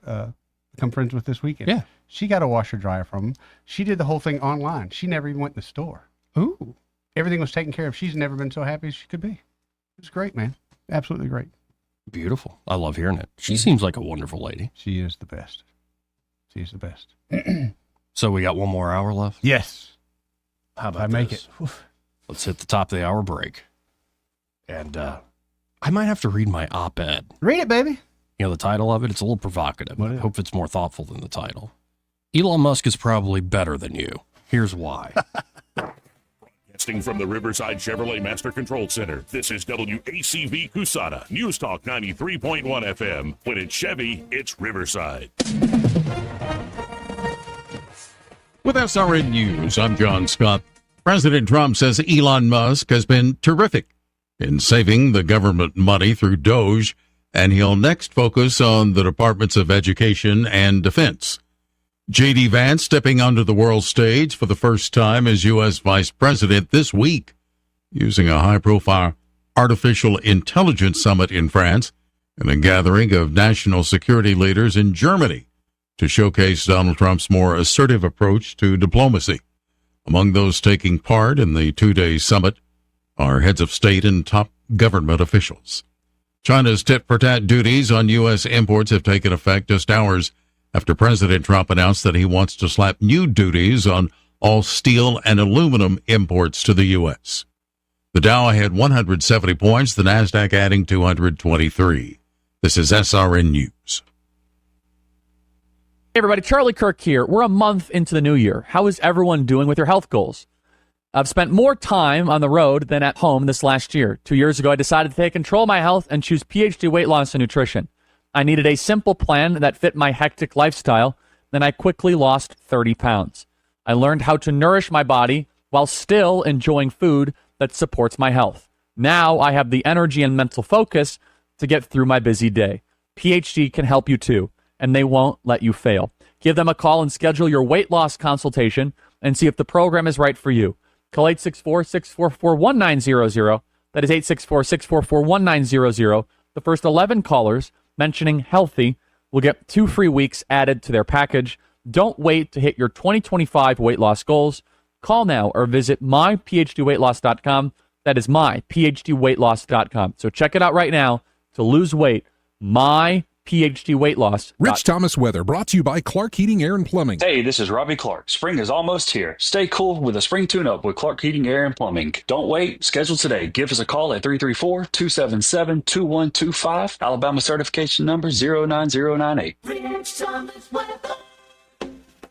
become friends with this weekend, yeah, she got a washer dryer from him. She did the whole thing online. She never even went in the store. Ooh, everything was taken care of. She's never been so happy as she could be. It was great, man. Absolutely great. Beautiful. I love hearing it. She seems like a wonderful lady. She is the best. She is the best. So we got one more hour left? Yes. How about I make this? it. Let's hit the top of the hour break. And I might have to read my op-ed. Read it, baby. You know, the title of it, it's a little provocative. I hope it's more thoughtful than the title. Elon Musk is probably better than you. Here's why. Broadcasting from the Riverside Chevrolet Master Control Center, this is WACV Cusana, News Talk 93.1 FM. When it's Chevy, it's Riverside. With SRN News, I'm John Scott. President Trump says Elon Musk has been terrific in saving the government money through DOGE, and he'll next focus on the Departments of Education and Defense. J.D. Vance stepping onto the world stage for the first time as U.S. Vice President this week, using a high-profile artificial intelligence summit in France and a gathering of national security leaders in Germany to showcase Donald Trump's more assertive approach to diplomacy. Among those taking part in the two-day summit are heads of state and top government officials. China's tit-for-tat duties on U.S. imports have taken effect just hours after President Trump announced that he wants to slap new duties on all steel and aluminum imports to the U.S. The Dow had 170 points, the NASDAQ adding 223. This is SRN News. Hey everybody, Charlie Kirk here. We're a month into the new year. How is everyone doing with their health goals? I've spent more time on the road than at home this last year. 2 years ago, I decided to take control of my health and choose PhD Weight Loss and Nutrition. I needed a simple plan that fit my hectic lifestyle, then I quickly lost 30 pounds. I learned how to nourish my body while still enjoying food that supports my health. Now I have the energy and mental focus to get through my busy day. PhD can help you too, and they won't let you fail. Give them a call and schedule your weight loss consultation and see if the program is right for you. Call 864-644-1900. That is 864-644-1900. The first 11 callers mentioning healthy will get 2 free weeks added to their package. Don't wait to hit your 2025 weight loss goals. Call now or visit myphdweightloss.com. That is myphdweightloss.com. So check it out right now to lose weight. myphdweightloss.com. Rich Thomas Weather, brought to you by Clark Heating, Air, and Plumbing. Hey, this is Robbie Clark. Spring is almost here. Stay cool with a spring tune-up with Clark Heating, Air, and Plumbing. Don't wait. Schedule today. Give us a call at 334-277-2125. Alabama certification number 09098. Rich Thomas Weather.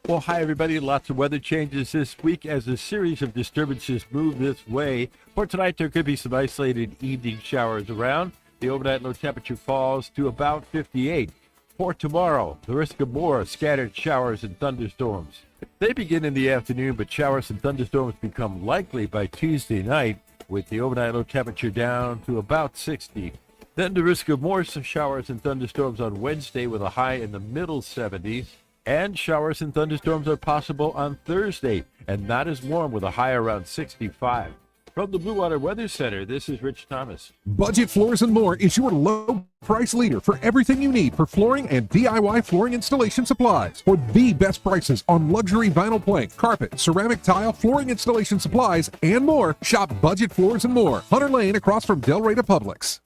Well, hi, everybody. Lots of weather changes this week as a series of disturbances move this way. For tonight, there could be some isolated evening showers around. The overnight low temperature falls to about 58. For tomorrow, the risk of more scattered showers and thunderstorms. They begin in the afternoon, but showers and thunderstorms become likely by Tuesday night, with the overnight low temperature down to about 60. Then the risk of more showers and thunderstorms on Wednesday with a high in the middle 70s. And showers and thunderstorms are possible on Thursday, and not as warm with a high around 65. From the Blue Water Weather Center, this is Rich Thomas. Budget Floors and More is your low price leader for everything you need for flooring and DIY flooring installation supplies. For the best prices on luxury vinyl plank, carpet, ceramic tile, flooring installation supplies, and more, shop Budget Floors and More, Hunter Lane across from Del Rey to Publix.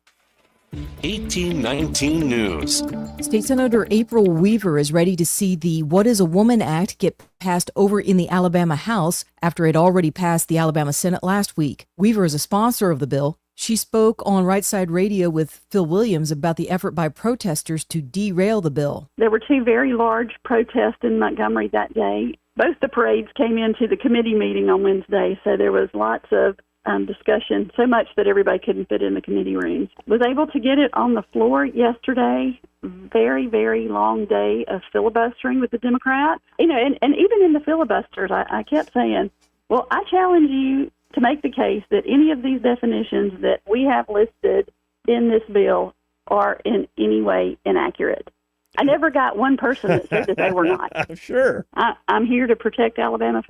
1819 News. State Senator April Weaver is ready to see the What is a Woman Act get passed over in the Alabama House after it already passed the Alabama Senate last week. Weaver is a sponsor of the bill. She spoke on Right Side Radio with Phil Williams about the effort by protesters to derail the bill. There were two very large protests in Montgomery that day. Both the parades came into the committee meeting on Wednesday, so there was lots of discussion, so much that everybody couldn't fit in the committee rooms. Was able to get it on the floor yesterday. Very, very long day of filibustering with the Democrats. You know, and even in the filibusters, I kept saying, well, I challenge you to make the case that any of these definitions that we have listed in this bill are in any way inaccurate. I never got one person that said that they were not. Sure. I'm here to protect Alabama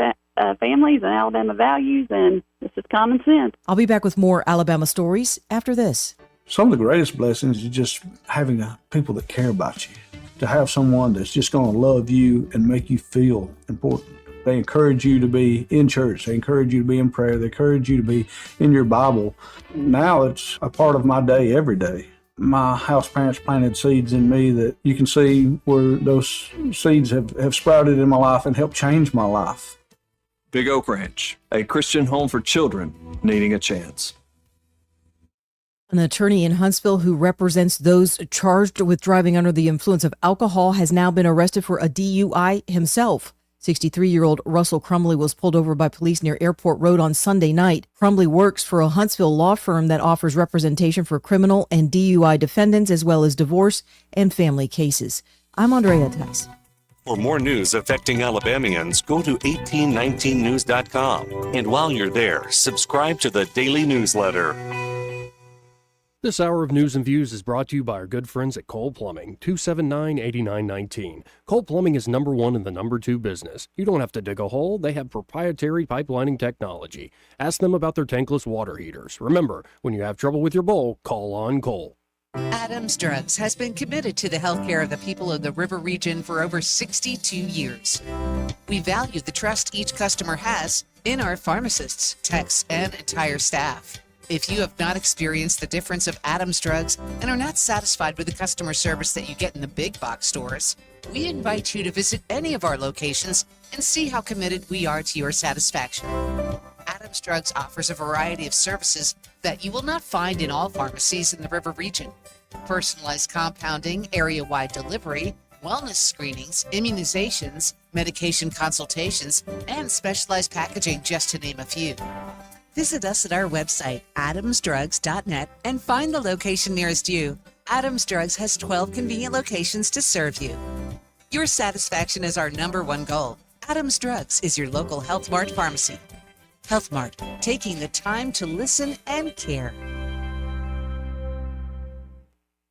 families and Alabama values, and this is common sense. I'll be back with more Alabama stories after this. Some of the greatest blessings is just having people that care about you, to have someone that's just going to love you and make you feel important. They encourage you to be in church. They encourage you to be in prayer. They encourage you to be in your Bible. Now it's a part of my day every day. My house parents planted seeds in me that you can see where those seeds have sprouted in my life and helped change my life. Big Oak Ranch, a Christian home for children needing a chance. An attorney in Huntsville who represents those charged with driving under the influence of alcohol has now been arrested for a DUI himself. 63-year-old Russell Crumley was pulled over by police near Airport Road on Sunday night. Crumley works for a Huntsville law firm that offers representation for criminal and DUI defendants as well as divorce and family cases. I'm Andrea Tice. For more news affecting Alabamians, go to 1819news.com. And while you're there, subscribe to the daily newsletter. This hour of News and Views is brought to you by our good friends at Cole Plumbing, 279-8919. Cole Plumbing is number one in the number two business. You don't have to dig a hole. They have proprietary pipelining technology. Ask them about their tankless water heaters. Remember, when you have trouble with your bowl, call on Cole. Adams Drugs has been committed to the health care of the people of the River region for over 62 years. We value the trust each customer has in our pharmacists, techs, and entire staff. If you have not experienced the difference of Adams Drugs and are not satisfied with the customer service that you get in the big box stores, we invite you to visit any of our locations and see how committed we are to your satisfaction. Adams Drugs offers a variety of services that you will not find in all pharmacies in the River region. Personalized compounding, area-wide delivery, wellness screenings, immunizations, medication consultations, and specialized packaging, just to name a few. Visit us at our website, adamsdrugs.net, and find the location nearest you. Adams Drugs has 12 convenient locations to serve you. Your satisfaction is our number one goal. Adams Drugs is your local Health Mart pharmacy. Health Mart, taking the time to listen and care.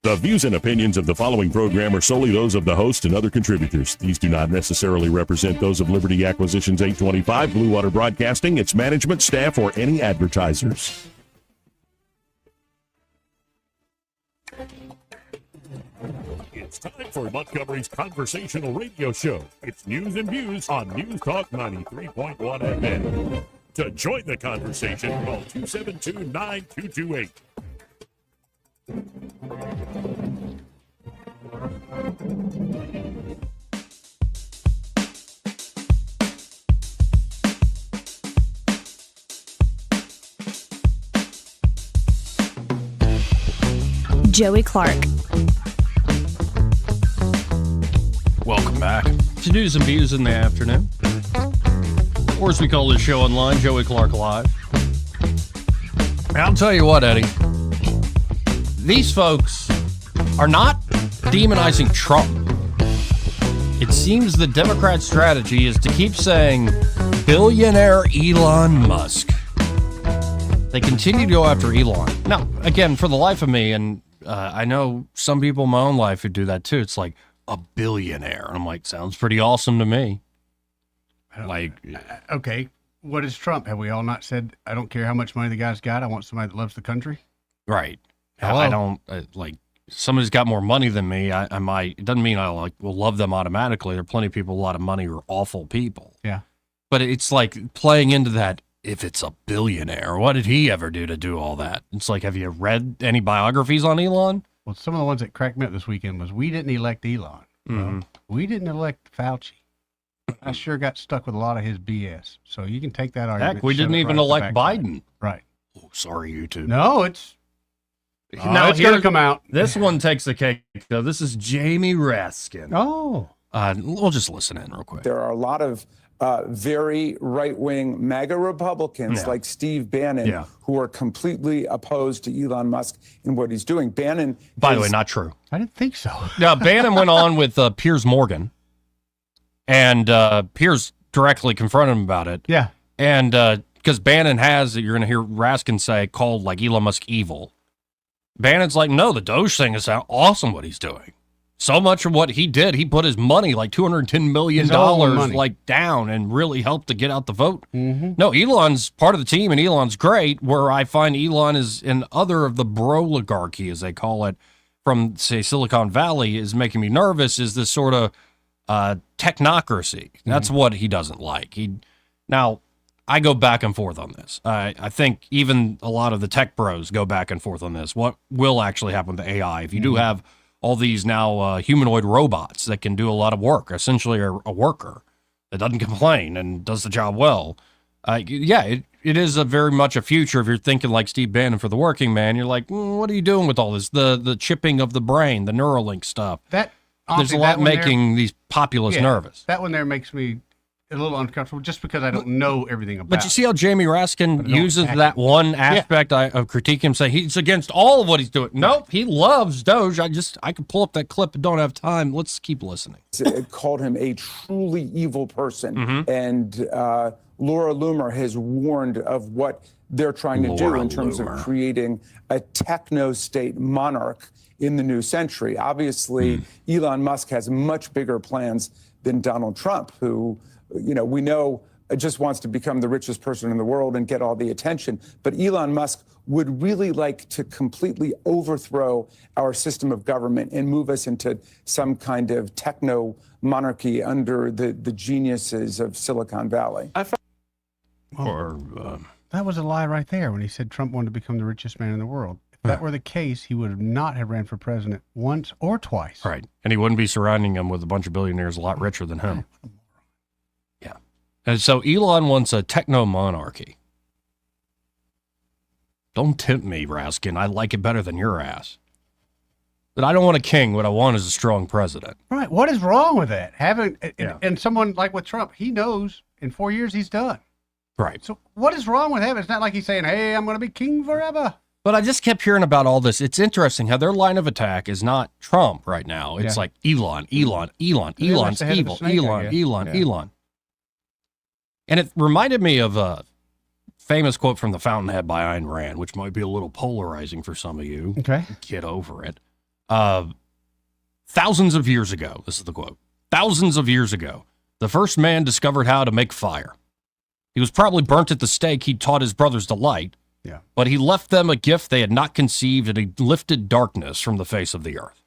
The views and opinions of the following program are solely those of the host and other contributors. These do not necessarily represent those of Liberty Acquisitions 825, Blue Water Broadcasting, its management, staff, or any advertisers. It's time for Montgomery's conversational radio show. It's News and Views on News Talk 93.1 FM. To join the conversation, call 272-9228. Joey Clark. Welcome back to News and Views in the afternoon. Or as we call this show online, Joey Clark Live. I'll tell you what, Eddie. These folks are not demonizing Trump. It seems the Democrat strategy is to keep saying billionaire Elon Musk. They continue to go after Elon. Now, again, for the life of me, and I know some people in my own life who do that too, it's like a billionaire. And I'm like, sounds pretty awesome to me. Like, okay, what is Trump? Have we all not said, I don't care how much money the guy's got, I want somebody that loves the country? Right. Hello? I don't like somebody's got more money than me. I might. It doesn't mean I will love them automatically. There are plenty of people with a lot of money who are awful people. Yeah. But it's like playing into that. If it's a billionaire, what did he ever do to do all that? It's like, have you read any biographies on Elon? Well, some of the ones that cracked me up this weekend was we didn't elect Elon. Mm-hmm. We didn't elect Fauci. I sure got stuck with a lot of his BS. So you can take that argument. Heck, we didn't even elect Biden. Right. Oh, sorry, YouTube. No, it's Now it's gonna come out. This one takes the cake, though. This is Jamie Raskin. Oh. We'll just listen in real quick. There are a lot of very right-wing MAGA Republicans like Steve Bannon who are completely opposed to Elon Musk and what he's doing. Bannon, by the way, not true. I didn't think so. Now, Bannon went on with Piers Morgan, and Piers directly confronted him about it. Yeah. And because Bannon has, you're going to hear Raskin say, called like Elon Musk evil. Bannon's like, no, the DOGE thing is awesome what he's doing. So much of what he did, he put his money, like $210 million, like down and really helped to get out the vote. Mm-hmm. No, Elon's part of the team, and Elon's great. Where I find Elon is in other of the broligarchy, as they call it, from, say, Silicon Valley, is making me nervous, is this sort of technocracy. That's what he doesn't like. Now, I go back and forth on this. I think even a lot of the tech bros go back and forth on this. What will actually happen to AI? If you do have all these now humanoid robots that can do a lot of work, essentially a worker that doesn't complain and does the job well. It is a very much a future. If you're thinking like Steve Bannon for the working man, you're like, what are you doing with all this? The chipping of the brain, the Neuralink stuff. There's a lot making these populists nervous. That one there makes me a little uncomfortable just because I don't know everything about it. But you see how Jamie Raskin uses that one aspect of critique him, saying he's against all of what he's doing. Nope, he loves Doge. I could pull up that clip and don't have time. Let's keep listening. It called him a truly evil person. And Laura Loomer has warned of what they're trying to do in terms of creating a techno-state monarch in the new century. Obviously, Elon Musk has much bigger plans than Donald Trump, who, we know just wants to become the richest person in the world and get all the attention. But Elon Musk would really like to completely overthrow our system of government and move us into some kind of techno monarchy under the geniuses of Silicon Valley. That was a lie right there when he said Trump wanted to become the richest man in the world. If that were the case, he would not have ran for president once or twice. Right. And he wouldn't be surrounding him with a bunch of billionaires a lot richer than him. Yeah. And so Elon wants a techno monarchy. Don't tempt me, Raskin. I like it better than your ass. But I don't want a king. What I want is a strong president. Right. What is wrong with that? And someone like with Trump, he knows in 4 years he's done. Right. So what is wrong with him? It's not like he's saying, hey, I'm going to be king forever. But I just kept hearing about all this. It's interesting how their line of attack is not Trump right now. It's like Elon. Elon's evil. Elon. And it reminded me of a famous quote from The Fountainhead by Ayn Rand, which might be a little polarizing for some of you. Okay. Get over it. Thousands of years ago, this is the quote, thousands of years ago, the first man discovered how to make fire. He was probably burnt at the stake he taught his brothers to light. Yeah. But he left them a gift they had not conceived, and he lifted darkness from the face of the earth.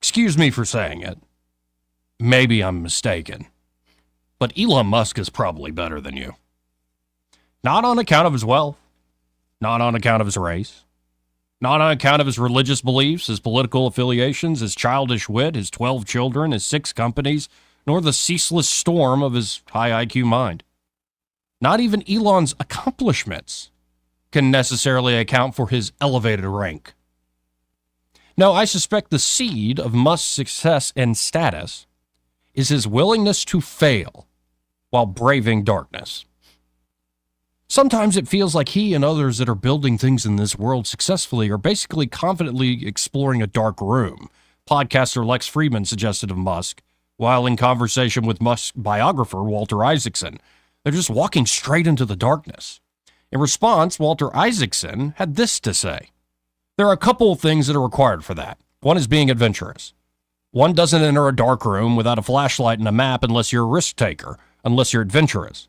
Excuse me for saying it. Maybe I'm mistaken. But Elon Musk is probably better than you. Not on account of his wealth, not on account of his race, not on account of his religious beliefs, his political affiliations, his childish wit, his 12 children, his 6 companies, nor the ceaseless storm of his high IQ mind. Not even Elon's accomplishments can necessarily account for his elevated rank. No, I suspect the seed of Musk's success and status is his willingness to fail while braving darkness. Sometimes it feels like he and others that are building things in this world successfully are basically confidently exploring a dark room. Podcaster Lex Friedman suggested of Musk while in conversation with Musk's biographer, Walter Isaacson. They're just walking straight into the darkness. In response, Walter Isaacson had this to say. There are a couple of things that are required for that. One is being adventurous. One doesn't enter a dark room without a flashlight and a map unless you're a risk taker, unless you're adventurous.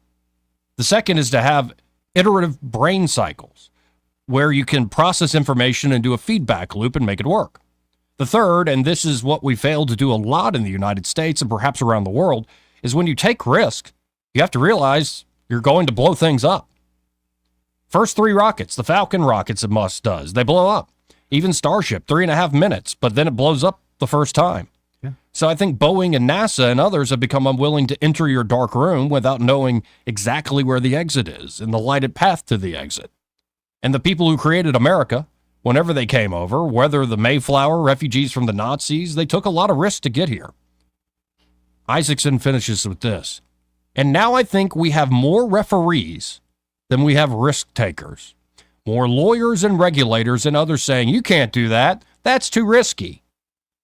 The second is to have iterative brain cycles where you can process information and do a feedback loop and make it work. The third, and this is what we fail to do a lot in the United States and perhaps around the world, is when you take risk, you have to realize you're going to blow things up. First 3 rockets, the Falcon rockets that Musk does, they blow up. Even Starship, 3.5 minutes, but then it blows up the first time. Yeah. So I think Boeing and NASA and others have become unwilling to enter your dark room without knowing exactly where the exit is and the lighted path to the exit. And the people who created America, whenever they came over, whether the Mayflower, refugees from the Nazis, they took a lot of risks to get here. Isaacson finishes with this. And now I think we have more referees than we have risk takers. More lawyers and regulators and others saying, you can't do that. That's too risky.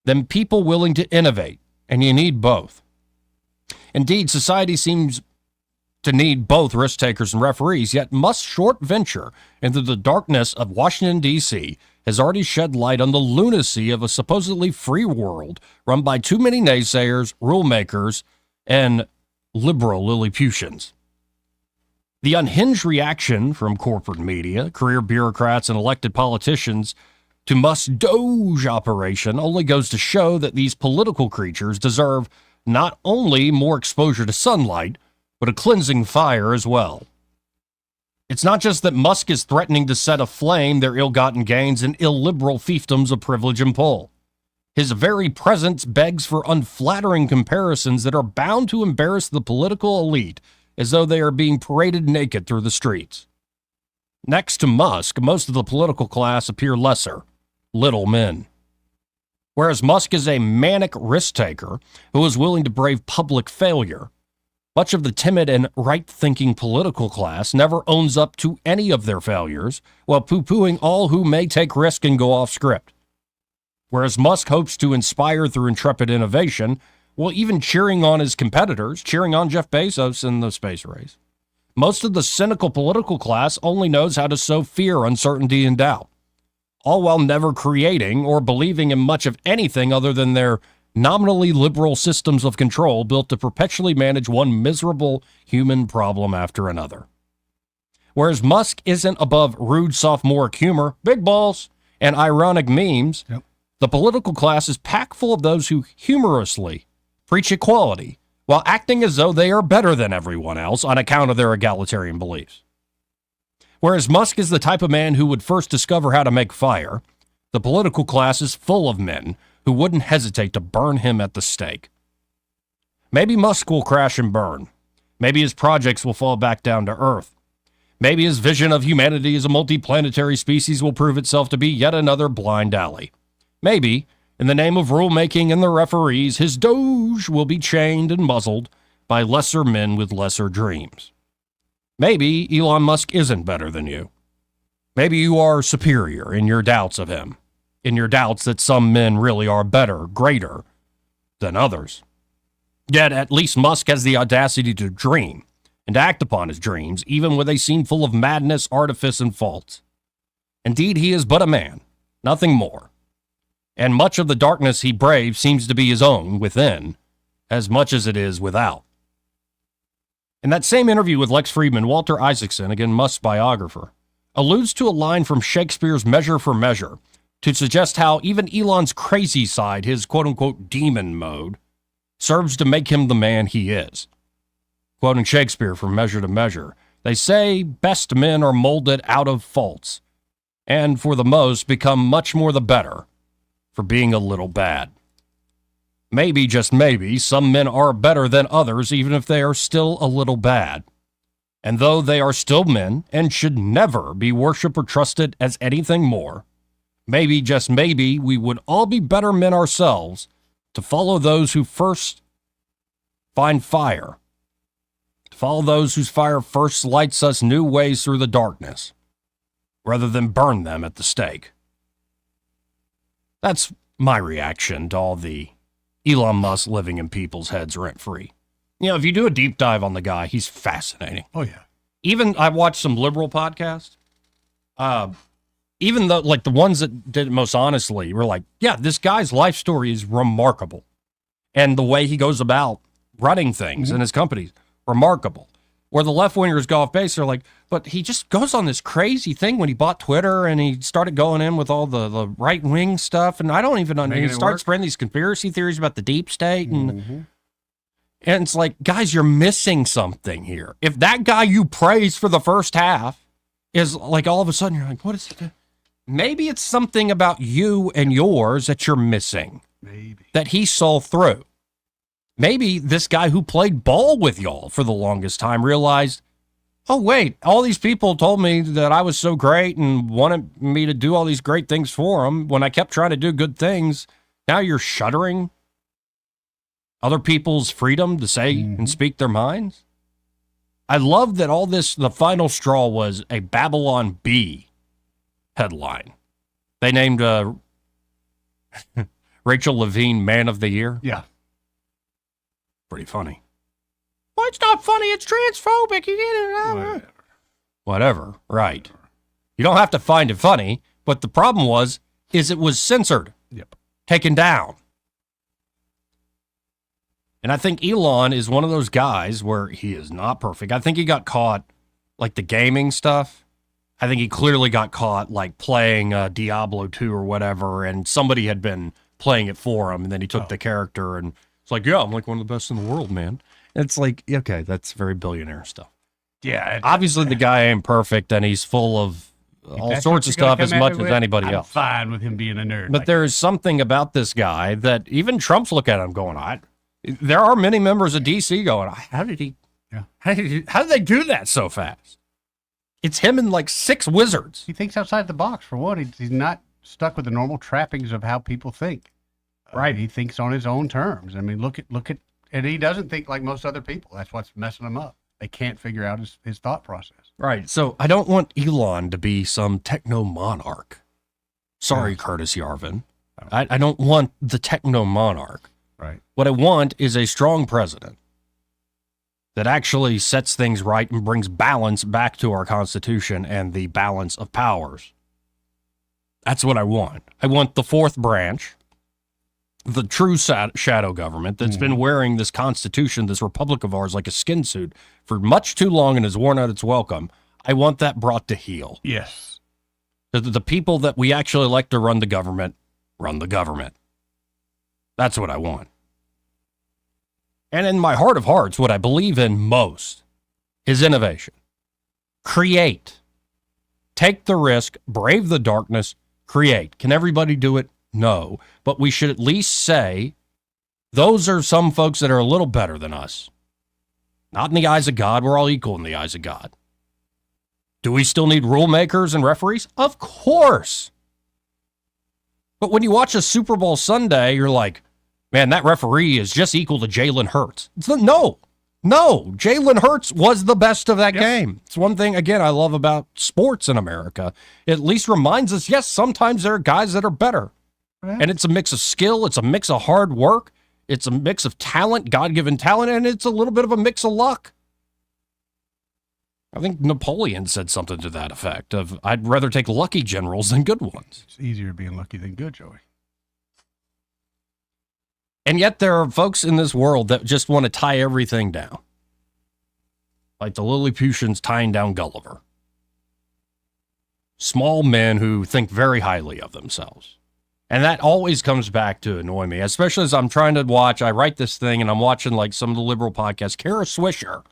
Than people willing to innovate. And you need both. Indeed, society seems to need both risk takers and referees, yet Musk's short venture into the darkness of Washington, D.C. has already shed light on the lunacy of a supposedly free world run by too many naysayers, rule makers, and liberal Lilliputians. The unhinged reaction from corporate media, career bureaucrats, and elected politicians to Musk's DOGE operation only goes to show that these political creatures deserve not only more exposure to sunlight, but a cleansing fire as well. It's not just that Musk is threatening to set aflame their ill-gotten gains and illiberal fiefdoms of privilege and pull. His very presence begs for unflattering comparisons that are bound to embarrass the political elite as though they are being paraded naked through the streets. Next to Musk, most of the political class appear lesser, little men. Whereas Musk is a manic risk-taker who is willing to brave public failure, much of the timid and right-thinking political class never owns up to any of their failures while poo-pooing all who may take risk and go off script. Whereas Musk hopes to inspire through intrepid innovation, while even cheering on his competitors, cheering on Jeff Bezos in the space race. Most of the cynical political class only knows how to sow fear, uncertainty, and doubt, all while never creating or believing in much of anything other than their nominally liberal systems of control built to perpetually manage one miserable human problem after another. Whereas Musk isn't above rude sophomoric humor, big balls, and ironic memes, the political class is packed full of those who humorously preach equality while acting as though they are better than everyone else on account of their egalitarian beliefs. Whereas Musk is the type of man who would first discover how to make fire, the political class is full of men who wouldn't hesitate to burn him at the stake. Maybe Musk will crash and burn. Maybe his projects will fall back down to Earth. Maybe his vision of humanity as a multiplanetary species will prove itself to be yet another blind alley. Maybe, in the name of rulemaking and the referees, his DOGE will be chained and muzzled by lesser men with lesser dreams. Maybe Elon Musk isn't better than you. Maybe you are superior in your doubts of him, in your doubts that some men really are better, greater than others. Yet at least Musk has the audacity to dream and to act upon his dreams, even when they seem full of madness, artifice, and faults. Indeed, he is but a man, nothing more. And much of the darkness he braves seems to be his own within, as much as it is without. In that same interview with Lex Friedman, Walter Isaacson, again Musk's biographer, alludes to a line from Shakespeare's Measure for Measure to suggest how even Elon's crazy side, his quote-unquote demon mode, serves to make him the man he is. Quoting Shakespeare from Measure to Measure, they say best men are molded out of faults, and for the most become much more the better for being a little bad. Maybe, just maybe, some men are better than others even if they are still a little bad. And though they are still men and should never be worshipped or trusted as anything more, maybe, just maybe, we would all be better men ourselves to follow those who first find fire, to follow those whose fire first lights us new ways through the darkness, rather than burn them at the stake. That's my reaction to all the Elon Musk living in people's heads rent-free. You know, if you do a deep dive on the guy, he's fascinating. Oh, yeah. Even, I watched some liberal podcasts. Even though, like, the ones that did it most honestly were like, yeah, this guy's life story is remarkable. And the way he goes about running things in his companies, remarkable. Where the left-wingers go off base, they're like, but he just goes on this crazy thing when he bought Twitter and he started going in with all the right-wing stuff. And I don't even understand. He started spreading these conspiracy theories about the deep state. And it's like, guys, you're missing something here. If that guy you praise for the first half is like all of a sudden you're like, what is it? Maybe it's something about you and yours that you're missing. that he saw through. Maybe this guy who played ball with y'all for the longest time realized, oh, wait, all these people told me that I was so great and wanted me to do all these great things for them when I kept trying to do good things. Now you're shuttering other people's freedom to say and speak their minds. I love that all this, the final straw was a Babylon Bee headline. They named Rachel Levine Man of the Year. Yeah. Pretty funny. Well, it's not funny. It's transphobic. You get it. Whatever. Right. You don't have to find it funny, but the problem is it was censored. Yep. Taken down. And I think Elon is one of those guys where he is not perfect. I think he got caught, like the gaming stuff. I think he clearly got caught, like playing Diablo 2 or whatever, and somebody had been playing it for him, and then he took the character, and it's like, yeah, I'm like one of the best in the world, man. And it's like, okay, that's very billionaire stuff. Yeah. Obviously, the guy ain't perfect, and he's full of all sorts of stuff as much as anybody else. Fine with him being a nerd. But there is something about this guy that even Trump's look at him going, there are many members of DC going, how did they do that so fast? It's him and like 6 wizards. He thinks outside the box, for one. He's not stuck with the normal trappings of how people think. Right. He thinks on his own terms. I mean, look at, and he doesn't think like most other people. That's what's messing him up. They can't figure out his thought process. Right. So I don't want Elon to be some techno monarch. Sorry, Curtis Yarvin. I don't want the techno monarch. Right. What I want is a strong president that actually sets things right and brings balance back to our Constitution and the balance of powers. That's what I want. I want the fourth branch, the true shadow government that's been wearing this Constitution, this republic of ours, like a skin suit for much too long and has worn out its welcome. I want that brought to heel. Yes. The people that we actually elect to run the government, run the government. That's what I want. And in my heart of hearts, what I believe in most is innovation. Create. Take the risk, brave the darkness, create. Can everybody do it? No. But we should at least say, those are some folks that are a little better than us. Not in the eyes of God. We're all equal in the eyes of God. Do we still need rule makers and referees? Of course. But when you watch a Super Bowl Sunday, you're like, man, that referee is just equal to Jalen Hurts. No. Jalen Hurts was the best of that game. It's one thing, again, I love about sports in America. It at least reminds us, yes, sometimes there are guys that are better. Right. And it's a mix of skill. It's a mix of hard work. It's a mix of talent, God-given talent, and it's a little bit of a mix of luck. I think Napoleon said something to that effect of, I'd rather take lucky generals than good ones. It's easier being lucky than good, Joey. And yet there are folks in this world that just want to tie everything down. Like the Lilliputians tying down Gulliver. Small men who think very highly of themselves. And that always comes back to annoy me, especially as I'm trying to watch. I write this thing and I'm watching like some of the liberal podcasts. Kara Swisher.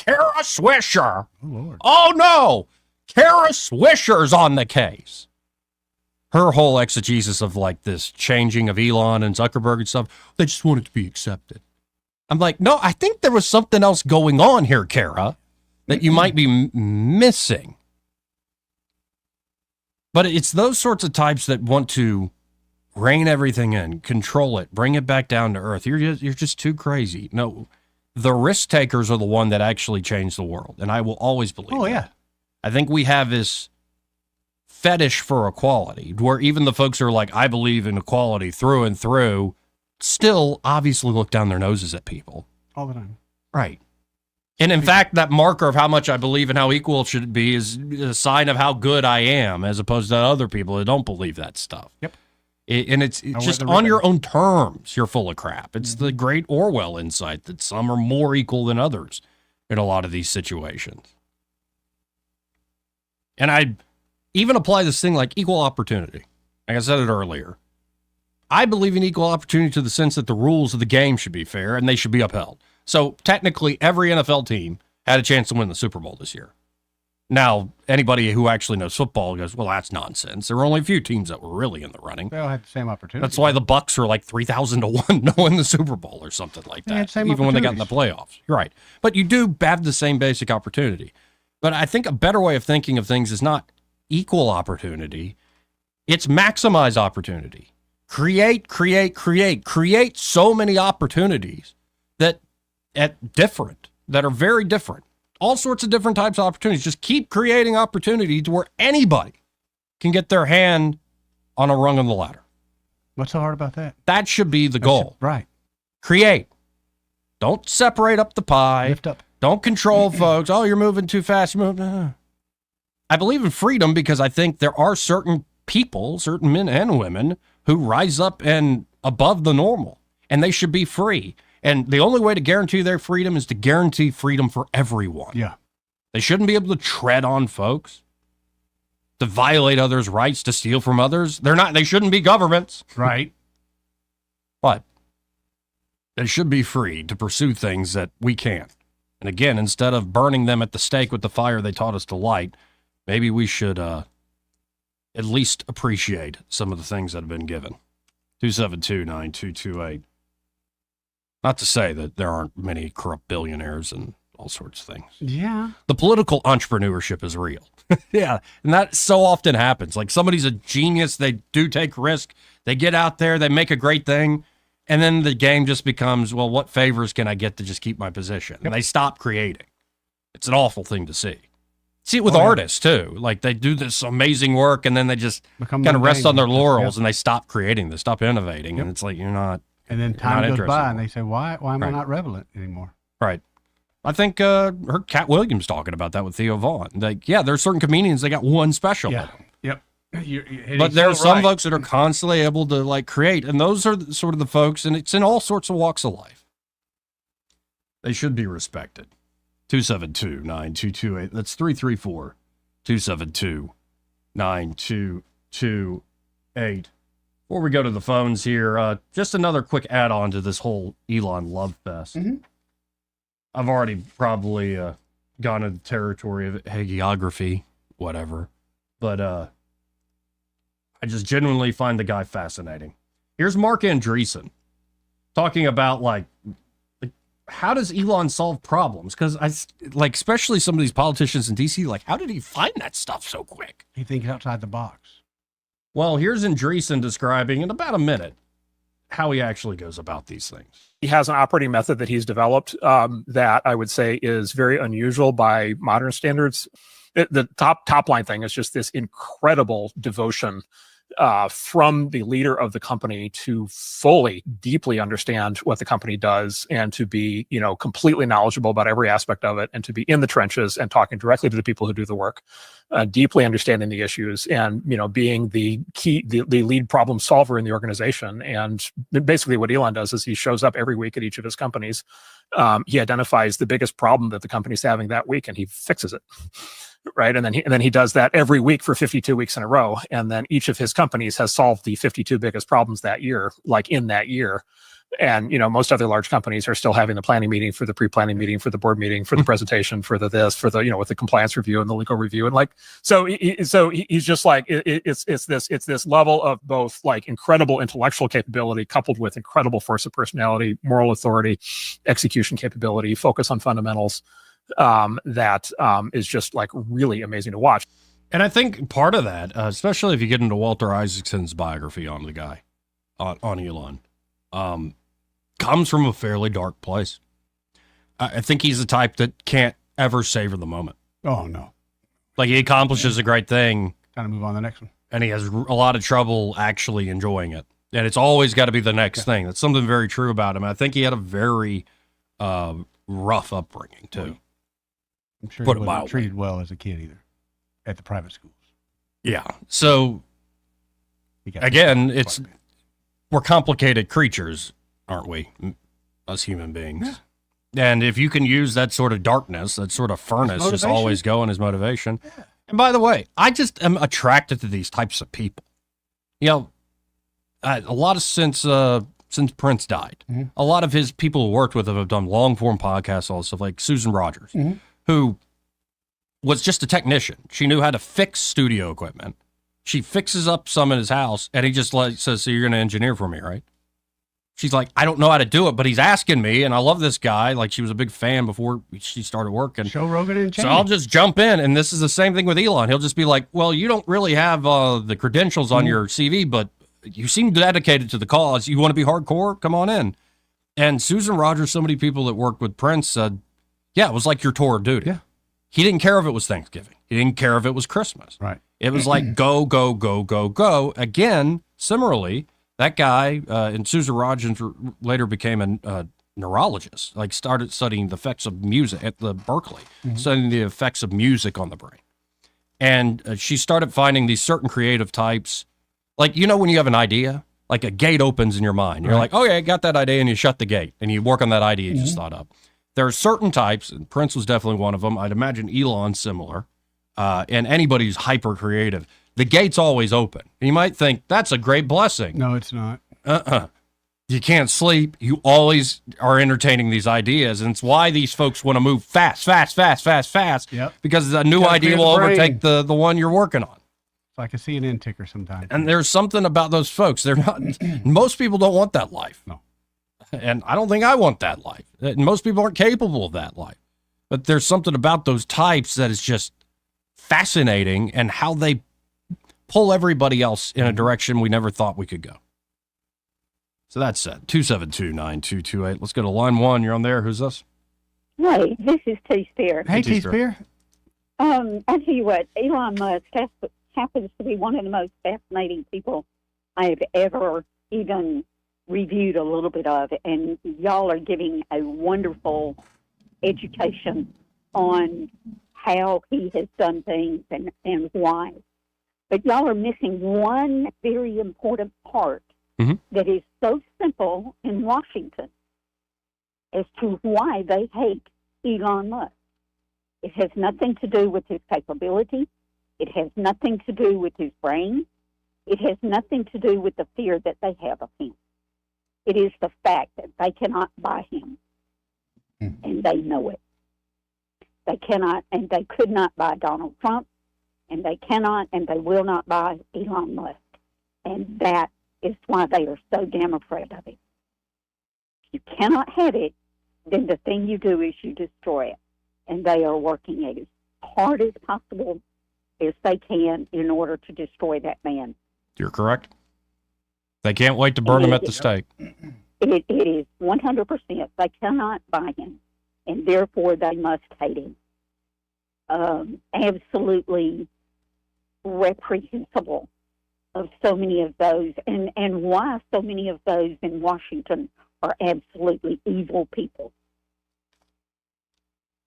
Oh, Lord. Oh, no. Kara Swisher's on the case. Her whole exegesis of like this changing of Elon and Zuckerberg and stuff, they just want it to be accepted. I'm like, no, I think there was something else going on here, Kara, that you might be missing. But it's those sorts of types that want to rein everything in, control it, bring it back down to earth. You're just too crazy. No, the risk takers are the one that actually change the world, and I will always believe that. Yeah. I think we have this fetish for equality, where even the folks who are like, I believe in equality through and through, still obviously look down their noses at people. All the time. Right. And in fact, that marker of how much I believe and how equal it should be is a sign of how good I am, as opposed to other people that don't believe that stuff. Yep. And it's just on your own terms, you're full of crap. It's the great Orwell insight that some are more equal than others in a lot of these situations. And I even apply this thing like equal opportunity. Like I said it earlier. I believe in equal opportunity to the sense that the rules of the game should be fair and they should be upheld. So technically every NFL team had a chance to win the Super Bowl this year. Now, anybody who actually knows football goes, well, that's nonsense. There were only a few teams that were really in the running. They all had the same opportunity. That's why the Bucks are like 3,000 to 1 to win the Super Bowl or something like They had that, same even when they got in the playoffs. You're right. But you do have the same basic opportunity. But I think a better way of thinking of things is not equal opportunity. It's maximize opportunity. Create so many opportunities that are very different. All sorts of different types of opportunities. Just keep creating opportunities where anybody can get their hand on a rung of the ladder. What's so hard about that? That should be the goal. Right. Create. Don't separate up the pie. Lift up. Don't control folks. Oh, you're moving too fast. I believe in freedom because I think there are certain people, certain men and women, who rise up and above the normal, and they should be free. And the only way to guarantee their freedom is to guarantee freedom for everyone. Yeah. They shouldn't be able to tread on folks, to violate others' rights, to steal from others. They shouldn't be governments. Right. But they should be free to pursue things that we can't. And again, instead of burning them at the stake with the fire they taught us to light, maybe we should at least appreciate some of the things that have been given. 272-9228. Not to say that there aren't many corrupt billionaires and all sorts of things. Yeah. The political entrepreneurship is real. Yeah. And that so often happens. Like somebody's a genius. They do take risk. They get out there. They make a great thing. And then the game just becomes, well, what favors can I get to just keep my position? And they stop creating. It's an awful thing to see. See it with artists, too. Like they do this amazing work and then they just kind of rest on their laurels and they stop creating. They stop innovating. And it's like, you're not. And then time goes by and they say, why am I not relevant anymore? Right. I think heard Cat Williams talking about that with Theo Vaughn. Like, yeah, there's certain comedians, they got one special. Yeah. Yep. But there are some folks that are constantly able to like create, and those are sort of the folks, and it's in all sorts of walks of life. They should be respected. 272-9228. That's 334-272-9228. Before we go to the phones here, just another quick add-on to this whole Elon love fest. Mm-hmm. I've already probably gone into the territory of hagiography, whatever. But I just genuinely find the guy fascinating. Here's Mark Andreessen talking about, like how does Elon solve problems? Because especially some of these politicians in D.C., like, how did he find that stuff so quick? He thinks outside the box. Well, here's Andreessen describing in about a minute how he actually goes about these things. He has an operating method that he's developed that I would say is very unusual by modern standards. The top line thing is just this incredible devotion from the leader of the company to fully, deeply understand what the company does and to be, completely knowledgeable about every aspect of it and to be in the trenches and talking directly to the people who do the work, deeply understanding the issues and, being the lead problem solver in the organization. And basically what Elon does is he shows up every week at each of his companies. He identifies the biggest problem that the company's having that week and he fixes it. Right. And then he does that every week for 52 weeks in a row. And then each of his companies has solved the 52 biggest problems that year, like in that year. And, most other large companies are still having the planning meeting for the pre-planning meeting, for the board meeting, for the presentation, for the this, for the, with the compliance review and the legal review. And so he's just like, it's this level of both like incredible intellectual capability coupled with incredible force of personality, moral authority, execution capability, focus on fundamentals. That is just like really amazing to watch. And I think part of that, especially if you get into Walter Isaacson's biography on the guy, on Elon, comes from a fairly dark place. I think he's the type that can't ever savor the moment. Oh, no. Like he accomplishes a great thing. Kind of move on to the next one. And he has a lot of trouble actually enjoying it. And it's always got to be the next thing. That's something very true about him. I think he had a very rough upbringing, too. I'm sure he wasn't treated well as a kid either at the private schools. Yeah. So, again, we're complicated creatures, aren't we, us human beings? Yeah. And if you can use that sort of darkness, that sort of furnace just always going as motivation. Yeah. And by the way, I just am attracted to these types of people. A lot of since Prince died, a lot of his people who worked with him have done long-form podcasts, all stuff like Susan Rogers. Mm-hmm. Who was just a technician. She knew how to fix studio equipment. She fixes up some in his house, and he just says, so you're going to engineer for me, right? She's like, I don't know how to do it, but he's asking me, and I love this guy. Like, she was a big fan before she started working. Joe Rogan and So I'll just jump in, and this is the same thing with Elon. He'll just be like, well, you don't really have the credentials on your CV, but you seem dedicated to the cause. You want to be hardcore? Come on in. And Susan Rogers, so many people that worked with Prince said, yeah, it was like your tour of duty. Yeah. He didn't care if it was Thanksgiving. He didn't care if it was Christmas. Right. It was like go, go, go, go, go. Again, similarly, that guy, and Susan Rogers later became a neurologist, like started studying the effects of music at the Berkeley, studying the effects of music on the brain. And she started finding these certain creative types. Like, you know, when you have an idea, like a gate opens in your mind. You're like, oh, yeah, I got that idea, and you shut the gate, and you work on that idea you just thought up. There are certain types, and Prince was definitely one of them. I'd imagine Elon's similar, and anybody who's hyper creative. The gate's always open. And you might think, that's a great blessing. No, it's not. You can't sleep. You always are entertaining these ideas, and it's why these folks want to move fast, Yep. because a new idea will overtake the one you're working on. It's like a CNN ticker sometimes. And there's something about those folks. They're not. Most people don't want that life. No. And I don't think I want that life. Most people aren't capable of that life. But there's something about those types that is just fascinating, and how they pull everybody else in a direction we never thought we could go. So that's it. 272-9228. Let's go to line one. You're on there. Who's this? Hey, this is T. Spear. Hey, T. Spear. I tell you what, Elon Musk happens to be one of the most fascinating people I have ever even reviewed a little bit of, and y'all are giving a wonderful education on how he has done things and why. But y'all are missing one very important part that is so simple in Washington as to why they hate Elon Musk. It has nothing to do with his capability. It has nothing to do with his brain. It has nothing to do with the fear that they have of him. It is the fact that they cannot buy him, and they know it. They cannot, and they could not buy Donald Trump, and they cannot, and they will not buy Elon Musk. And that is why they are so damn afraid of it. If you cannot have it, then the thing you do is you destroy it. And they are working as hard as possible as they can in order to destroy that man. You're correct. They can't wait to burn him at the stake. It is 100%. They cannot buy him, and therefore they must hate him. Absolutely reprehensible of so many of those, and why so many of those in Washington are absolutely evil people.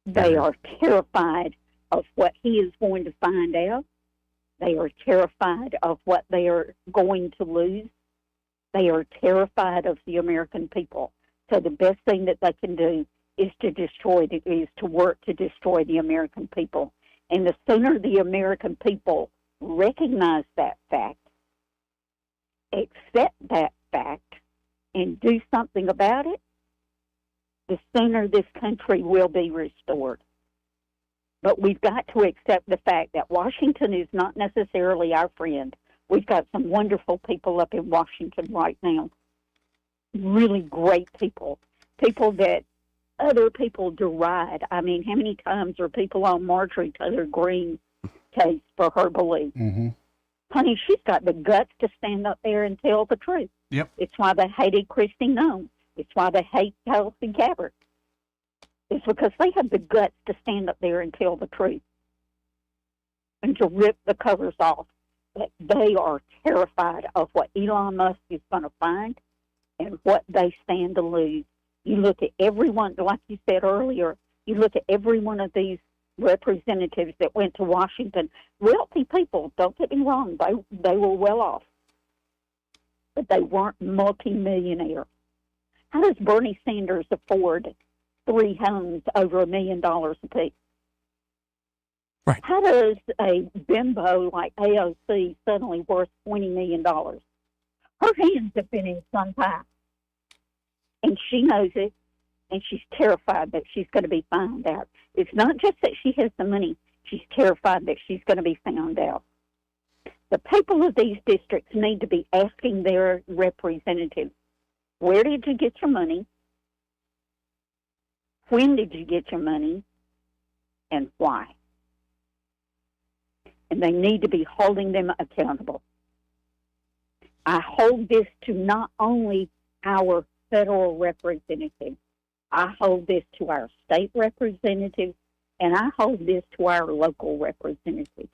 They are terrified of what he is going to find out. They are terrified of what they are going to lose. They are terrified of the American people. So the best thing that they can do is to work to destroy the American people. And the sooner the American people recognize that fact, accept that fact, and do something about it, the sooner this country will be restored. But we've got to accept the fact that Washington is not necessarily our friend. We've got some wonderful people up in Washington right now. Really great people. People that other people deride. I mean, how many times are people on Marjorie Taylor Greene's case for her belief? Honey, she's got the guts to stand up there and tell the truth. Yep. It's why they hated Christy Nome. It's why they hate Tulsi Gabbard. It's because they have the guts to stand up there and tell the truth and to rip the covers off. But they are terrified of what Elon Musk is going to find and what they stand to lose. You look at everyone, like you said earlier, you look at every one of these representatives that went to Washington, wealthy people, don't get me wrong, they were well off, but they weren't multimillionaire. How does Bernie Sanders afford 3 homes over $1 million apiece? Right. How does a bimbo like AOC suddenly worth $20 million? Her hands have been in some pie, and she knows it, and she's terrified that she's going to be found out. It's not just that she has the money. She's terrified that she's going to be found out. The people of these districts need to be asking their representatives, where did you get your money? When did you get your money? And why? And they need to be holding them accountable. I hold this to not only our federal representatives, I hold this to our state representatives, and I hold this to our local representatives.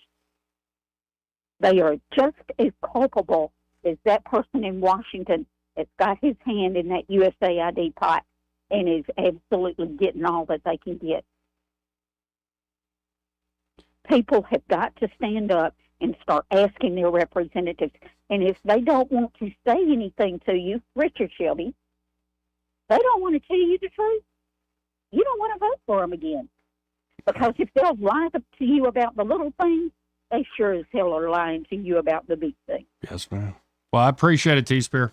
They are just as culpable as that person in Washington that's got his hand in that USAID pot and is absolutely getting all that they can get. People have got to stand up and start asking their representatives. And if they don't want to say anything to you, Richard Shelby, they don't want to tell you the truth. You don't want to vote for them again. Because if they'll lie to you about the little things, they sure as hell are lying to you about the big thing. Yes, ma'am. Well, I appreciate it, T-Spear.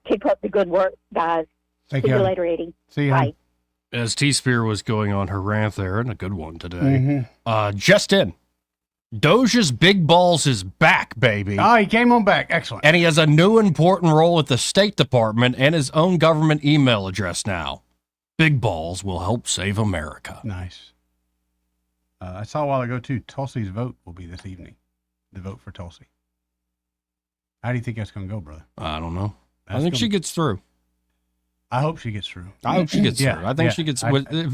Keep up the good work, guys. Thank See you. you later, Eddie. See you. Bye. As T-Spear was going on her rant there, and a good one today, just in, DOGE's Big Balls is back, baby. Oh, he came on back. Excellent. And he has a new important role at the State Department and his own government email address now. Big Balls will help save America. Nice. I saw a while ago, too, Tulsi's vote will be this evening. The vote for Tulsi. How do you think that's going to go, brother? I don't know. I think she gets through. I hope she gets through. I hope she gets through. I think she gets.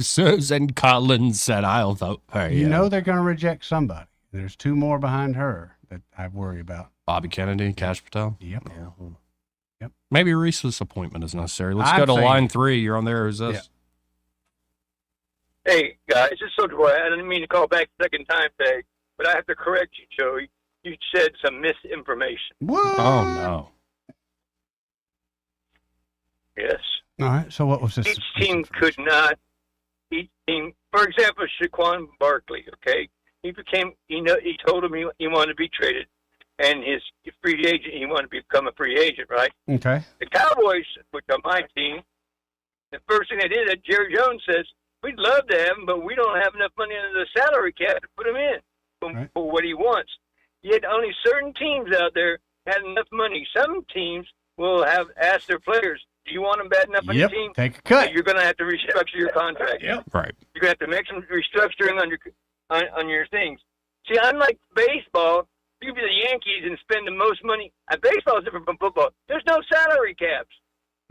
Susan Collins said, "I'll vote her." You know they're going to reject somebody. There's two more behind her that I worry about. Bobby Kennedy, Kash Patel. Yep. Yeah. Yep. Maybe Reese's appointment is necessary. Let's I'd go to say- line 3. You're on there. Who's this? Hey, guys, this is Soldier Boy. I didn't mean to call back the second time today, but I have to correct you, Joey. You said some misinformation. What? Oh, no. Yes. All right. So what was this? Each team could not. Each team, for example, Shaquan Barkley. Okay, he told him he wanted to be traded, and his free agent. He wanted to become a free agent, right? Okay. The Cowboys, which are my team, the first thing they did, that Jerry Jones says, we'd love to have him, but we don't have enough money under the salary cap to put him in for what he wants. Yet only certain teams out there had enough money. Some teams will have asked their players, do you want him bad enough on your team? Take a cut. You're going to have to restructure your contract. Yep. Right. You're going to have to make some restructuring on your things. See, unlike baseball, you be the Yankees and spend the most money. Baseball is different from football. There's no salary caps.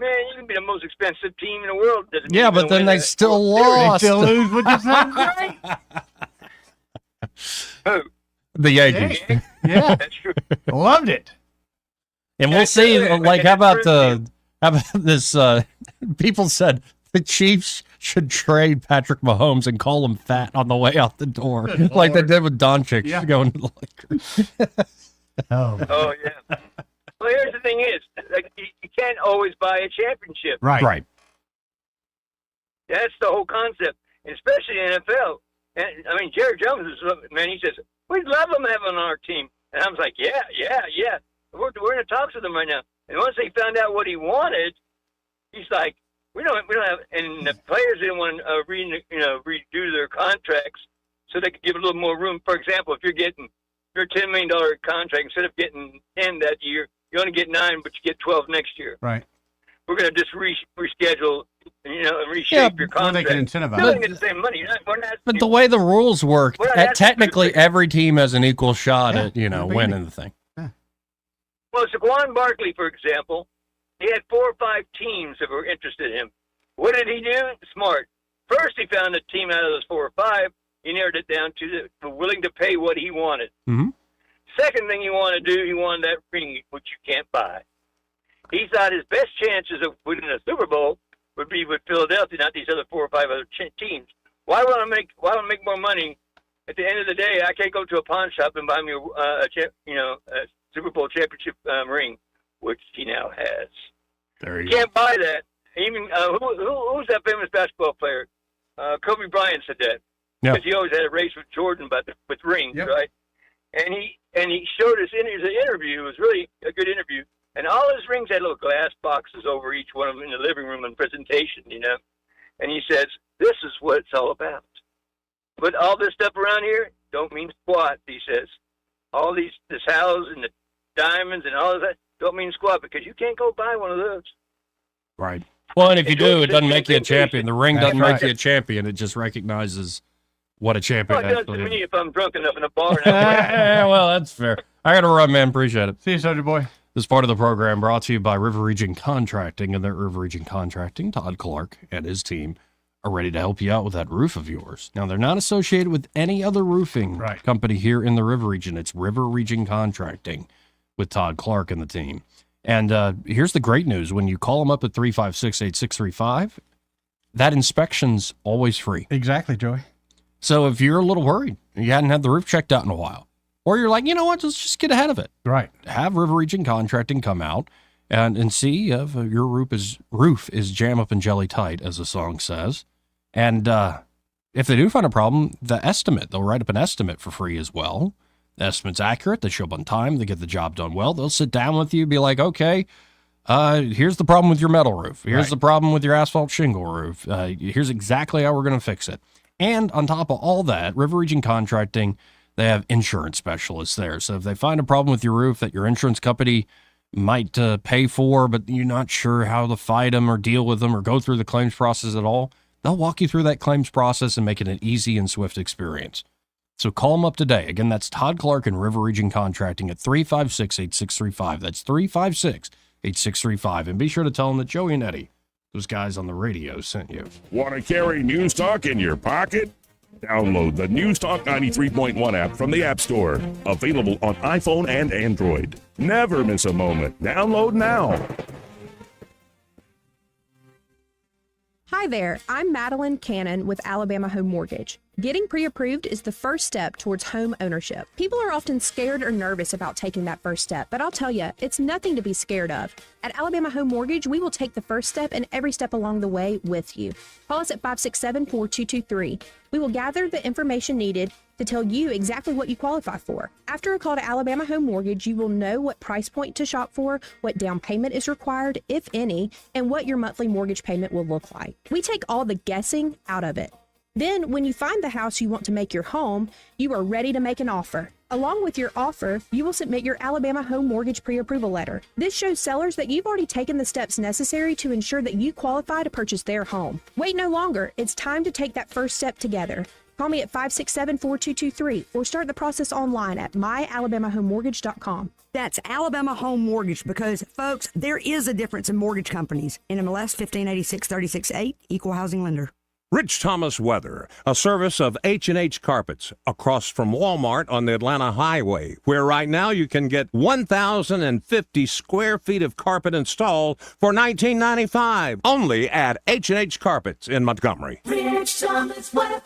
Man, you can be the most expensive team in the world. Yeah, but then they still lost. They still lose, which is not great. Who? The Yankees. Yeah. That's true. Loved it. And we'll see, like, how about this? People said the Chiefs should trade Patrick Mahomes and call him fat on the way out the door, like they did with Doncic going to the Lakers. Oh, yeah. Well, here's the thing is, like, you can't always buy a championship. Right. That's the whole concept, and especially in NFL. And I mean, Jerry Jones is, man, he says, we'd love him having on our team. And I was like, yeah. We're in the talks with him right now. And once they found out what he wanted, he's like, we don't have, and the players didn't want to redo their contracts so they could give a little more room. For example, if you're getting your $10 million contract, instead of getting 10 that year, you only get 9, but you get 12 next year. Right. We're going to just reschedule, and reshape your contract. Or they can incentivize. Still get the same money. We're not, But the way the rules work, We're not asking technically for- every team has an equal shot at winning the thing. Well, Saquon Barkley, for example, he had 4 or 5 teams that were interested in him. What did he do? Smart. First, he found a team out of those 4 or 5. He narrowed it down to the willing to pay what he wanted. Mm-hmm. Second thing he wanted to do, he wanted that ring, which you can't buy. He thought his best chances of winning a Super Bowl would be with Philadelphia, not these other 4 or 5 other teams. Why would I make more money? At the end of the day, I can't go to a pawn shop and buy me a Super Bowl championship ring, which he now has. There you can't buy that. Even who's that famous basketball player? Kobe Bryant said that. Because he always had a race with Jordan, but with rings, right? And he showed us in his interview. It was really a good interview. And all his rings had little glass boxes over each one of them in the living room and presentation, And he says, this is what it's all about. But all this stuff around here don't mean squat, he says. All this house and the diamonds and all of that don't mean squat because you can't go buy one of those. Right. Well, and if you do, it doesn't make you a champion. The ring doesn't make you a champion. It just recognizes what a champion Well, it does to actually me is. if I'm drunk enough in a bar. Yeah, well, that's fair. I got to run, man. Appreciate it. See you, Soldier Boy. This part of the program brought to you by River Region Contracting, and their River Region Contracting, Todd Clark and his team are ready to help you out with that roof of yours. Now, they're not associated with any other roofing company here in the River Region. It's River Region Contracting with Todd Clark and the team. And here's the great news. When you call them up at 356-8635, that inspection's always free. Exactly, Joey. So if you're a little worried, you hadn't had the roof checked out in a while, or you're like, you know what, let's just get ahead of it. Right. Have River Region Contracting come out and see if your roof is jam up and jelly tight, as the song says. And if they do find a problem, they'll write up an estimate for free as well. The estimate's accurate. They show up on time. They get the job done well. They'll sit down with you, be like, okay, here's the problem with your metal roof. Here's the problem with your asphalt shingle roof. Here's exactly how we're going to fix it. And on top of all that, River Region Contracting, they have insurance specialists there. So if they find a problem with your roof that your insurance company might pay for, but you're not sure how to fight them or deal with them or go through the claims process at all, they'll walk you through that claims process and make it an easy and swift experience. So call them up today. Again, that's Todd Clark and River Region Contracting at 356-8635. That's 356-8635. And be sure to tell them that Joey and Eddie, those guys on the radio, sent you. Want to carry News Talk in your pocket? Download the News Talk 93.1 app from the App Store. Available on iPhone and Android. Never miss a moment. Download now. Hi there, I'm Madeline Cannon with Alabama Home Mortgage. Getting pre-approved is the first step towards home ownership. People are often scared or nervous about taking that first step, but I'll tell you, it's nothing to be scared of. At Alabama Home Mortgage, we will take the first step and every step along the way with you. Call us at 567-4223. We will gather the information needed to tell you exactly what you qualify for. After a call to Alabama Home Mortgage, you will know what price point to shop for, what down payment is required, if any, and what your monthly mortgage payment will look like. We take all the guessing out of it. Then, when you find the house you want to make your home, you are ready to make an offer. Along with your offer, you will submit your Alabama Home Mortgage pre-approval letter. This shows sellers that you've already taken the steps necessary to ensure that you qualify to purchase their home. Wait no longer. It's time to take that first step together. Call me at 567-4223 or start the process online at myalabamahomemortgage.com. That's Alabama Home Mortgage because, folks, there is a difference in mortgage companies. NMLS 1586-36-8, Equal Housing Lender. Rich Thomas Weather, a service of H&H Carpets across from Walmart on the Atlanta Highway, where right now you can get 1,050 square feet of carpet installed for $19.95 only at H&H Carpets in Montgomery. Rich Thomas Weather.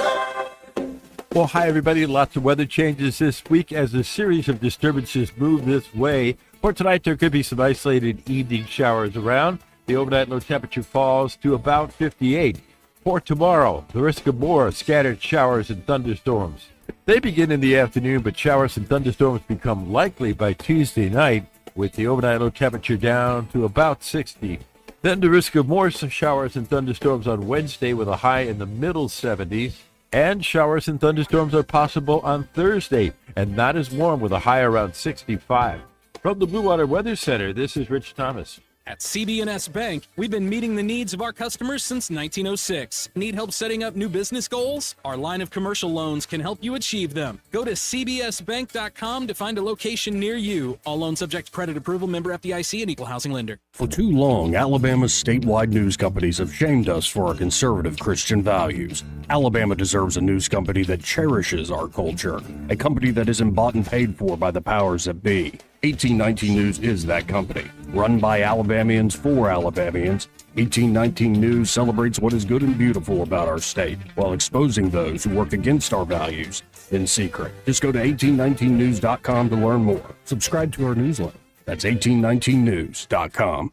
Well, hi, everybody. Lots of weather changes this week as a series of disturbances move this way. For tonight, there could be some isolated evening showers around. The overnight low temperature falls to about 58. For tomorrow, the risk of more scattered showers and thunderstorms. They begin in the afternoon, but showers and thunderstorms become likely by Tuesday night, with the overnight low temperature down to about 60. Then the risk of more showers and thunderstorms on Wednesday with a high in the middle 70s. And showers and thunderstorms are possible on Thursday, and not as warm with a high around 65. From the Blue Water Weather Center, this is Rich Thomas. At CB&S Bank, we've been meeting the needs of our customers since 1906. Need help setting up new business goals? Our line of commercial loans can help you achieve them. Go to cbsbank.com to find a location near you. All loans subject to credit approval, member FDIC, and equal housing lender. For too long, Alabama's statewide news companies have shamed us for our conservative Christian values. Alabama deserves a news company that cherishes our culture, a company that isn't bought and paid for by the powers that be. 1819 News is that company. Run by Alabamians for Alabamians, 1819 News celebrates what is good and beautiful about our state while exposing those who work against our values in secret. Just go to 1819news.com to learn more. Subscribe to our newsletter. That's 1819news.com.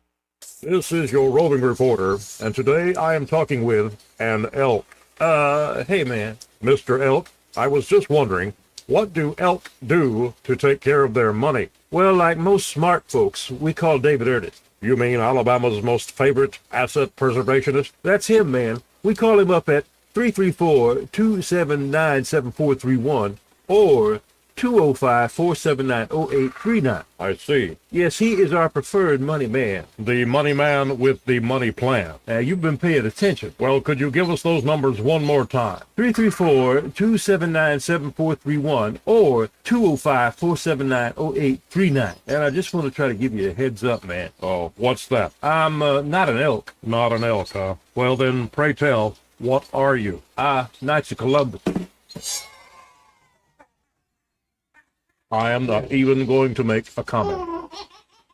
This is your roving reporter, and today I am talking with an elk. Hey man, Mr. Elk, I was just wondering, what do elk do to take care of their money? Well, like most smart folks, we call David Ernest. You mean Alabama's most favorite asset preservationist? That's him, man. We call him up at 334-279-7431 or 205-479-0839. I see. Yes, he is our preferred money man. The money man with the money plan. You've been paying attention. Well, could you give us those numbers one more time? 334-279-7431 or 205-479-0839. And I just want to try to give you a heads up, man. Oh, what's that? I'm not an elk. Not an elk, huh? Well, then, pray tell, what are you? Knights of Columbus. I am not even going to make a comment.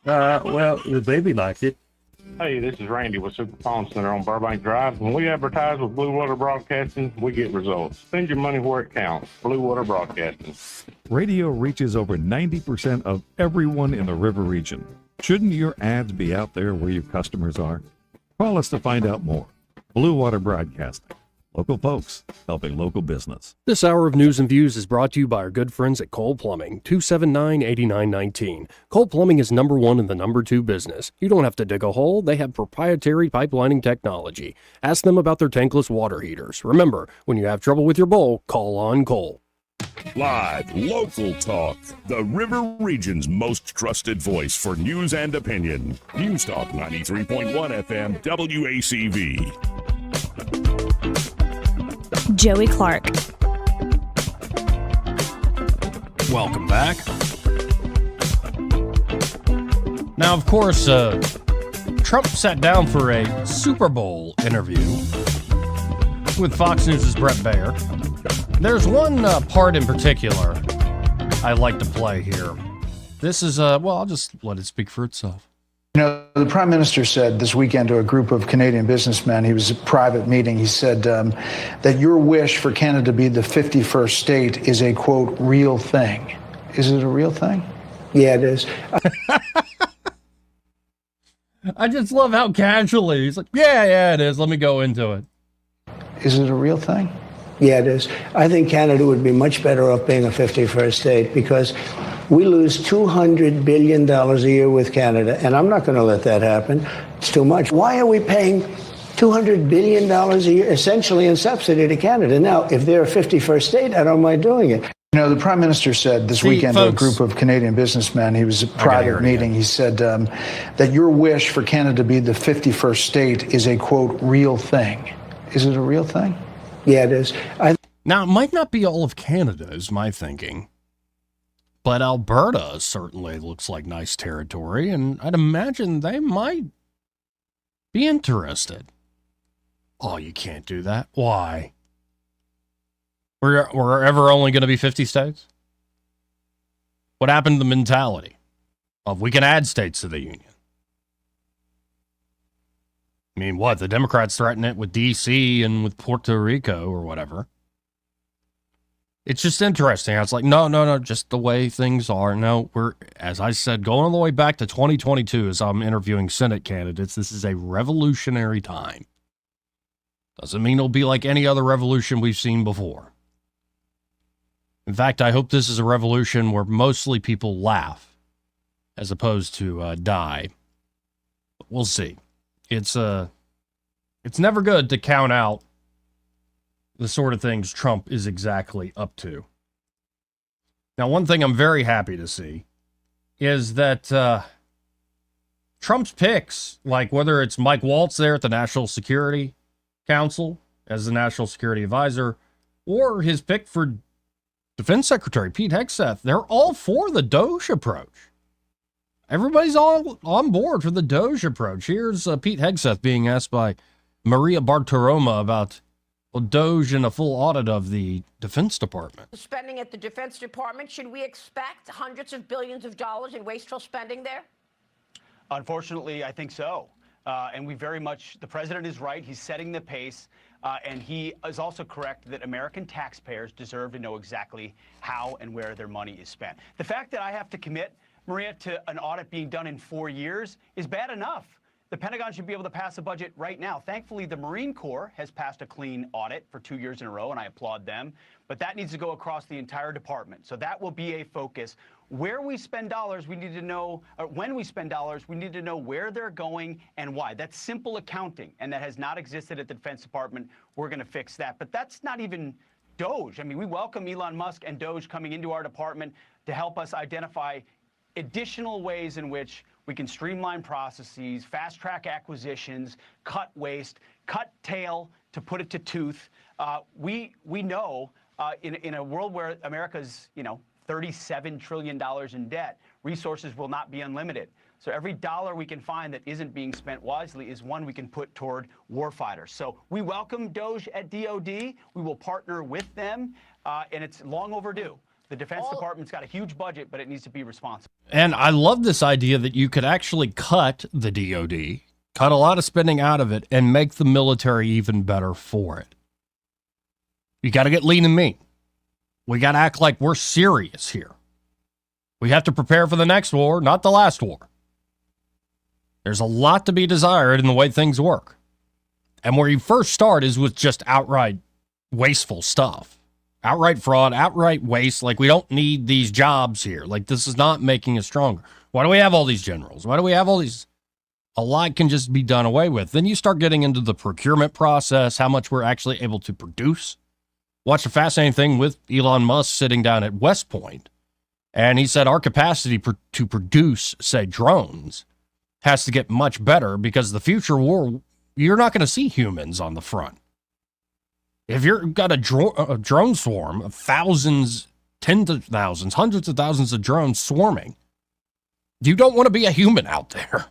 Well, the baby liked it. Hey, this is Randy with Super Phone Center on Burbank Drive. When we advertise with Blue Water Broadcasting, we get results. Spend your money where it counts. Blue Water Broadcasting. Radio reaches over 90% of everyone in the river region. Shouldn't your ads be out there where your customers are? Call us to find out more. Blue Water Broadcasting. Local folks helping local business. This hour of News and Views is brought to you by our good friends at Cole Plumbing, 279-8919. Cole Plumbing is number one in the number two business. You don't have to dig a hole. They have proprietary pipelining technology. Ask them about their tankless water heaters. Remember, when you have trouble with your bowl, call on Cole. Live, local talk. The River Region's most trusted voice for news and opinion. News Talk 93.1 FM WACV. Joey Clark. Welcome back. Now, of course, Trump sat down for a Super Bowl interview with Fox News' Brett Baer. There's one part in particular I'd like to play here. This is, I'll just let it speak for itself. You know, the Prime Minister said this weekend to a group of Canadian businessmen, he was at a private meeting, he said that your wish for Canada to be the 51st state is a, quote, real thing. Is it a real thing? Yeah, it is. I just love how casually he's like, yeah, it is. Let me go into it. Is it a real thing? Yeah, it is. I think Canada would be much better off being a 51st state because we lose $200 billion a year with Canada, and I'm not going to let that happen. It's too much. Why are we paying $200 billion a year essentially in subsidy to Canada? Now, if they're a 51st state, I don't mind doing it. You know, the Prime Minister said this weekend to a group of Canadian businessmen, he was at a private meeting, he said that your wish for Canada to be the 51st state is a, quote, real thing. Is it a real thing? Yeah, it is. Now, it might not be all of Canada, is my thinking. But Alberta certainly looks like nice territory, and I'd imagine they might be interested. Oh, you can't do that? Why? We're ever only going to be 50 states? What happened to the mentality of we can add states to the union? I mean, what? The Democrats threaten it with D.C. and with Puerto Rico or whatever. It's just interesting. I was like, no, just the way things are. No, we're, as I said, going all the way back to 2022 as I'm interviewing Senate candidates, this is a revolutionary time. Doesn't mean it'll be like any other revolution we've seen before. In fact, I hope this is a revolution where mostly people laugh as opposed to die. But we'll see. It's never good to count out the sort of things Trump is exactly up to. Now, one thing I'm very happy to see is that Trump's picks, like whether it's Mike Waltz there at the National Security Council as the National Security Advisor, or his pick for Defense Secretary Pete Hegseth, they're all for the DOGE approach. Everybody's all on board for the DOGE approach. Here's Pete Hegseth being asked by Maria Bartiromo about DOGE and a full audit of the Defense Department. Spending at the Defense Department, should we expect hundreds of billions of dollars in wasteful spending there? Unfortunately, I think so. And we very much, the president is right. He's setting the pace. And he is also correct that American taxpayers deserve to know exactly how and where their money is spent. The fact that I have to commit, Maria, to an audit being done in 4 years is bad enough. The Pentagon should be able to pass a budget right now. Thankfully, the Marine Corps has passed a clean audit for 2 years in a row, and I applaud them. But but that needs to go across the entire department. So that will be a focus. Where we spend dollars, we need to know, when we spend dollars, we need to know where they're going and why. That's simple accounting, and that has not existed at the Defense Department. We're going to fix that. But that's not even DOGE. I mean, we welcome Elon Musk and DOGE coming into our department to help us identify additional ways in which we can streamline processes, fast-track acquisitions, cut waste, cut tail to put it to tooth. We know in a world where America's, $37 trillion in debt, resources will not be unlimited. So every dollar we can find that isn't being spent wisely is one we can put toward warfighters. So we welcome DOGE at DOD. We will partner with them, and it's long overdue. The Defense Department's got a huge budget, but it needs to be responsible. And I love this idea that you could actually cut the DOD, cut a lot of spending out of it, and make the military even better for it. You got to get lean and mean. We got to act like we're serious here. We have to prepare for the next war, not the last war. There's a lot to be desired in the way things work. And where you first start is with just outright wasteful stuff. Outright fraud, outright waste. Like, we don't need these jobs here. Like, this is not making us stronger. Why do we have all these generals? Why do we have all these? A lot can just be done away with. Then you start getting into the procurement process, how much we're actually able to produce. Watched a fascinating thing with Elon Musk sitting down at West Point, and he said our capacity to produce, say, drones has to get much better because the future war, you're not going to see humans on the front. If you've got a drone swarm of thousands, tens of thousands, hundreds of thousands of drones swarming, you don't want to be a human out there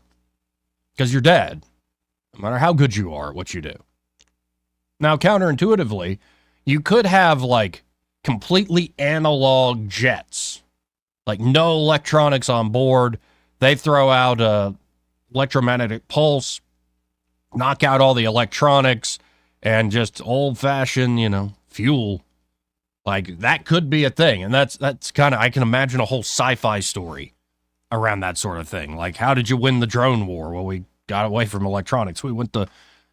because you're dead, no matter how good you are at what you do. Now, counterintuitively, you could have like completely analog jets, like no electronics on board. They throw out a electromagnetic pulse, knock out all the electronics, and just old-fashioned, fuel. Like, that could be a thing. And that's kind of, I can imagine a whole sci-fi story around that sort of thing. Like, how did you win the drone war? Well, we got away from electronics. We went to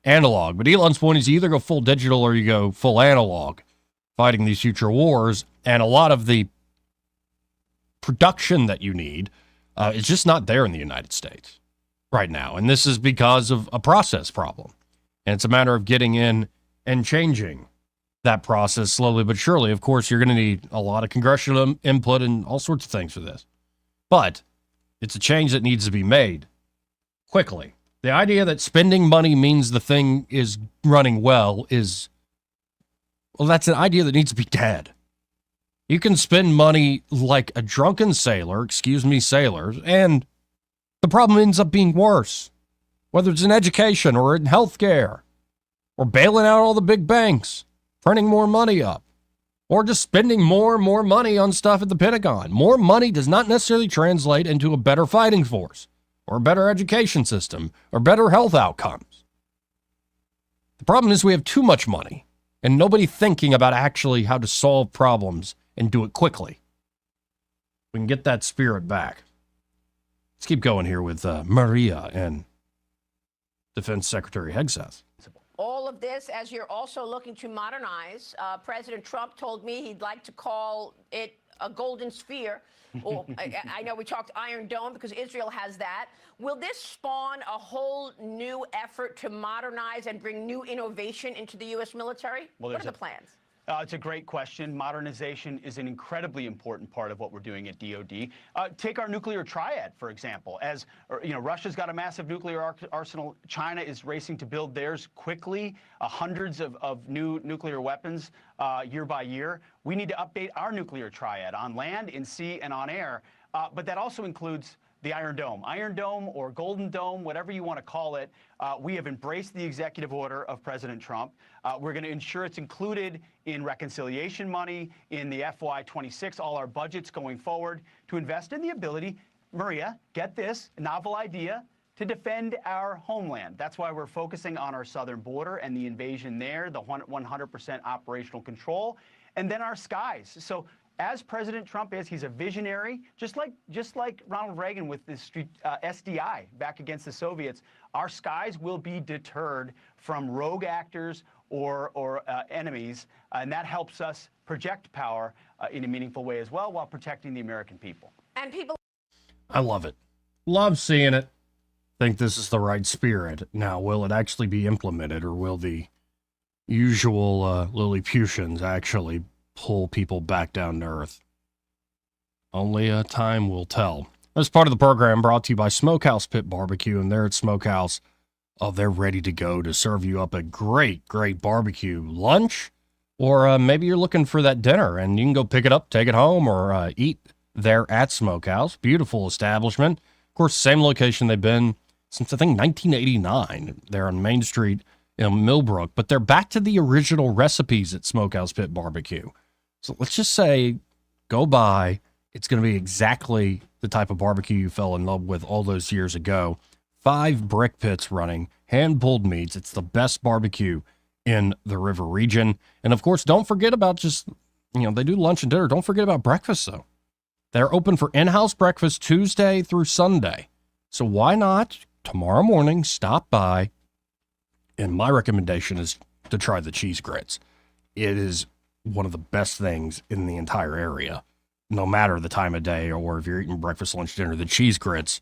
analog. But Elon's point is you either go full digital or you go full analog fighting these future wars. And a lot of the production that you need is just not there in the United States right now. And this is because of a process problem. And it's a matter of getting in and changing that process slowly but surely. Of course, you're going to need a lot of congressional input and all sorts of things for this. But it's a change that needs to be made quickly. The idea that spending money means the thing is running well is, well, that's an idea that needs to be dead. You can spend money like a drunken sailor, sailors, and the problem ends up being worse. Whether it's in education or in healthcare, or bailing out all the big banks, printing more money up, or just spending more and more money on stuff at the Pentagon. More money does not necessarily translate into a better fighting force, or a better education system, or better health outcomes. The problem is we have too much money, and nobody thinking about actually how to solve problems and do it quickly. We can get that spirit back. Let's keep going here with Maria and Defense Secretary Hegseth. All of this, as you're also looking to modernize, President Trump told me he'd like to call it a golden sphere. Or, I know we talked Iron Dome because Israel has that. Will this spawn a whole new effort to modernize and bring new innovation into the U.S. military? Well, what are the plans? It's a great question. Modernization is an incredibly important part of what we're doing at DOD. Take our nuclear triad, for example. As Russia's got a massive nuclear arsenal. China is racing to build theirs quickly, hundreds of new nuclear weapons year by year. We need to update our nuclear triad on land, in sea, and on air. But that also includes the Iron Dome. Iron Dome or Golden Dome, whatever you want to call it, we have embraced the executive order of President Trump. We're going to ensure it's included in reconciliation money, in the FY26, all our budgets going forward, to invest in the ability, Maria, get this, novel idea, to defend our homeland. That's why we're focusing on our southern border and the invasion there, the 100% operational control, and then our skies. So as President Trump is, he's a visionary, just like Ronald Reagan with this SDI back against the Soviets. Our skies will be deterred from rogue actors or enemies, and that helps us project power in a meaningful way as well while protecting the American people. And people. I love it. Love seeing it. Think this is the right spirit. Now, will it actually be implemented, or will the usual Lilliputians actually pull people back down to earth? Only time will tell. This part of the program brought to you by Smokehouse Pit Barbecue, and they're at Smokehouse. Oh, they're ready to go to serve you up a great barbecue lunch, or maybe you're looking for that dinner, and you can go pick it up, take it home, or eat there at Smokehouse. Beautiful establishment. Of course, same location they've been since, I think, 1989. They're on Main Street in Millbrook, but they're back to the original recipes at Smokehouse Pit Barbecue. So let's just say, go by. It's going to be exactly the type of barbecue you fell in love with all those years ago. 5 brick pits running, hand-pulled meats. It's the best barbecue in the river region. And, of course, don't forget about just, they do lunch and dinner. Don't forget about breakfast, though. They're open for in-house breakfast Tuesday through Sunday. So why not, tomorrow morning, stop by. And my recommendation is to try the cheese grits. It is one of the best things in the entire area. No matter the time of day or if you're eating breakfast, lunch, dinner, the cheese grits,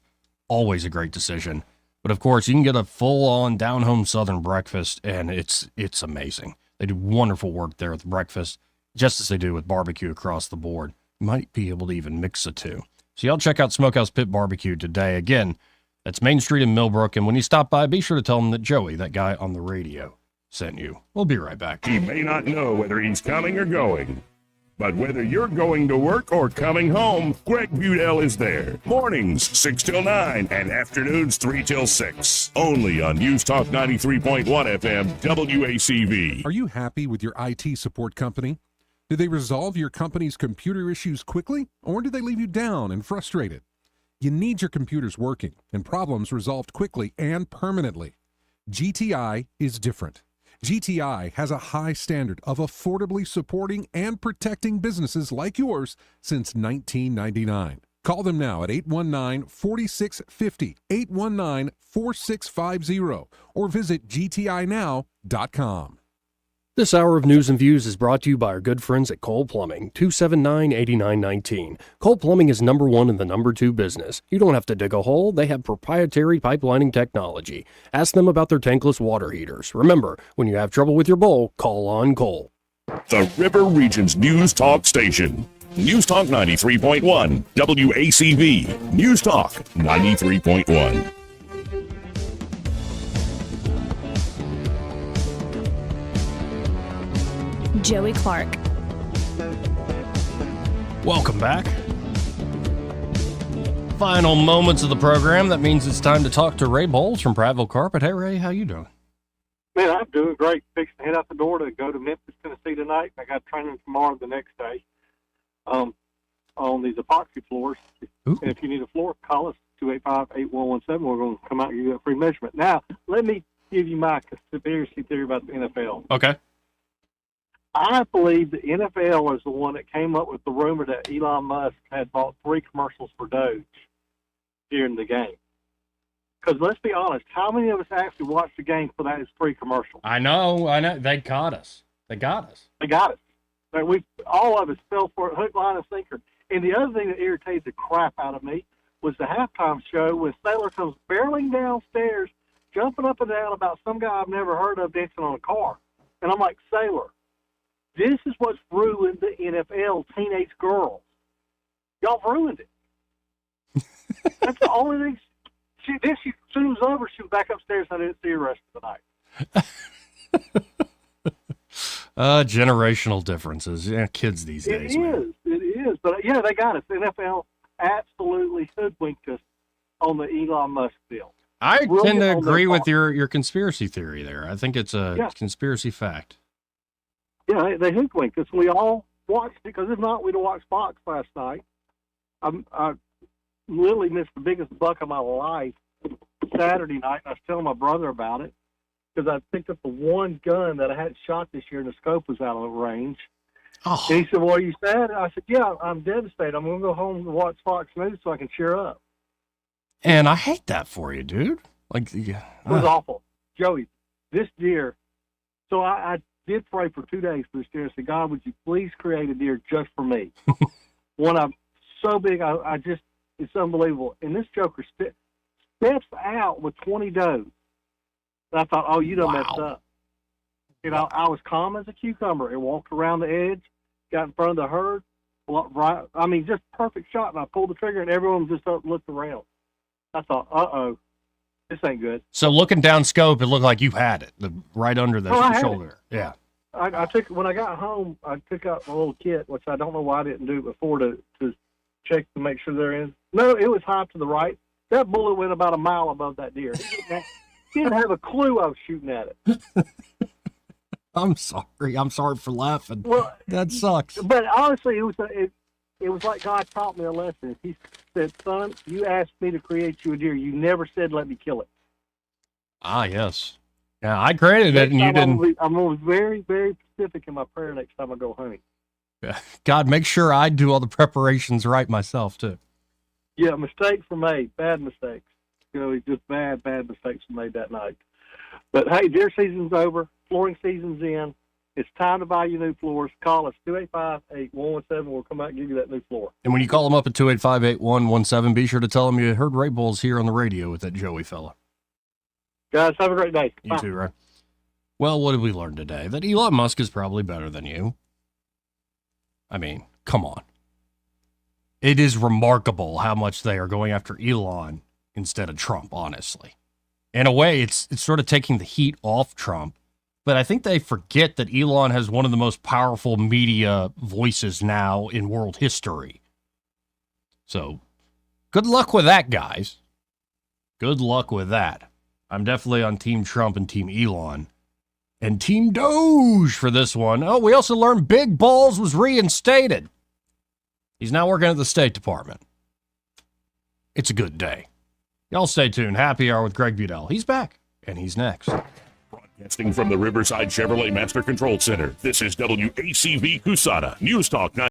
always a great decision. But of course, you can get a full-on down-home Southern breakfast, and it's amazing. They do wonderful work there with breakfast, just as they do with barbecue across the board. You might be able to even mix the two. So y'all check out Smokehouse Pit Barbecue today. Again, that's Main Street in Millbrook, and when you stop by, be sure to tell them that Joey, that guy on the radio, sent you. We'll be right back. He may not know whether he's coming or going, but whether you're going to work or coming home, Greg Budell is there. Mornings, 6 till 9, and afternoons, 3 till 6. Only on News Talk 93.1 FM, WACV. Are you happy with your IT support company? Do they resolve your company's computer issues quickly, or do they leave you down and frustrated? You need your computers working and problems resolved quickly and permanently. GTI is different. GTI has a high standard of affordably supporting and protecting businesses like yours since 1999. Call them now at 819-4650, 819-4650, or visit gtinow.com. This hour of news and views is brought to you by our good friends at Cole Plumbing, 279-8919. Cole Plumbing is number 1 in the number 2 business. You don't have to dig a hole. They have proprietary pipelining technology. Ask them about their tankless water heaters. Remember, when you have trouble with your bowl, call on Cole. The River Region's News Talk station. News Talk 93.1, WACV. News Talk 93.1. Joey Clark. Welcome back. Final moments of the program. That means it's time to talk to Ray Bowles from Prattville Carpet. Hey, Ray, how you doing? Man, I'm doing great. Fixing to head out the door to go to Memphis, Tennessee tonight. I got training tomorrow the next day on these epoxy floors. Ooh. And if you need a floor, call us, 285-8117. We're going to come out and give you a free measurement. Now, let me give you my conspiracy theory about the NFL. Okay. I believe the NFL is the one that came up with the rumor that Elon Musk had bought 3 commercials for DOGE during the game. Because let's be honest, how many of us actually watched the game for that 3 commercials? I know. They caught us. They got us. Like all of us fell for it, hook, line, and sinker. And the other thing that irritated the crap out of me was the halftime show when Sailor comes barreling downstairs, jumping up and down about some guy I've never heard of dancing on a car. And I'm like, Sailor, this is what's ruined the NFL, teenage girls. Y'all ruined it. That's the only thing. As soon as it was over, she was back upstairs. I didn't see her the rest of the night. Generational differences. Yeah, kids these days. It is. But, yeah, they got us. The NFL absolutely hoodwinked us on the Elon Musk deal. I tend to agree with your conspiracy theory there. I think it's a conspiracy fact. Yeah, they hoodwinked us. We all watched it, because if not, we'd have watched Fox last night. I literally missed the biggest buck of my life Saturday night, and I was telling my brother about it, because I picked up the one gun that I hadn't shot this year, and the scope was out of range. Oh. And he said, well, are you sad? I said, yeah, I'm devastated. I'm going to go home and watch Fox News so I can cheer up. And I hate that for you, dude. Like, It was awful. Joey, this deer So I did pray for 2 days for this deer. I said, God, would you please create a deer just for me? One I'm so big, I just, it's unbelievable. And this joker steps out with 20 does. And I thought, oh, you done messed up. You know, I was calm as a cucumber and walked around the edge, got in front of the herd. Right, I mean, just perfect shot. And I pulled the trigger, and everyone just looked around. I thought, uh-oh, this ain't good. So looking down scope, it looked like you had it right under the shoulder. Yeah. I took, when I got home, I took out my little kit, which I don't know why I didn't do before to check to make sure they're in. No, it was high to the right. That bullet went about a mile above that deer. He didn't have a clue I was shooting at it. I'm sorry for laughing. Well, that sucks. But honestly, it was like God taught me a lesson. He said, son, you asked me to create you a deer. You never said let me kill it. Ah, yes. Yeah, I created it, and you didn't. I'm always very, very specific in my prayer next time I go hunting. God, make sure I do all the preparations right myself, too. Yeah, mistakes were made. Bad mistakes. You know, just bad mistakes were made that night. But, hey, deer season's over. Flooring season's in. It's time to buy you new floors. Call us 285-8117. We'll come out and give you that new floor. And when you call them up at 285-8117, be sure to tell them you heard Ray Bulls here on the radio with that Joey fella. Guys, have a great day. You Bye. too, Ray. Well, what did we learn today? That Elon Musk is probably better than you. I mean, come on. It is remarkable how much they are going after Elon instead of Trump, honestly. In a way, it's sort of taking the heat off Trump. But I think they forget that Elon has one of the most powerful media voices now in world history. So, good luck with that, guys. Good luck with that. I'm definitely on Team Trump and Team Elon. And Team DOGE for this one. Oh, we also learned Big Balls was reinstated. He's now working at the State Department. It's a good day. Y'all stay tuned. Happy Hour with Greg Budell. He's back, and he's next. Broadcasting from the Riverside Chevrolet Master Control Center, this is WACV Cusada, News Talk 9.